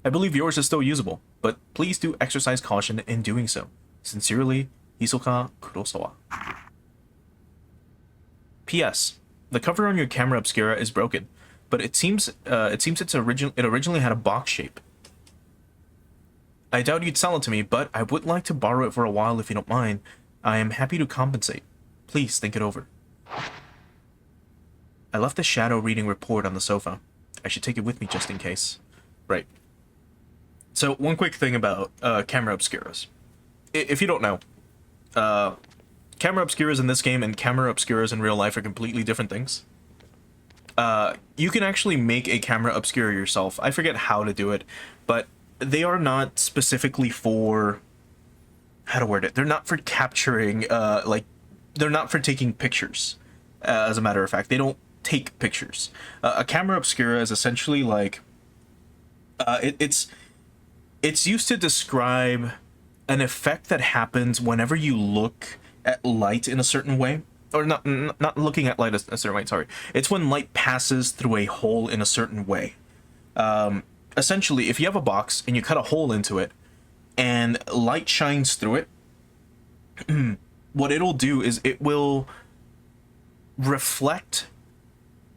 I believe yours is still usable, but please do exercise caution in doing so. Sincerely, Hisoka Kurosawa. P.S. The cover on your camera obscura is broken, but it seems it originally had a box shape. I doubt you'd sell it to me, but I would like to borrow it for a while if you don't mind. I am happy to compensate. Please think it over. I left the shadow reading report on the sofa. I should take it with me just in case. Right. So, one quick thing about camera obscuras. If you don't know, camera obscuras in this game and camera obscuras in real life are completely different things. You can actually make a camera obscura yourself. I forget how to do it, but they are not specifically for... how to word it? They're not for capturing, they're not for taking pictures, as a matter of fact. They don't take pictures. A camera obscura is essentially like it's used to describe an effect that happens whenever you look at light in a certain way, or not looking at light a certain way. Sorry, it's when light passes through a hole in a certain way. Essentially, if you have a box and you cut a hole into it, and light shines through it, what it'll do is it will reflect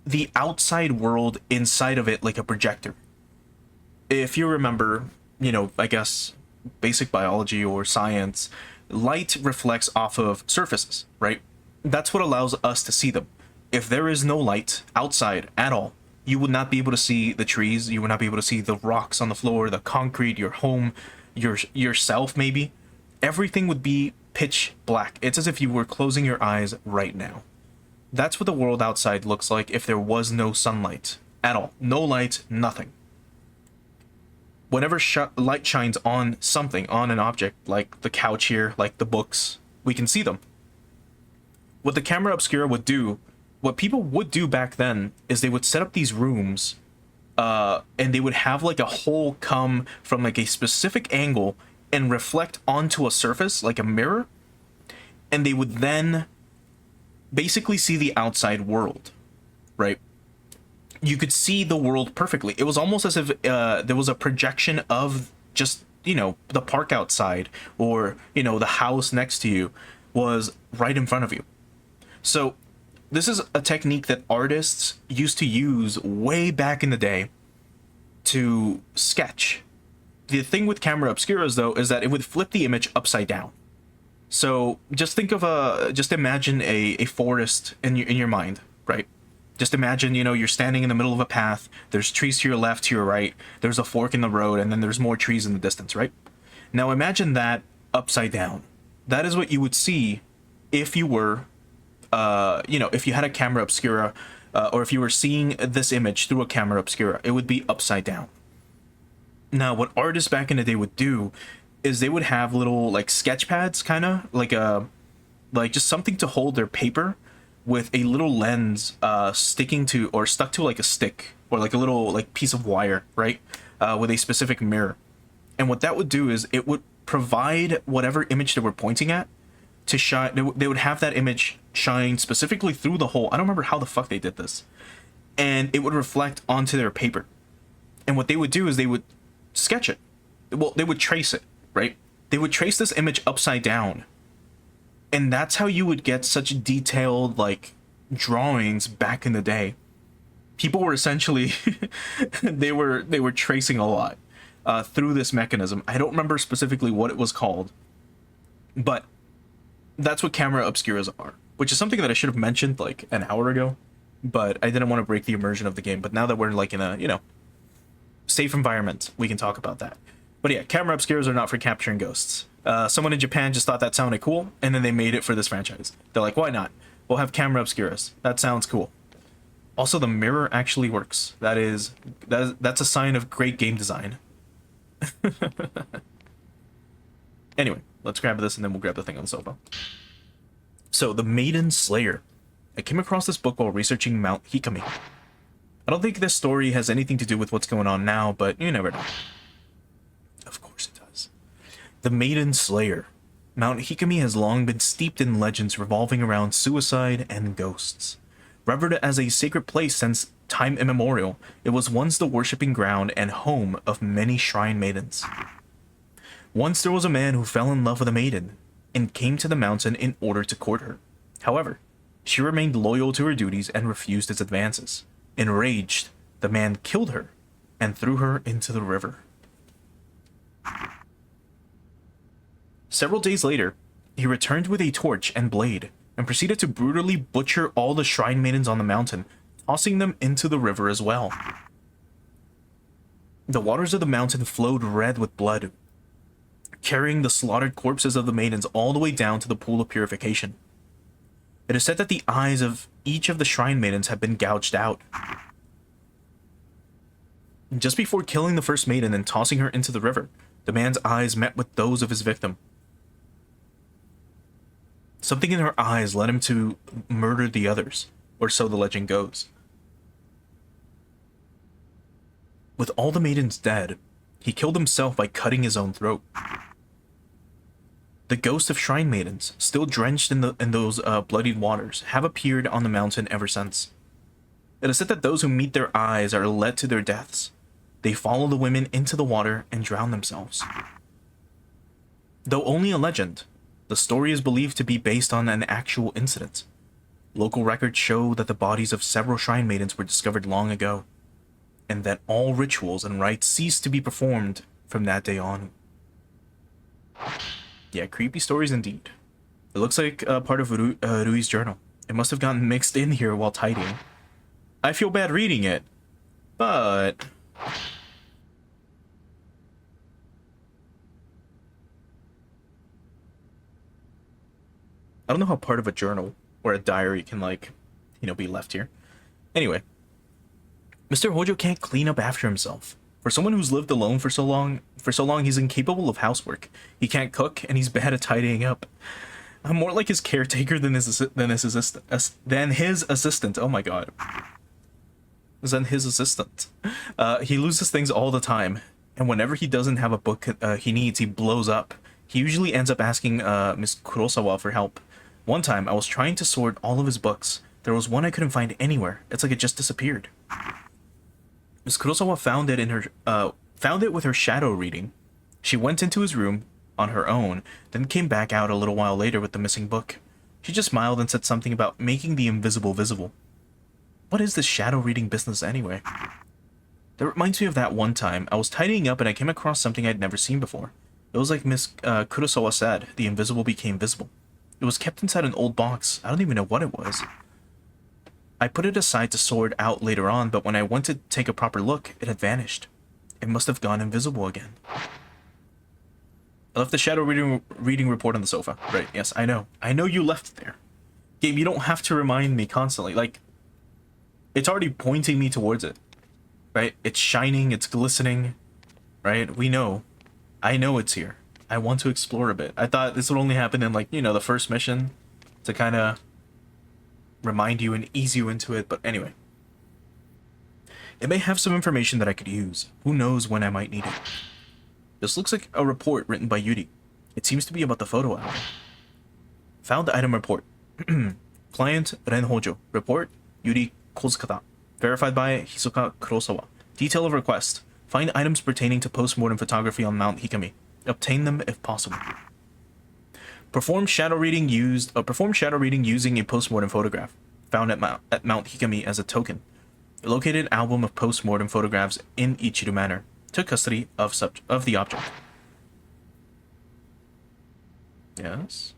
the outside world inside of it like a projector. If you remember, I guess basic biology or science, light reflects off of surfaces, right? That's what allows us to see them. If there is no light outside at all, you would not be able to see the trees, you would not be able to see the rocks on the floor, the concrete, your home, yourself maybe. Everything would be pitch black. It's as if you were closing your eyes right now. That's what the world outside looks like if there was no sunlight at all. No light, nothing. Whenever light shines on something, on an object, like the couch here, like the books, we can see them. What the camera obscura would do, what people would do back then, is they would set up these rooms, and they would have like a hole come from like a specific angle and reflect onto a surface, like a mirror, and they would then basically see the outside world, right? You could see the world perfectly. It was almost as if there was a projection of just, the park outside, or, the house next to you was right in front of you. So this is a technique that artists used to use way back in the day to sketch. The thing with camera obscuras, though, is that it would flip the image upside down. So just imagine a forest in your mind, right? Just imagine, you're standing in the middle of a path, there's trees to your left, to your right, there's a fork in the road, and then there's more trees in the distance, right? Now imagine that upside down. That is what you would see if you were, if you had a camera obscura, or if you were seeing this image through a camera obscura, it would be upside down. Now, what artists back in the day would do is they would have little, like, sketch pads, kind of, like just something to hold their paper, with a little lens stuck to like a stick, or like a little like piece of wire, right? With a specific mirror. And what that would do is it would provide whatever image they were pointing at to shine. They would have that image shine specifically through the hole. I don't remember how the fuck they did this. And it would reflect onto their paper. And what they would do is they would sketch it. Well, they would trace it, right? They would trace this image upside down. And that's how you would get such detailed, like, drawings back in the day. People were essentially they were tracing a lot through this mechanism. I don't remember specifically what it was called, but that's what camera obscuras are, which is something that I should have mentioned like an hour ago, but I didn't want to break the immersion of the game. But now that we're like in a safe environment, we can talk about that. But yeah, camera obscuras are not for capturing ghosts. Someone in Japan just thought that sounded cool, and then they made it for this franchise. They're like, why not? We'll have camera obscuras. That sounds cool. Also, the mirror actually works. That's a sign of great game design. Anyway, let's grab this, and then we'll grab the thing on the sofa. So, the Maiden Slayer. I came across this book while researching Mount Hikami. I don't think this story has anything to do with what's going on now, but you never know. Of course it does. The Maiden Slayer. Mount Hikami has long been steeped in legends revolving around suicide and ghosts. Revered as a sacred place since time immemorial, it was once the worshipping ground and home of many shrine maidens. Once there was a man who fell in love with a maiden and came to the mountain in order to court her. However, she remained loyal to her duties and refused his advances. Enraged, the man killed her and threw her into the river. Several days later, he returned with a torch and blade and proceeded to brutally butcher all the shrine maidens on the mountain, tossing them into the river as well. The waters of the mountain flowed red with blood, carrying the slaughtered corpses of the maidens all the way down to the pool of purification. It is said that the eyes of each of the shrine maidens have been gouged out. Just before killing the first maiden and tossing her into the river, the man's eyes met with those of his victim. Something in her eyes led him to murder the others, or so the legend goes. With all the maidens dead, he killed himself by cutting his own throat. The ghosts of shrine maidens, still drenched in those bloodied waters, have appeared on the mountain ever since. It is said that those who meet their eyes are led to their deaths. They follow the women into the water and drown themselves. Though only a legend, the story is believed to be based on an actual incident. Local records show that the bodies of several shrine maidens were discovered long ago, and that all rituals and rites ceased to be performed from that day on. Yeah, creepy stories indeed. It looks like part of Rui's journal. It must have gotten mixed in here while tidying. I feel bad reading it, but... I don't know how part of a journal or a diary can, like, be left here. Anyway, Mr. Hojo can't clean up after himself. For someone who's lived alone for so long, he's incapable of housework. He can't cook, and he's bad at tidying up. I'm more like his caretaker than his assistant. Oh my god. Than his assistant. He loses things all the time, and whenever he doesn't have a book he needs, he blows up. He usually ends up asking Miss Kurosawa for help. One time, I was trying to sort all of his books. There was one I couldn't find anywhere. It's like it just disappeared. Miss Kurosawa found it with her shadow reading. She went into his room on her own, then came back out a little while later with the missing book. She just smiled and said something about making the invisible visible. What is this shadow reading business anyway? That reminds me of that one time. I was tidying up and I came across something I'd never seen before. It was like Miss Kurosawa said, the invisible became visible. It was kept inside an old box. I don't even know what it was. I put it aside to sort out later on, but when I went to take a proper look, it had vanished. It must have gone invisible again. I left the shadow reading report on the sofa. Right, yes, I know. I know you left it there. Game, you don't have to remind me constantly. Like, it's already pointing me towards it. Right? It's shining, it's glistening. Right? We know. I know it's here. I want to explore a bit. I thought this would only happen in, like, the first mission to kind of remind you and ease you into it, but anyway. It may have some information that I could use. Who knows when I might need it. This looks like a report written by Yuri. It seems to be about the photo album. Found item report. Client Ren Hojo. Report Yuri Kozukata. Verified by Hisoka Kurosawa. Detail of request. Find items pertaining to post-mortem photography on Mount Hikami. Obtain them if possible. Perform shadow reading using a post-mortem photograph. Found at Mount Hikami as a token. Located album of post-mortem photographs in Ichiru Manor. Took custody of the object. Yes.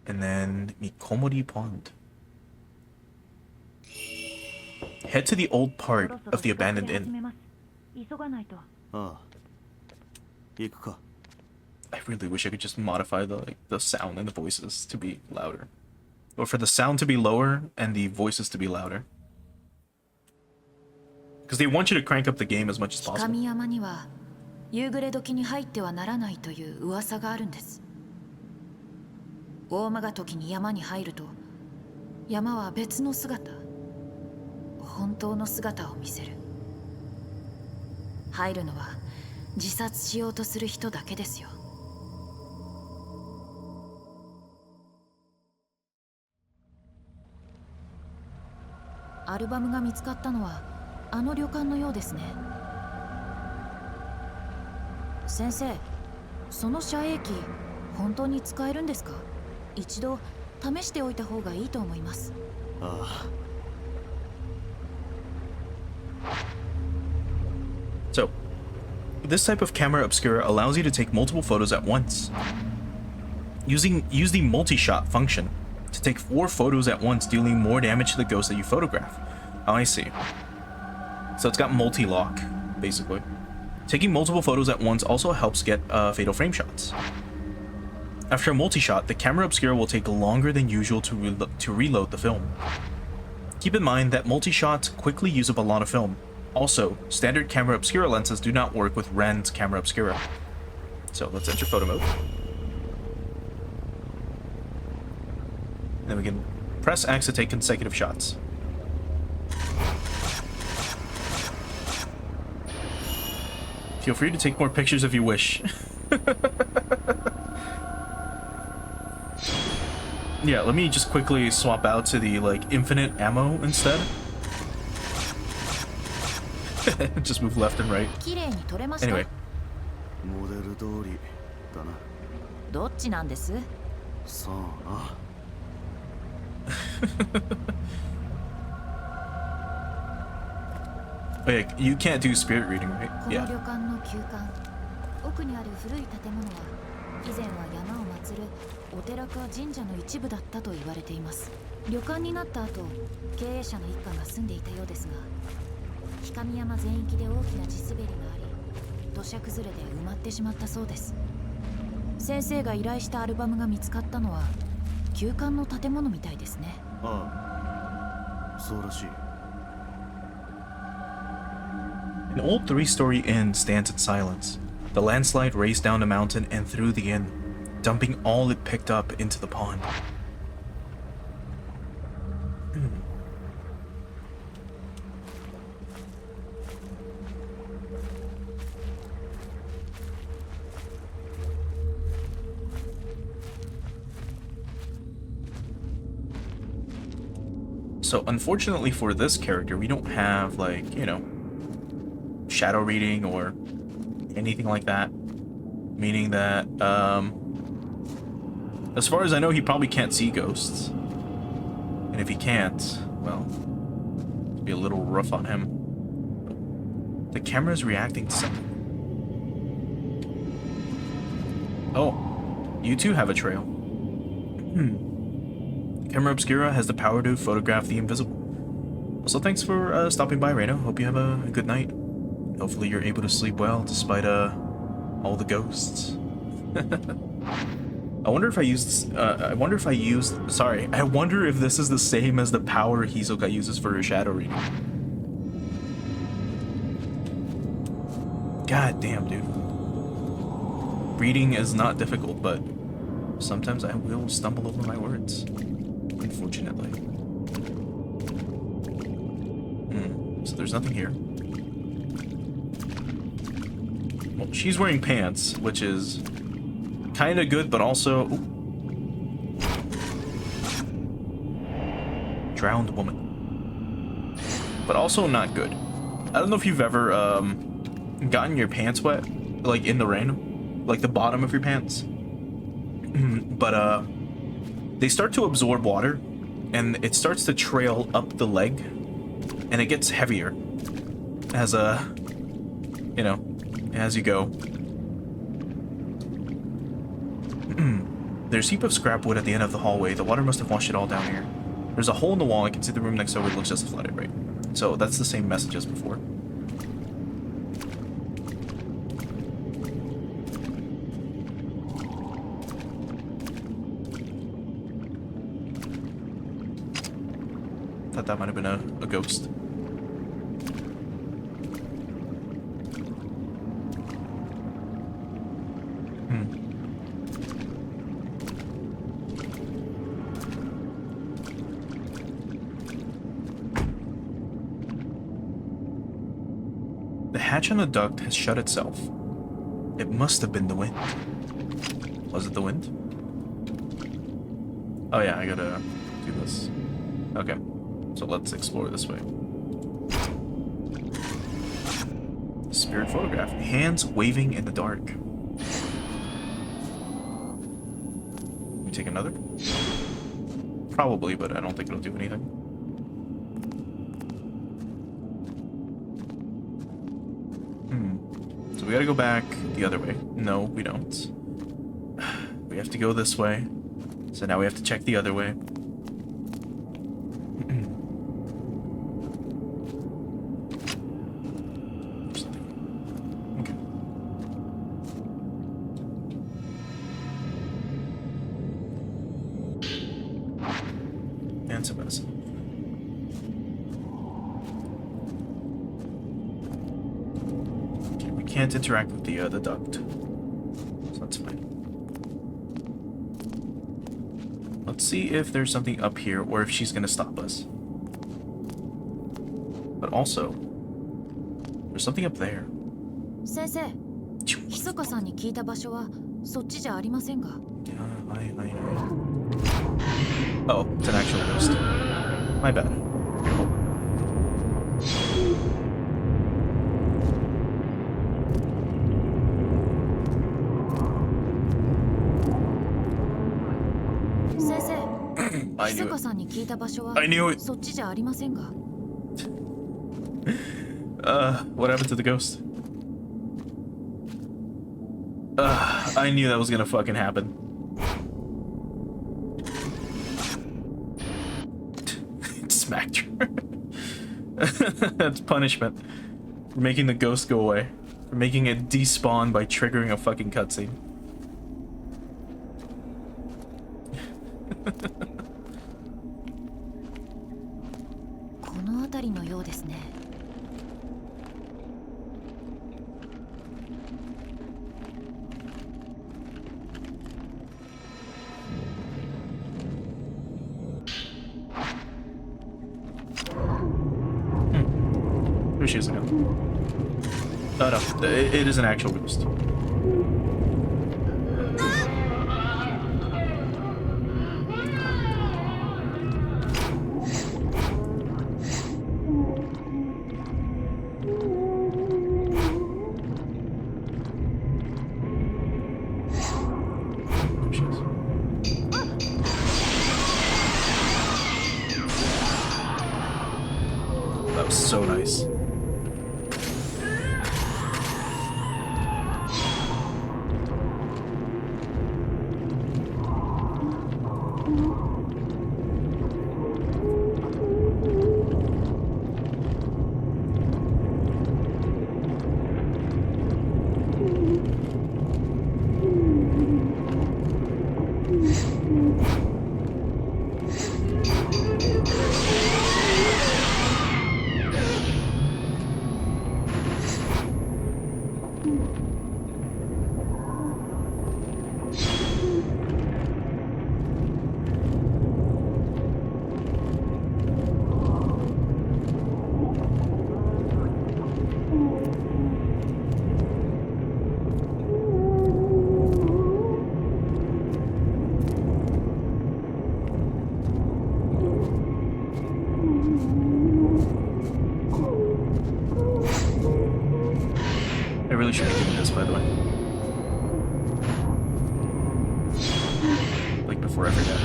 And then Mikomori Pond. Head to the old part of the abandoned inn. ああ、行くか。 I really wish I could just modify the sound and the voices to be louder. Or for the sound to be lower and the voices to be louder. Because they want you to crank up the game as much as possible. 神山には夕暮れ時に入ってはならないという噂があるんです。大間が時に山に入ると山は別の姿、本当の姿を見せる。入るのは自殺しようとする人だけですよ。アルバムが見つかったのはあの旅館のようですね。先生、その遮影機本当に使えるんですか？一度試しておいた方がいいと思います。ああ。 So, this type of camera obscura allows you to take multiple photos at once. Use the multi-shot function to take 4 photos at once, dealing more damage to the ghost that you photograph. Oh, I see. So it's got multi-lock, basically. Taking multiple photos at once also helps get fatal frame shots. After a multi-shot, the camera obscura will take longer than usual to reload the film. Keep in mind that multi-shots quickly use up a lot of film. Also, standard camera obscura lenses do not work with Ren's camera obscura. So let's enter photo mode. Then we can press X to take consecutive shots. Feel free to take more pictures if you wish. Yeah, let me just quickly swap out to the, like, infinite ammo instead. Just move left and right. 綺麗に撮れました。 Anyway. モデル通りだな。どっちなんです？さあな。Oh, yeah, you can't do spirit reading, right? この Yeah. 旅館の旧館、奥にある古い建物は以前は山を祀るお寺か神社の一部だったと言われています。旅館になった後、経営者の一家が住んでいたようですが、氷上山全域で大きな地滑りがあり、土砂崩れで埋まってしまったそうです。先生が依頼したアルバムが見つかったのは旧館の建物みたいですね。ああ、そうらしい。 An old three-story inn stands in silence. The landslide raced down the mountain and through the inn, dumping all it picked up into the pond. So unfortunately for this character, we don't have, like, you know, shadow reading or anything like that. Meaning that, as far as I know, he probably can't see ghosts. And if he can't, well, it'll be a little rough on him. The camera's reacting to something. Oh, you too have a trail. Camera Obscura has the power to photograph the invisible. Also, thanks for stopping by, Reno. Hope you have a good night. Hopefully you're able to sleep well despite all the ghosts. I wonder if I used I wonder if this is the same as the power Hisoka uses for her shadow reading. God damn, dude. Reading is not difficult, but sometimes I will stumble over my words. Unfortunately. So there's nothing here. Well, she's wearing pants, which is kind of good, but also... Ooh. Drowned woman. But also not good. I don't know if you've ever gotten your pants wet, like in the rain, like the bottom of your pants. But they start to absorb water, and it starts to trail up the leg, and it gets heavier as you know, as you go. There's a heap of scrap wood at the end of the hallway. The water must have washed it all down here. There's a hole in the wall. I can see the room next door. It looks just flooded, right? So that's the same message as before. Thought that might have been a ghost. The hatch on the duct has shut itself. It must have been the wind. Was it the wind? Oh yeah, I gotta do this. Okay, so let's explore this way. Spirit photograph. Hands waving in the dark. Can we take another? Probably, but I don't think it'll do anything. So we gotta go back the other way. No, we don't. We have to go this way. So now we have to check the other way. Okay. And some medicine. Can't interact with the duct, so that's fine. Let's see if there's something up here or if she's gonna stop us. But also, there's something up there. 先生、密かさんに聞いた場所はそっちじゃありませんが。Oh, it's an actual ghost. My bad. 先生、 I 密 knew か it. さんに聞いた場所は I knew it. そっちじゃありませんが。What happened to the ghost? I knew that was gonna fucking happen. Smacked her. That's punishment. For making the ghost go away. For making it despawn by triggering a fucking cutscene. この辺りのようですね。Here she is again. Oh no, it is an actual ghost. There she is. That was so nice. I really should have doing this, by the way. Like before every day.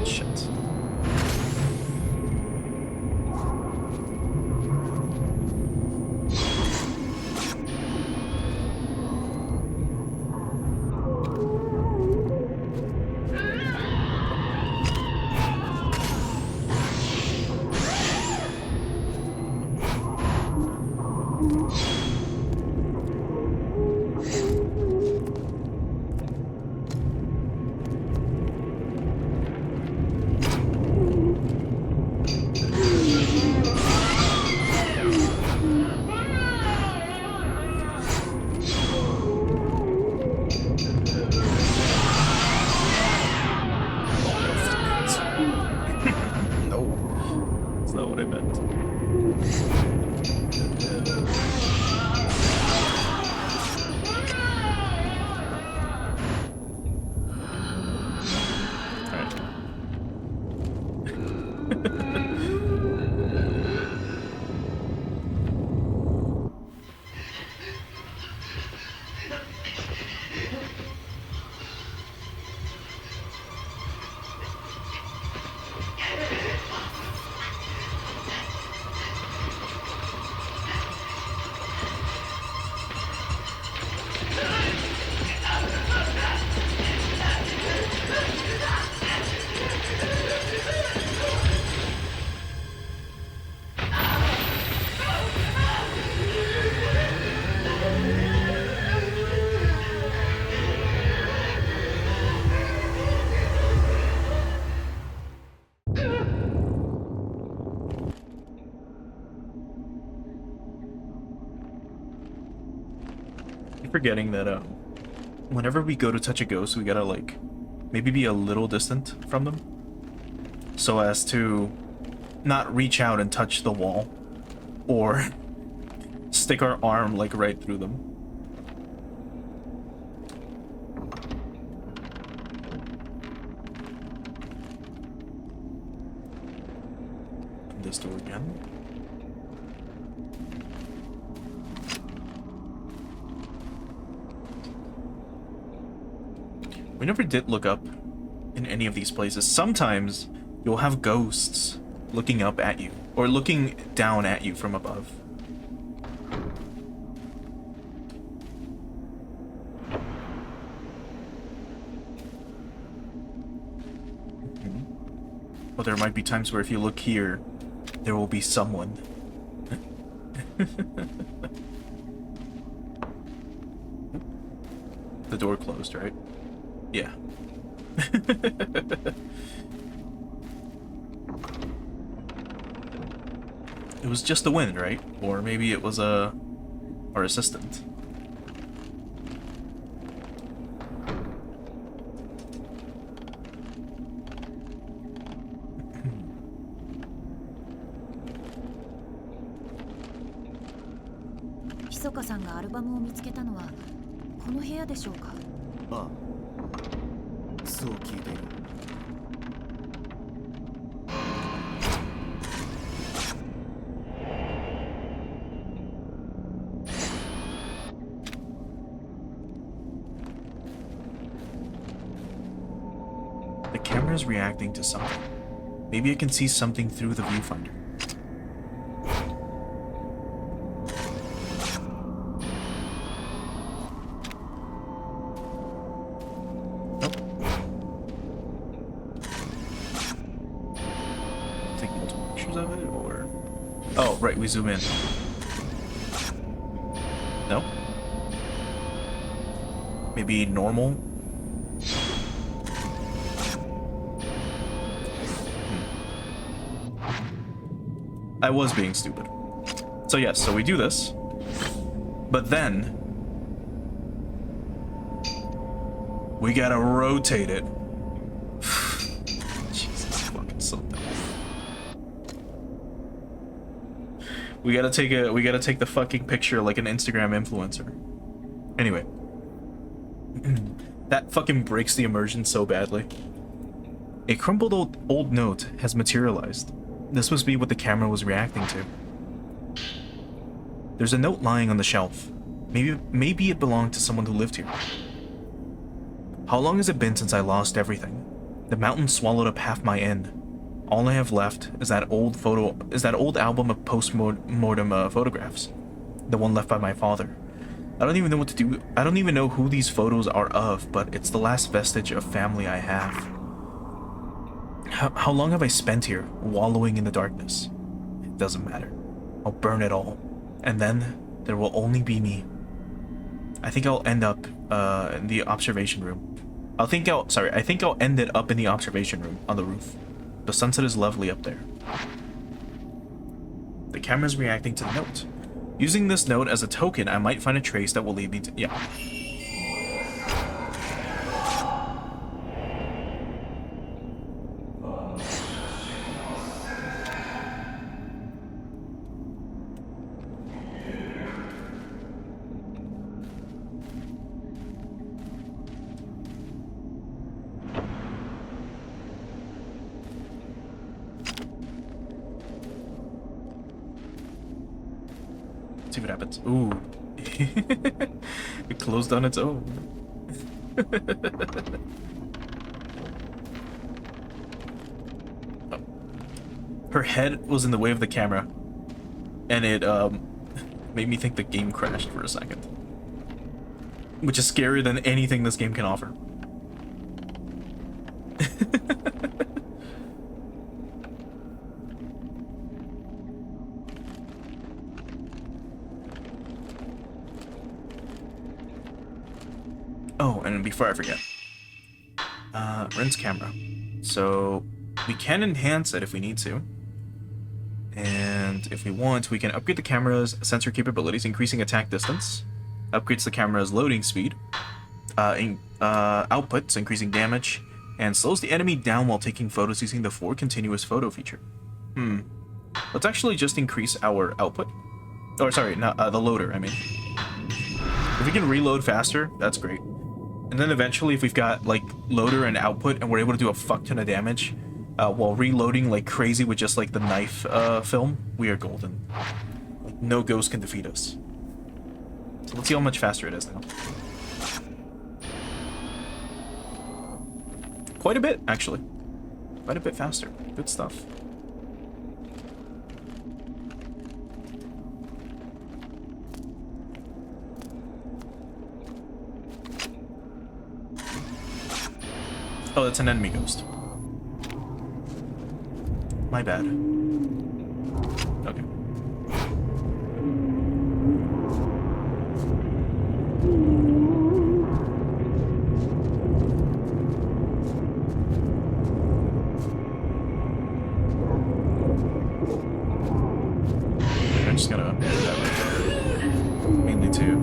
Shit. No, that's not what I meant. keep forgetting that whenever we go to touch a ghost, we gotta like maybe be a little distant from them, so as to not reach out and touch the wall, or stick our arm like right through them. This door again. We never did look up in any of these places. Sometimes you'll have ghosts looking up at you, or looking down at you from above. Well, there might be times where if you look here, there will be someone. The door closed, right? Yeah. It was just the wind, right? Or maybe it was our assistant. Hisoka さんがアルバムを見つけたのはこの部屋でしょうか。ああ、そう聞いている。The camera's reacting to something. Maybe it can see something through the viewfinder. Take multiple pictures of it, or... Oh, right, we zoom in. No? Maybe normal? I was being stupid. So yes, so we do this, but then we gotta rotate it. Jesus fucking something. We gotta take the fucking picture like an Instagram influencer. Anyway. That fucking breaks the immersion so badly. A crumpled old note has materialized. This must be what the camera was reacting to. There's a note lying on the shelf. Maybe it belonged to someone who lived here. How long has it been since I lost everything? The mountain swallowed up half my inn. All I have left is that old album of post-mortem photographs. The one left by my father. I don't even know what to do. I don't even know who these photos are of, but it's the last vestige of family I have. How long have I spent here, wallowing in the darkness? It doesn't matter. I'll burn it all. And then, there will only be me. I think I'll end up in the observation room. I think I'll end it up in the observation room, on the roof. The sunset is lovely up there. The camera's reacting to the note. Using this note as a token, I might find a trace that will lead me to... Yeah. See what happens. Ooh. It closed on its own. Oh. Her head was in the way of the camera, and it made me think the game crashed for a second. Which is scarier than anything this game can offer. Oh, and before I forget, rinse camera. So we can enhance it if we need to. And if we want, we can upgrade the camera's sensor capabilities, increasing attack distance. Upgrades the camera's loading speed, outputs, increasing damage, and slows the enemy down while taking photos using the 4 continuous photo feature. Let's actually just increase our output. Or sorry, not the loader, I mean. If we can reload faster, that's great. And then eventually, if we've got like loader and output and we're able to do a fuck ton of damage while reloading like crazy with just like the knife film, we are golden. Like, no ghost can defeat us. So let's see how much faster it is now. Quite a bit, actually. Quite a bit faster. Good stuff. Oh, that's an enemy ghost. My bad. Okay. I'm just gonna do that right there. Mainly too.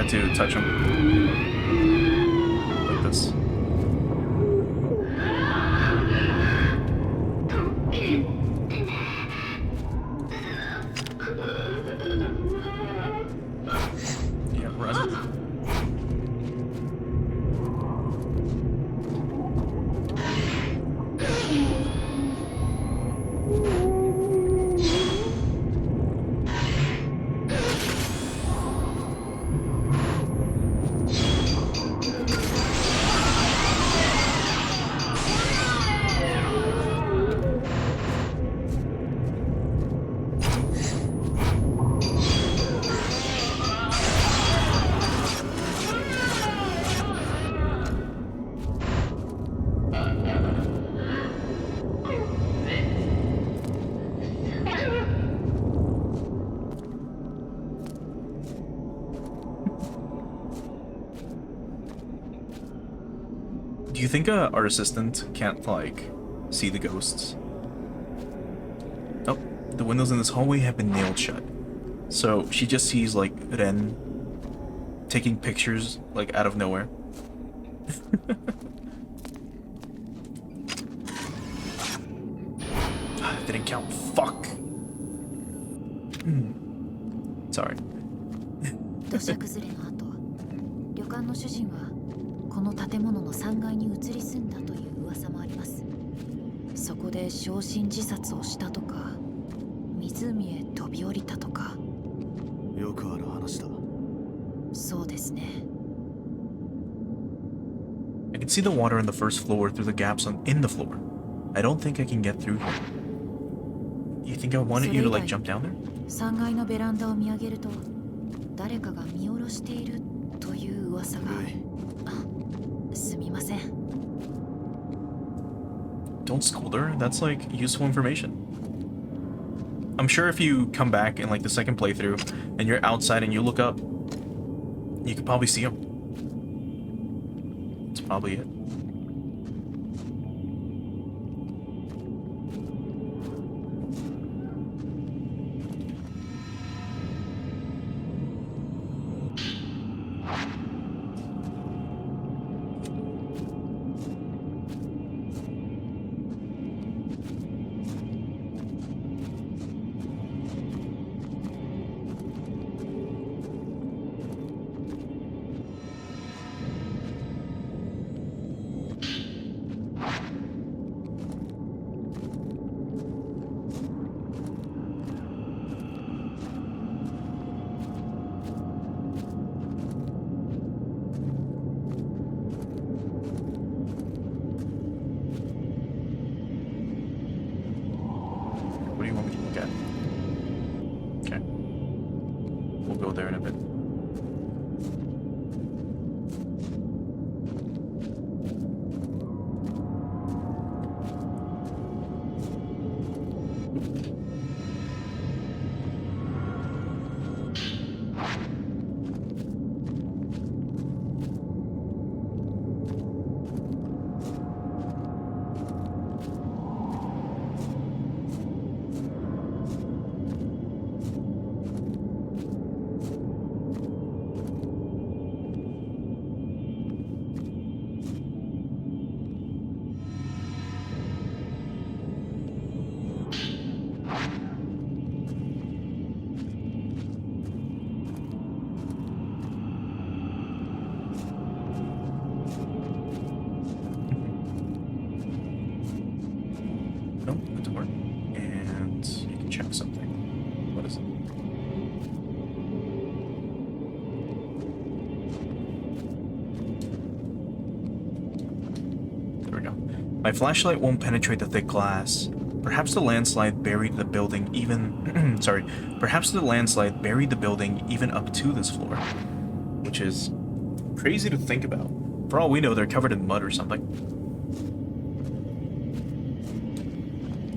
To touch him like this. Yeah, run. Do you think our assistant can't, like, see the ghosts? Oh, the windows in this hallway have been nailed shut. So she just sees, like, Ren taking pictures, like, out of nowhere. That didn't count. Fuck. Sorry. 土砂崩れの後、旅館の主人はこの建物の3階に移り住んだという噂もあります。そこで焼身自殺をしたとか、湖へ飛び降りたとか。よくある話だ。そうですね。I can see the water on the first floor through the gaps in the floor. I don't think I can get through here. You think I wanted you to like jump down there? 3階のベランダを見上げると、誰かが見下ろしているという噂が。すみません。Don't scold her. That's like useful information. I'm sure if you come back in like the second playthrough and you're outside and you look up, you could probably see him. That's probably it. We'll go there in a bit. Nope, good to work. And you can check something. What is it? There we go. My flashlight won't penetrate the thick glass. Perhaps the landslide buried the building even... sorry. Perhaps the landslide buried the building even up to this floor. Which is crazy to think about. For all we know, they're covered in mud or something.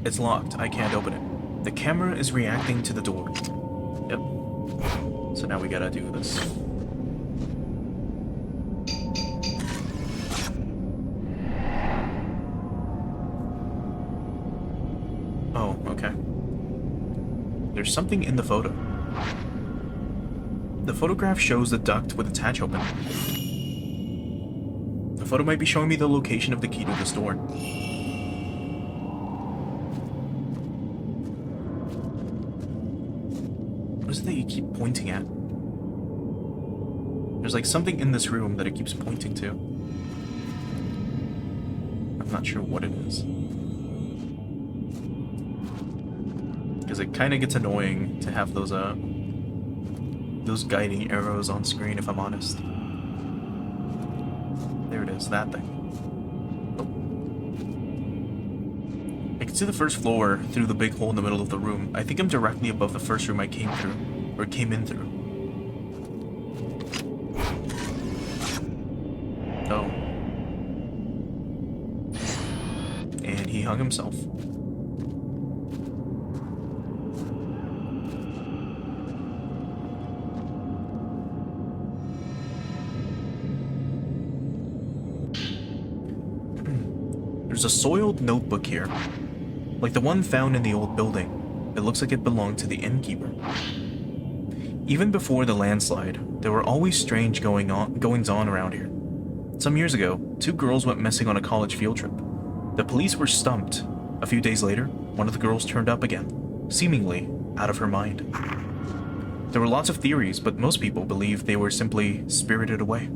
It's locked. I can't open it. The camera is reacting to the door. Yep. So now we gotta do this. Oh, okay. There's something in the photo. The photograph shows the duct with its hatch open. The photo might be showing me the location of the key to this door. What is it that you keep pointing at? There's like something in this room that it keeps pointing to. I'm not sure what it is. Because it kind of gets annoying to have those guiding arrows on screen, if I'm honest. There it is, that thing. I can see the first floor through the big hole in the middle of the room. I think I'm directly above the first room I came through, or came in through. Oh. And he hung himself. There's a soiled notebook here. Like the one found in the old building. It looks like it belonged to the innkeeper. Even before the landslide, there were always strange goings-on around here. Some years ago, 2 girls went missing on a college field trip. The police were stumped. A few days later, one of the girls turned up again, seemingly out of her mind. There were lots of theories, but most people believed they were simply spirited away.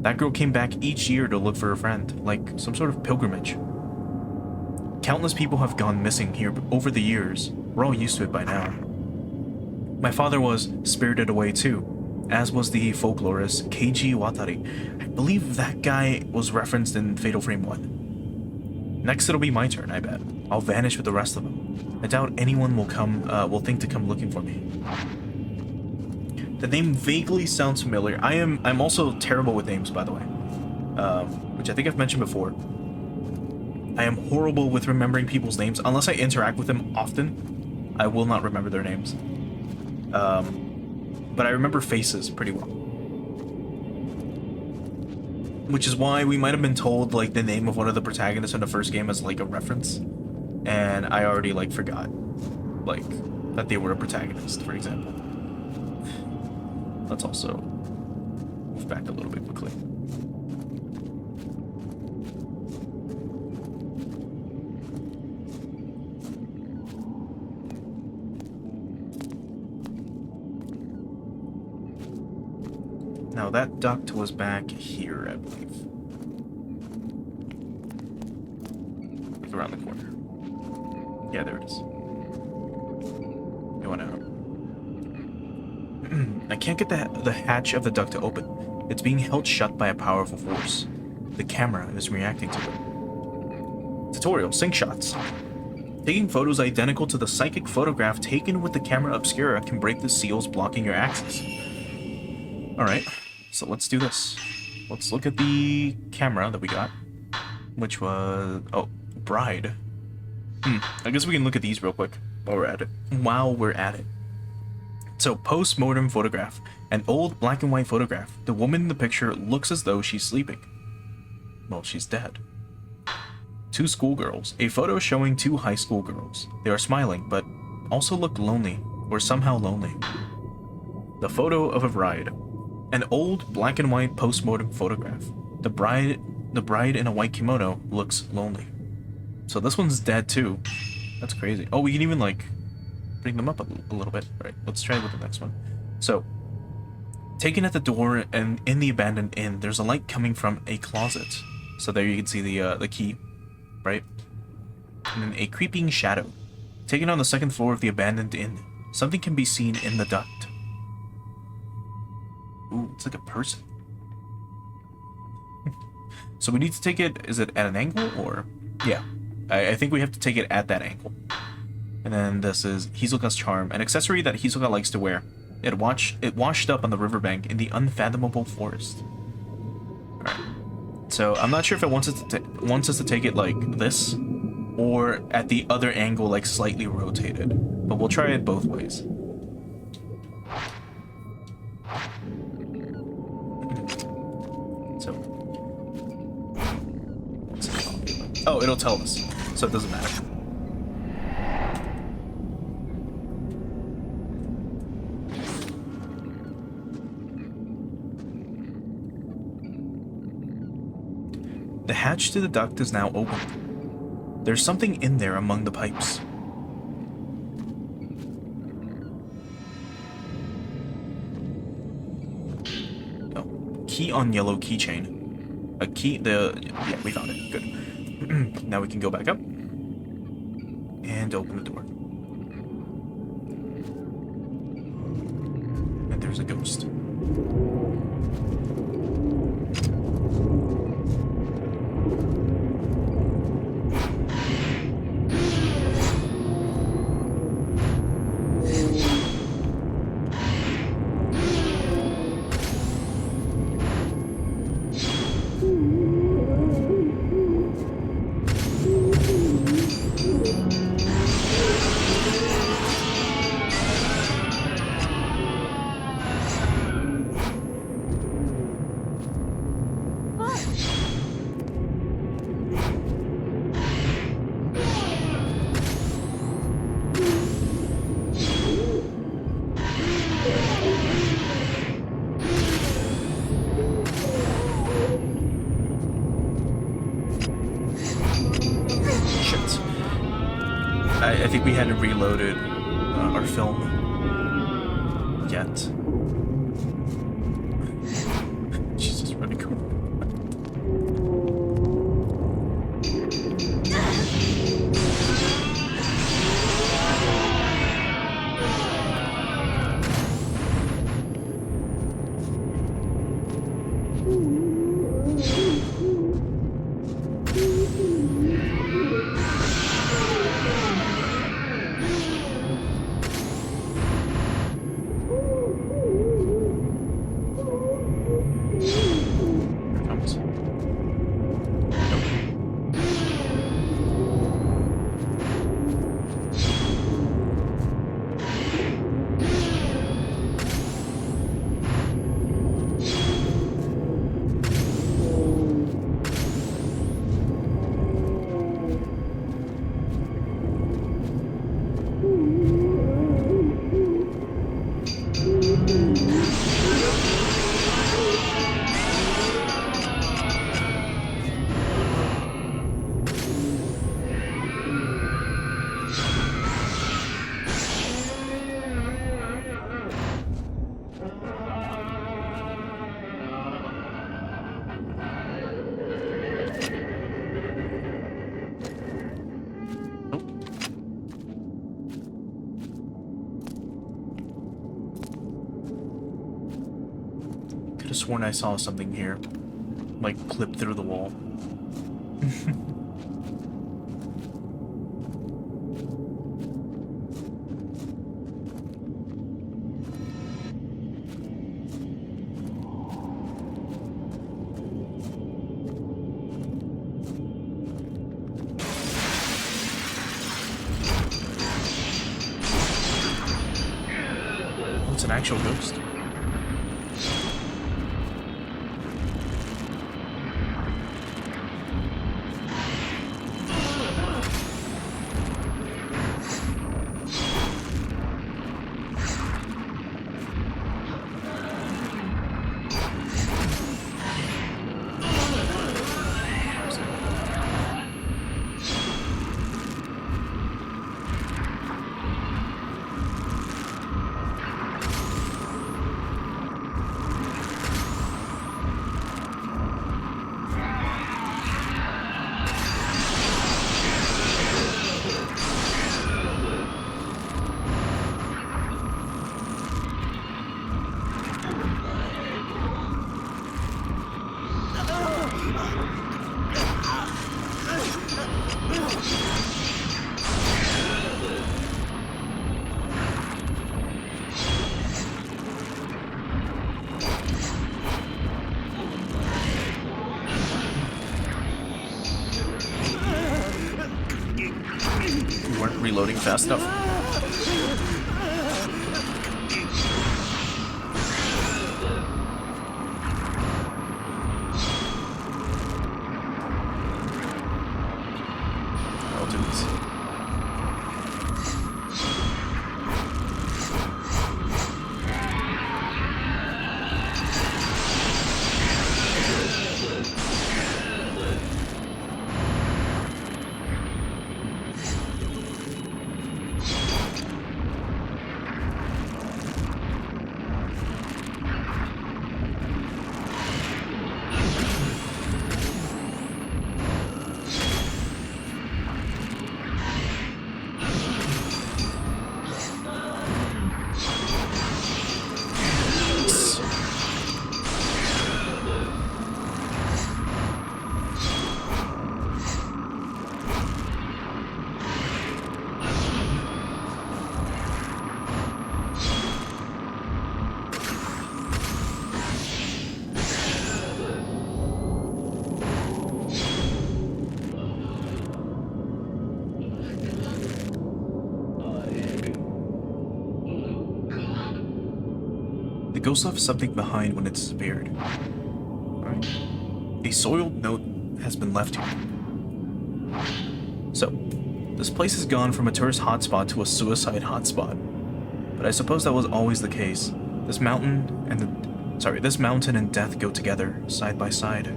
That girl came back each year to look for a friend, like some sort of pilgrimage. Countless people have gone missing here over the years. We're all used to it by now. My father was spirited away too, as was the folklorist Keiji Watari. I believe that guy was referenced in Fatal Frame 1. Next it'll be my turn, I bet. I'll vanish with the rest of them. I doubt anyone will think to come looking for me. The name vaguely sounds familiar. I'm also terrible with names, by the way. Which I think I've mentioned before. I am horrible with remembering people's names. Unless I interact with them often, I will not remember their names. But I remember faces pretty well. Which is why we might have been told like the name of one of the protagonists in the first game as like a reference. And I already like forgot like that they were a protagonist, for example. Let's also move back a little bit quickly. Now that duct was back here, I believe. Like around the corner. Yeah, there it is. Going out. I can't get the hatch of the duct to open. It's being held shut by a powerful force. The camera is reacting to it. Tutorial, sync shots. Taking photos identical to the psychic photograph taken with the camera obscura can break the seals blocking your access. Alright, so let's do this. Let's look at the camera that we got, which was... oh, bride. I guess we can look at these real quick while we're at it. So, post-mortem photograph. An old black and white photograph. The woman in the picture looks as though she's sleeping. Well, she's dead. 2 schoolgirls. A photo showing 2 high school girls. They are smiling, but also look lonely, or somehow lonely. The photo of a bride. An old black and white post-mortem photograph. The bride in a white kimono looks lonely. So this one's dead too. That's crazy. Oh, we can even like bring them up a little bit. All right, let's try with the next one. So, taken at the door and in the abandoned inn, there's a light coming from a closet. So there you can see the key, right? And then a creeping shadow. Taken on the 2nd floor of the abandoned inn. Something can be seen in the duct. Ooh, it's like a person. So we need to take it, is it at an angle or? Yeah, I think we have to take it at that angle. And then this is Hisoka's charm, an accessory that Hisoka likes to wear. It washed up on the riverbank in the unfathomable forest. Alright. So I'm not sure if it wants us to take it like this, or at the other angle, like slightly rotated. But we'll try it both ways. So, oh, it'll tell us, so it doesn't matter. The hatch to the duct is now open. There's something in there among the pipes. Oh, key on yellow keychain. A key, yeah, we found it, good. Now we can go back up and open the door. And there's a ghost. I think we hadn't reloaded our film yet. Jesus, running cool. Could have sworn I saw something here, like clip through the wall. it's an actual ghost. You weren't reloading fast enough. I'll do this. The ghost left something behind when it disappeared. Right. A soiled note has been left here. So, this place has gone from a tourist hotspot to a suicide hotspot. But I suppose that was always the case. This mountain and death go together, side by side.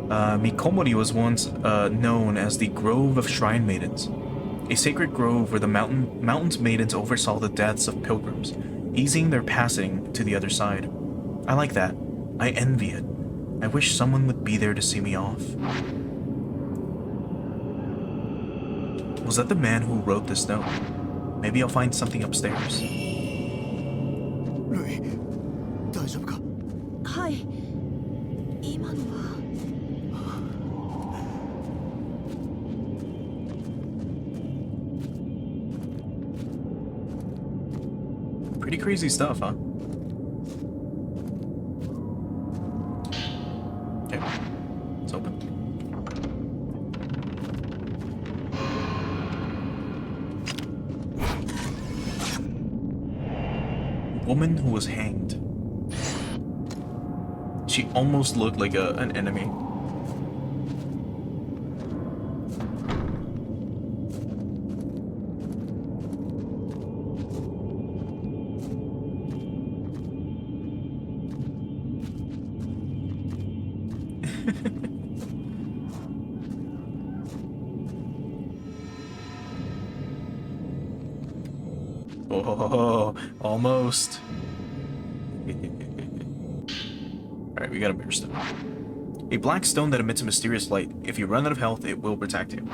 Mikomori was once known as the Grove of Shrine Maidens, a sacred grove where the mountain's maidens oversaw the deaths of pilgrims, easing their passing to the other side. I like that. I envy it. I wish someone would be there to see me off. Was that the man who wrote this note? Maybe I'll find something upstairs. ルイ、大丈夫か？はい。今のは。 Pretty crazy stuff, huh? Okay, it's open. Woman who was hanged. She almost looked like an enemy. Oh, almost. Alright, we got a mirror stone. A black stone that emits a mysterious light. If you run out of health, it will protect you.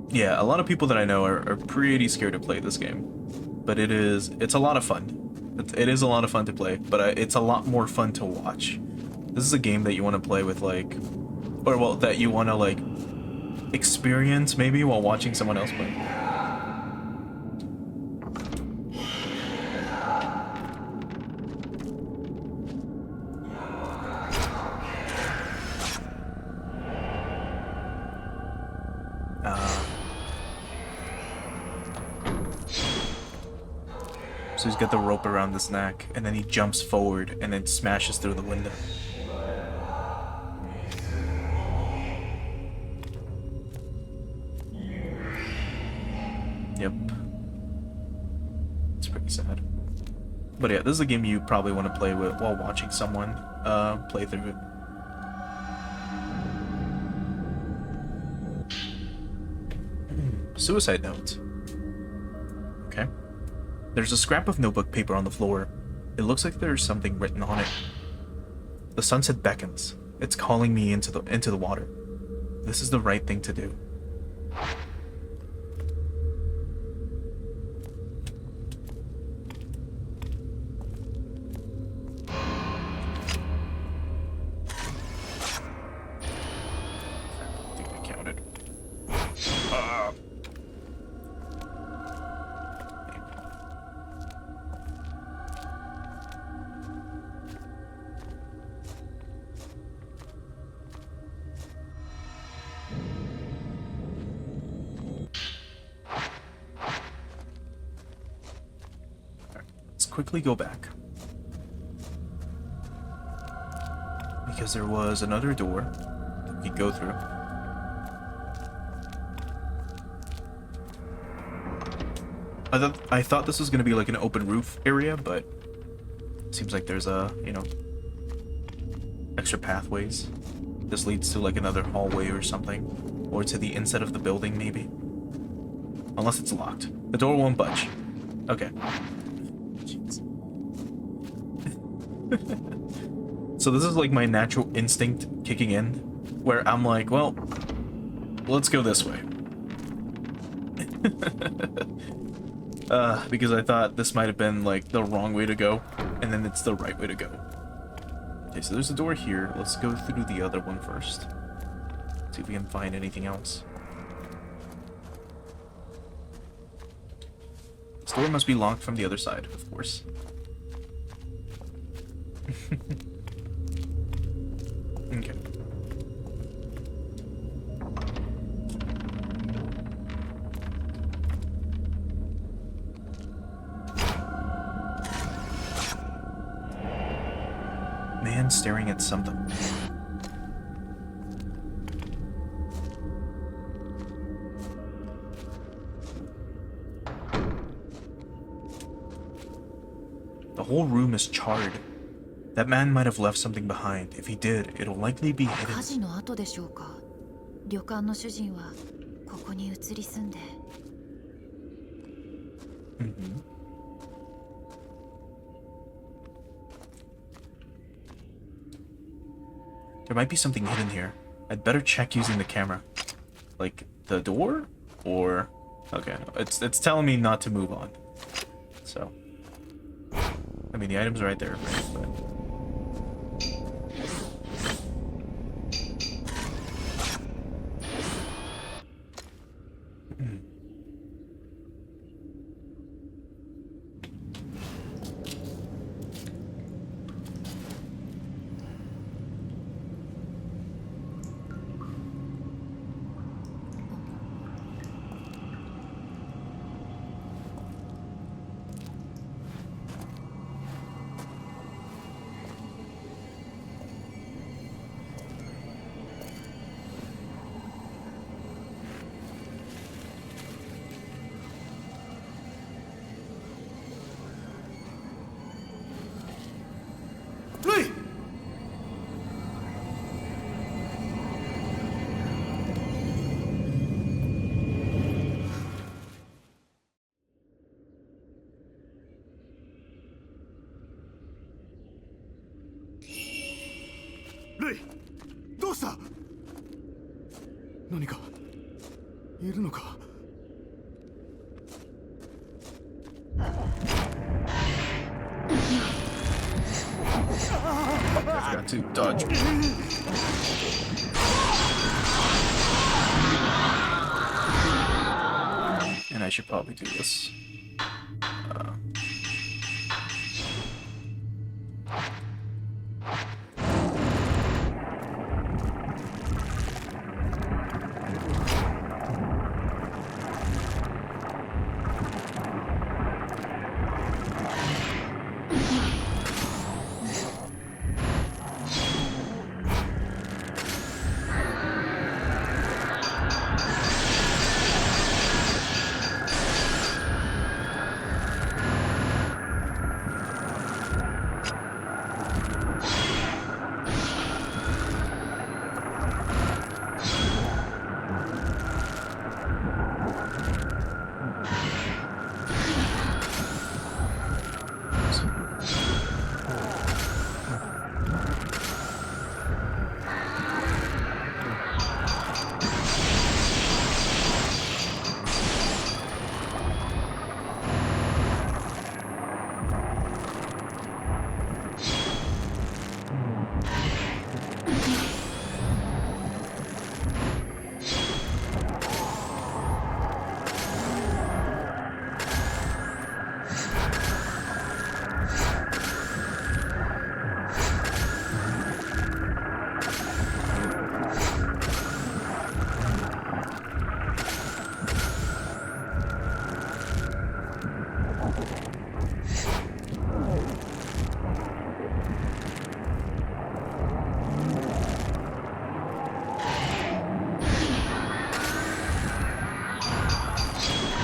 Yeah, a lot of people that I know are pretty scared to play this game. But it's a lot of fun. It is a lot of fun to play, but it's a lot more fun to watch. This is a game that you want to play with, like, or well, that you want to, like, experience maybe while watching someone else play. So he's got the rope around his neck, and then he jumps forward and then smashes through the window. Yep. It's pretty sad. But yeah, this is a game you probably want to play with while watching someone play through it. Suicide note. Okay. There's a scrap of notebook paper on the floor. It looks like there's something written on it. The sunset beckons. It's calling me into the water. This is the right thing to do. I think I counted. Let's quickly go back. Because there was another door that we could go through. I thought this was going to be like an open roof area, but it seems like there's extra pathways. This leads to like another hallway or something, or to the inside of the building maybe. Unless it's locked. The door won't budge. Okay. Jeez. So this is like my natural instinct kicking in, where I'm like, well, let's go this way. Because I thought this might have been like the wrong way to go, and then it's the right way to go. Okay, so there's a door here. Let's go through the other one first. See if we can find anything else. This door must be locked from the other side, of course. Okay. Man staring at something. The whole room is charred. That man might have left something behind. If he did, it'll likely be 火 hidden. 事の後でしょうか。旅館の主人はここに移り住んで。Mhm. There might be something hidden here. I'd better check using the camera. Like the door? Or... Okay, it's telling me not to move on. So... I mean, the item's right there, right? But... Ray! Ray! どうした？何かいるのか？ I forgot to dodge. And I should probably do this.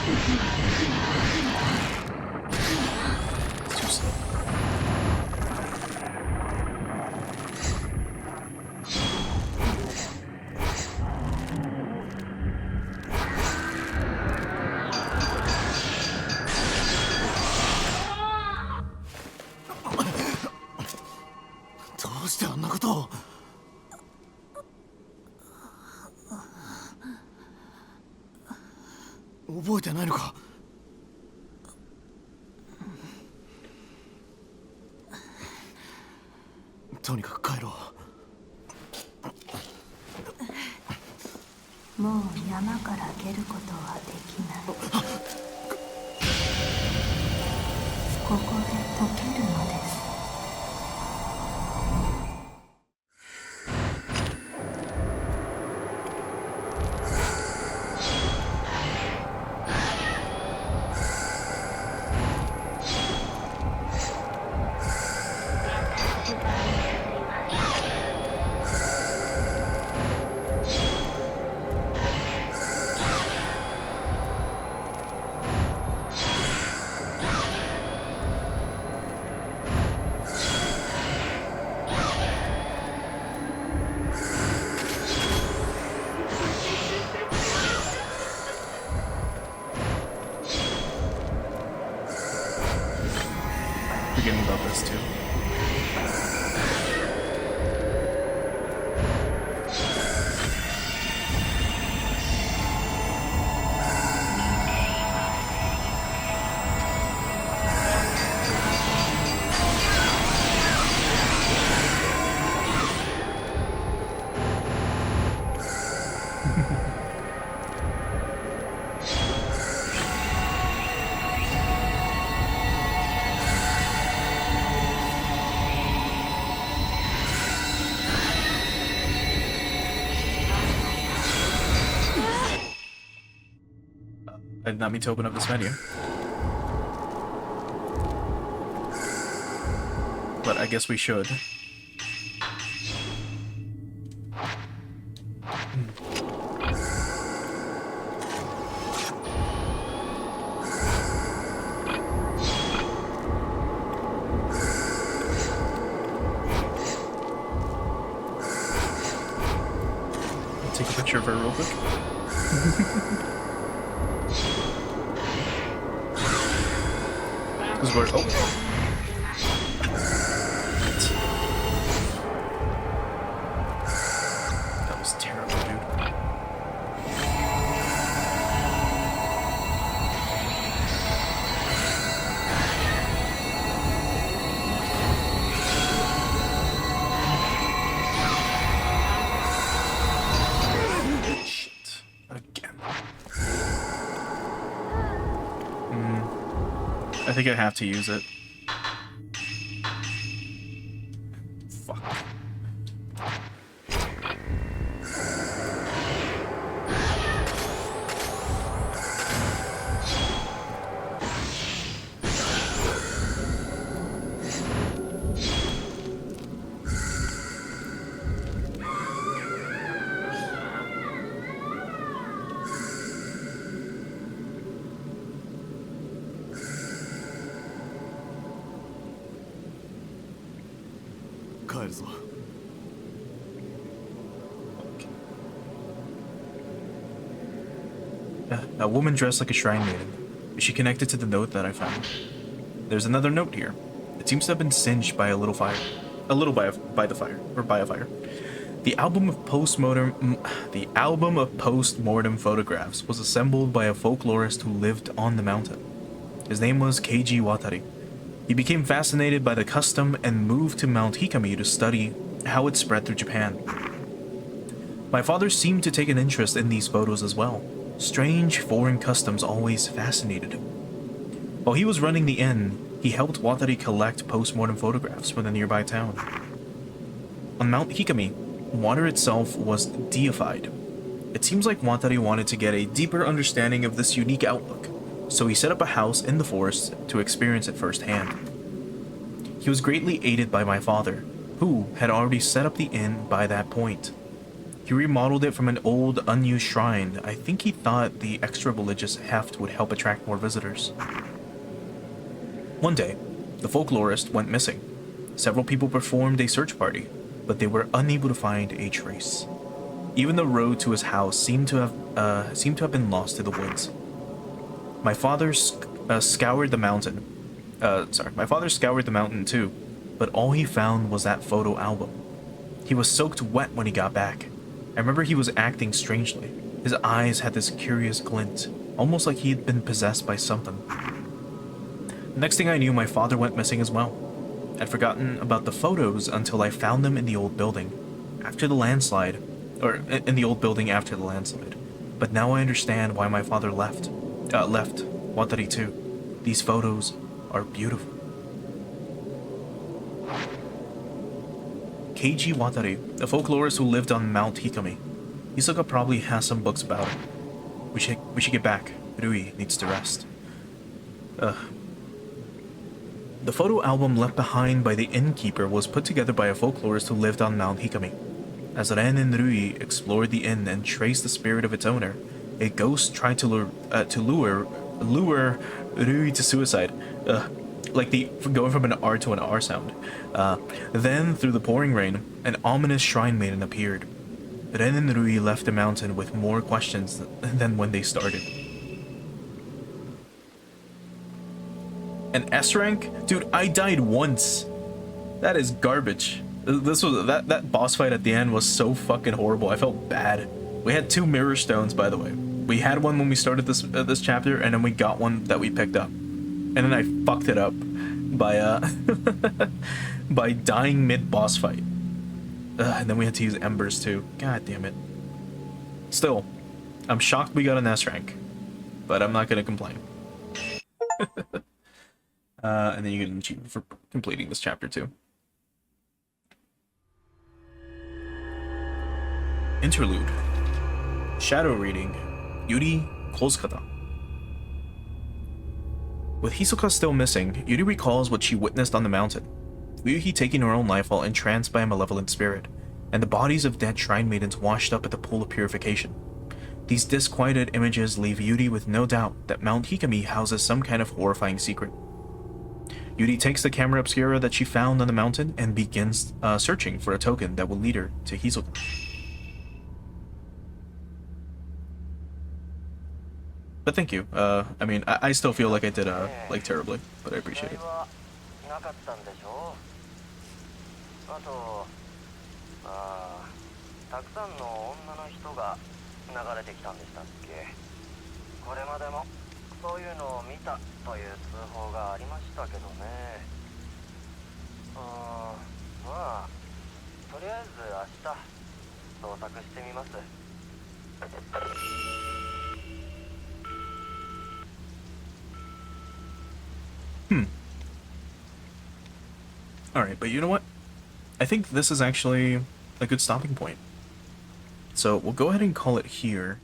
It's too slow.どうしてあんなことを。覚えてないのか。とにかく帰ろう。もう山から出ることはできない。ここで溶けるのです。Forgetting about this too. I did not mean to open up this menu. But I guess we should. Take a picture of her real quick. This is where. Oh. That was terrible, dude. Shit. Again. I think I have to use it. Fuck. A woman dressed like a shrine maiden. Is she connected to the note that I found? There's another note here. It seems to have been singed by a little fire. A little by the fire. Or by a fire. The album of post-mortem photographs was assembled by a folklorist who lived on the mountain. His name was Keiji Watari. He became fascinated by the custom and moved to Mount Hikami to study how it spread through Japan. My father seemed to take an interest in these photos as well. Strange foreign customs always fascinated him. While he was running the inn, he helped Watari collect post-mortem photographs from the nearby town. On Mount Hikami, water itself was deified. It seems like Watari wanted to get a deeper understanding of this unique outlook, so he set up a house in the forest to experience it firsthand. He was greatly aided by my father, who had already set up the inn by that point. He remodeled it from an old, unused shrine. I think he thought the extra religious heft would help attract more visitors. One day, the folklorist went missing. Several people performed a search party, but they were unable to find a trace. Even the road to his house seemed to have been lost to the woods. My father scoured the mountain. My father scoured the mountain too, but all he found was that photo album. He was soaked wet when he got back. I remember he was acting strangely. His eyes had this curious glint, almost like he had been possessed by something. Next thing I knew, my father went missing as well. I'd forgotten about the photos until I found them in the old building after the landslide, or in the old building after the landslide. But now I understand why my father left Watari too. These photos are beautiful. Keiji Watari, a folklorist who lived on Mount Hikami. Hisoka probably has some books about it. We should get back. Rui needs to rest. The photo album left behind by the innkeeper was put together by a folklorist who lived on Mount Hikami. As Ren and Rui explored the inn and traced the spirit of its owner, a ghost tried to lure Rui to suicide. Like going from an R to an R sound. Then, through the pouring rain, an ominous shrine maiden appeared. Ren and Rui left the mountain with more questions than when they started. An S rank? Dude, I died once. That is garbage. That boss fight at the end was so fucking horrible. I felt bad. We had 2 mirror stones, by the way. We had one when we started this chapter, and then we got one that we picked up. And then I fucked it up by by dying mid boss fight. And then we had to use embers too. God damn it. Still, I'm shocked we got an S rank, but I'm not gonna complain. And then you get an achievement for completing this chapter too. Interlude. Shadow reading. Yuri Kozkata. With Hisoka still missing, Yuri recalls what she witnessed on the mountain. Ryuhi taking her own life while entranced by a malevolent spirit, and the bodies of dead shrine maidens washed up at the pool of purification. These disquieted images leave Yuri with no doubt that Mount Hikami houses some kind of horrifying secret. Yuri takes the camera obscura that she found on the mountain and begins searching for a token that will lead her to Hisoka. But thank you. I mean, I still feel like I did like terribly, but I appreciate it. たくさんの女の人が流れてきたんでしたっけ。これまでもそういうのを見たという通報がありましたけどね。まあとりあえず明日捜索してみます。Alright, but you know what? I think this is actually a good stopping point. So we'll go ahead and call it here.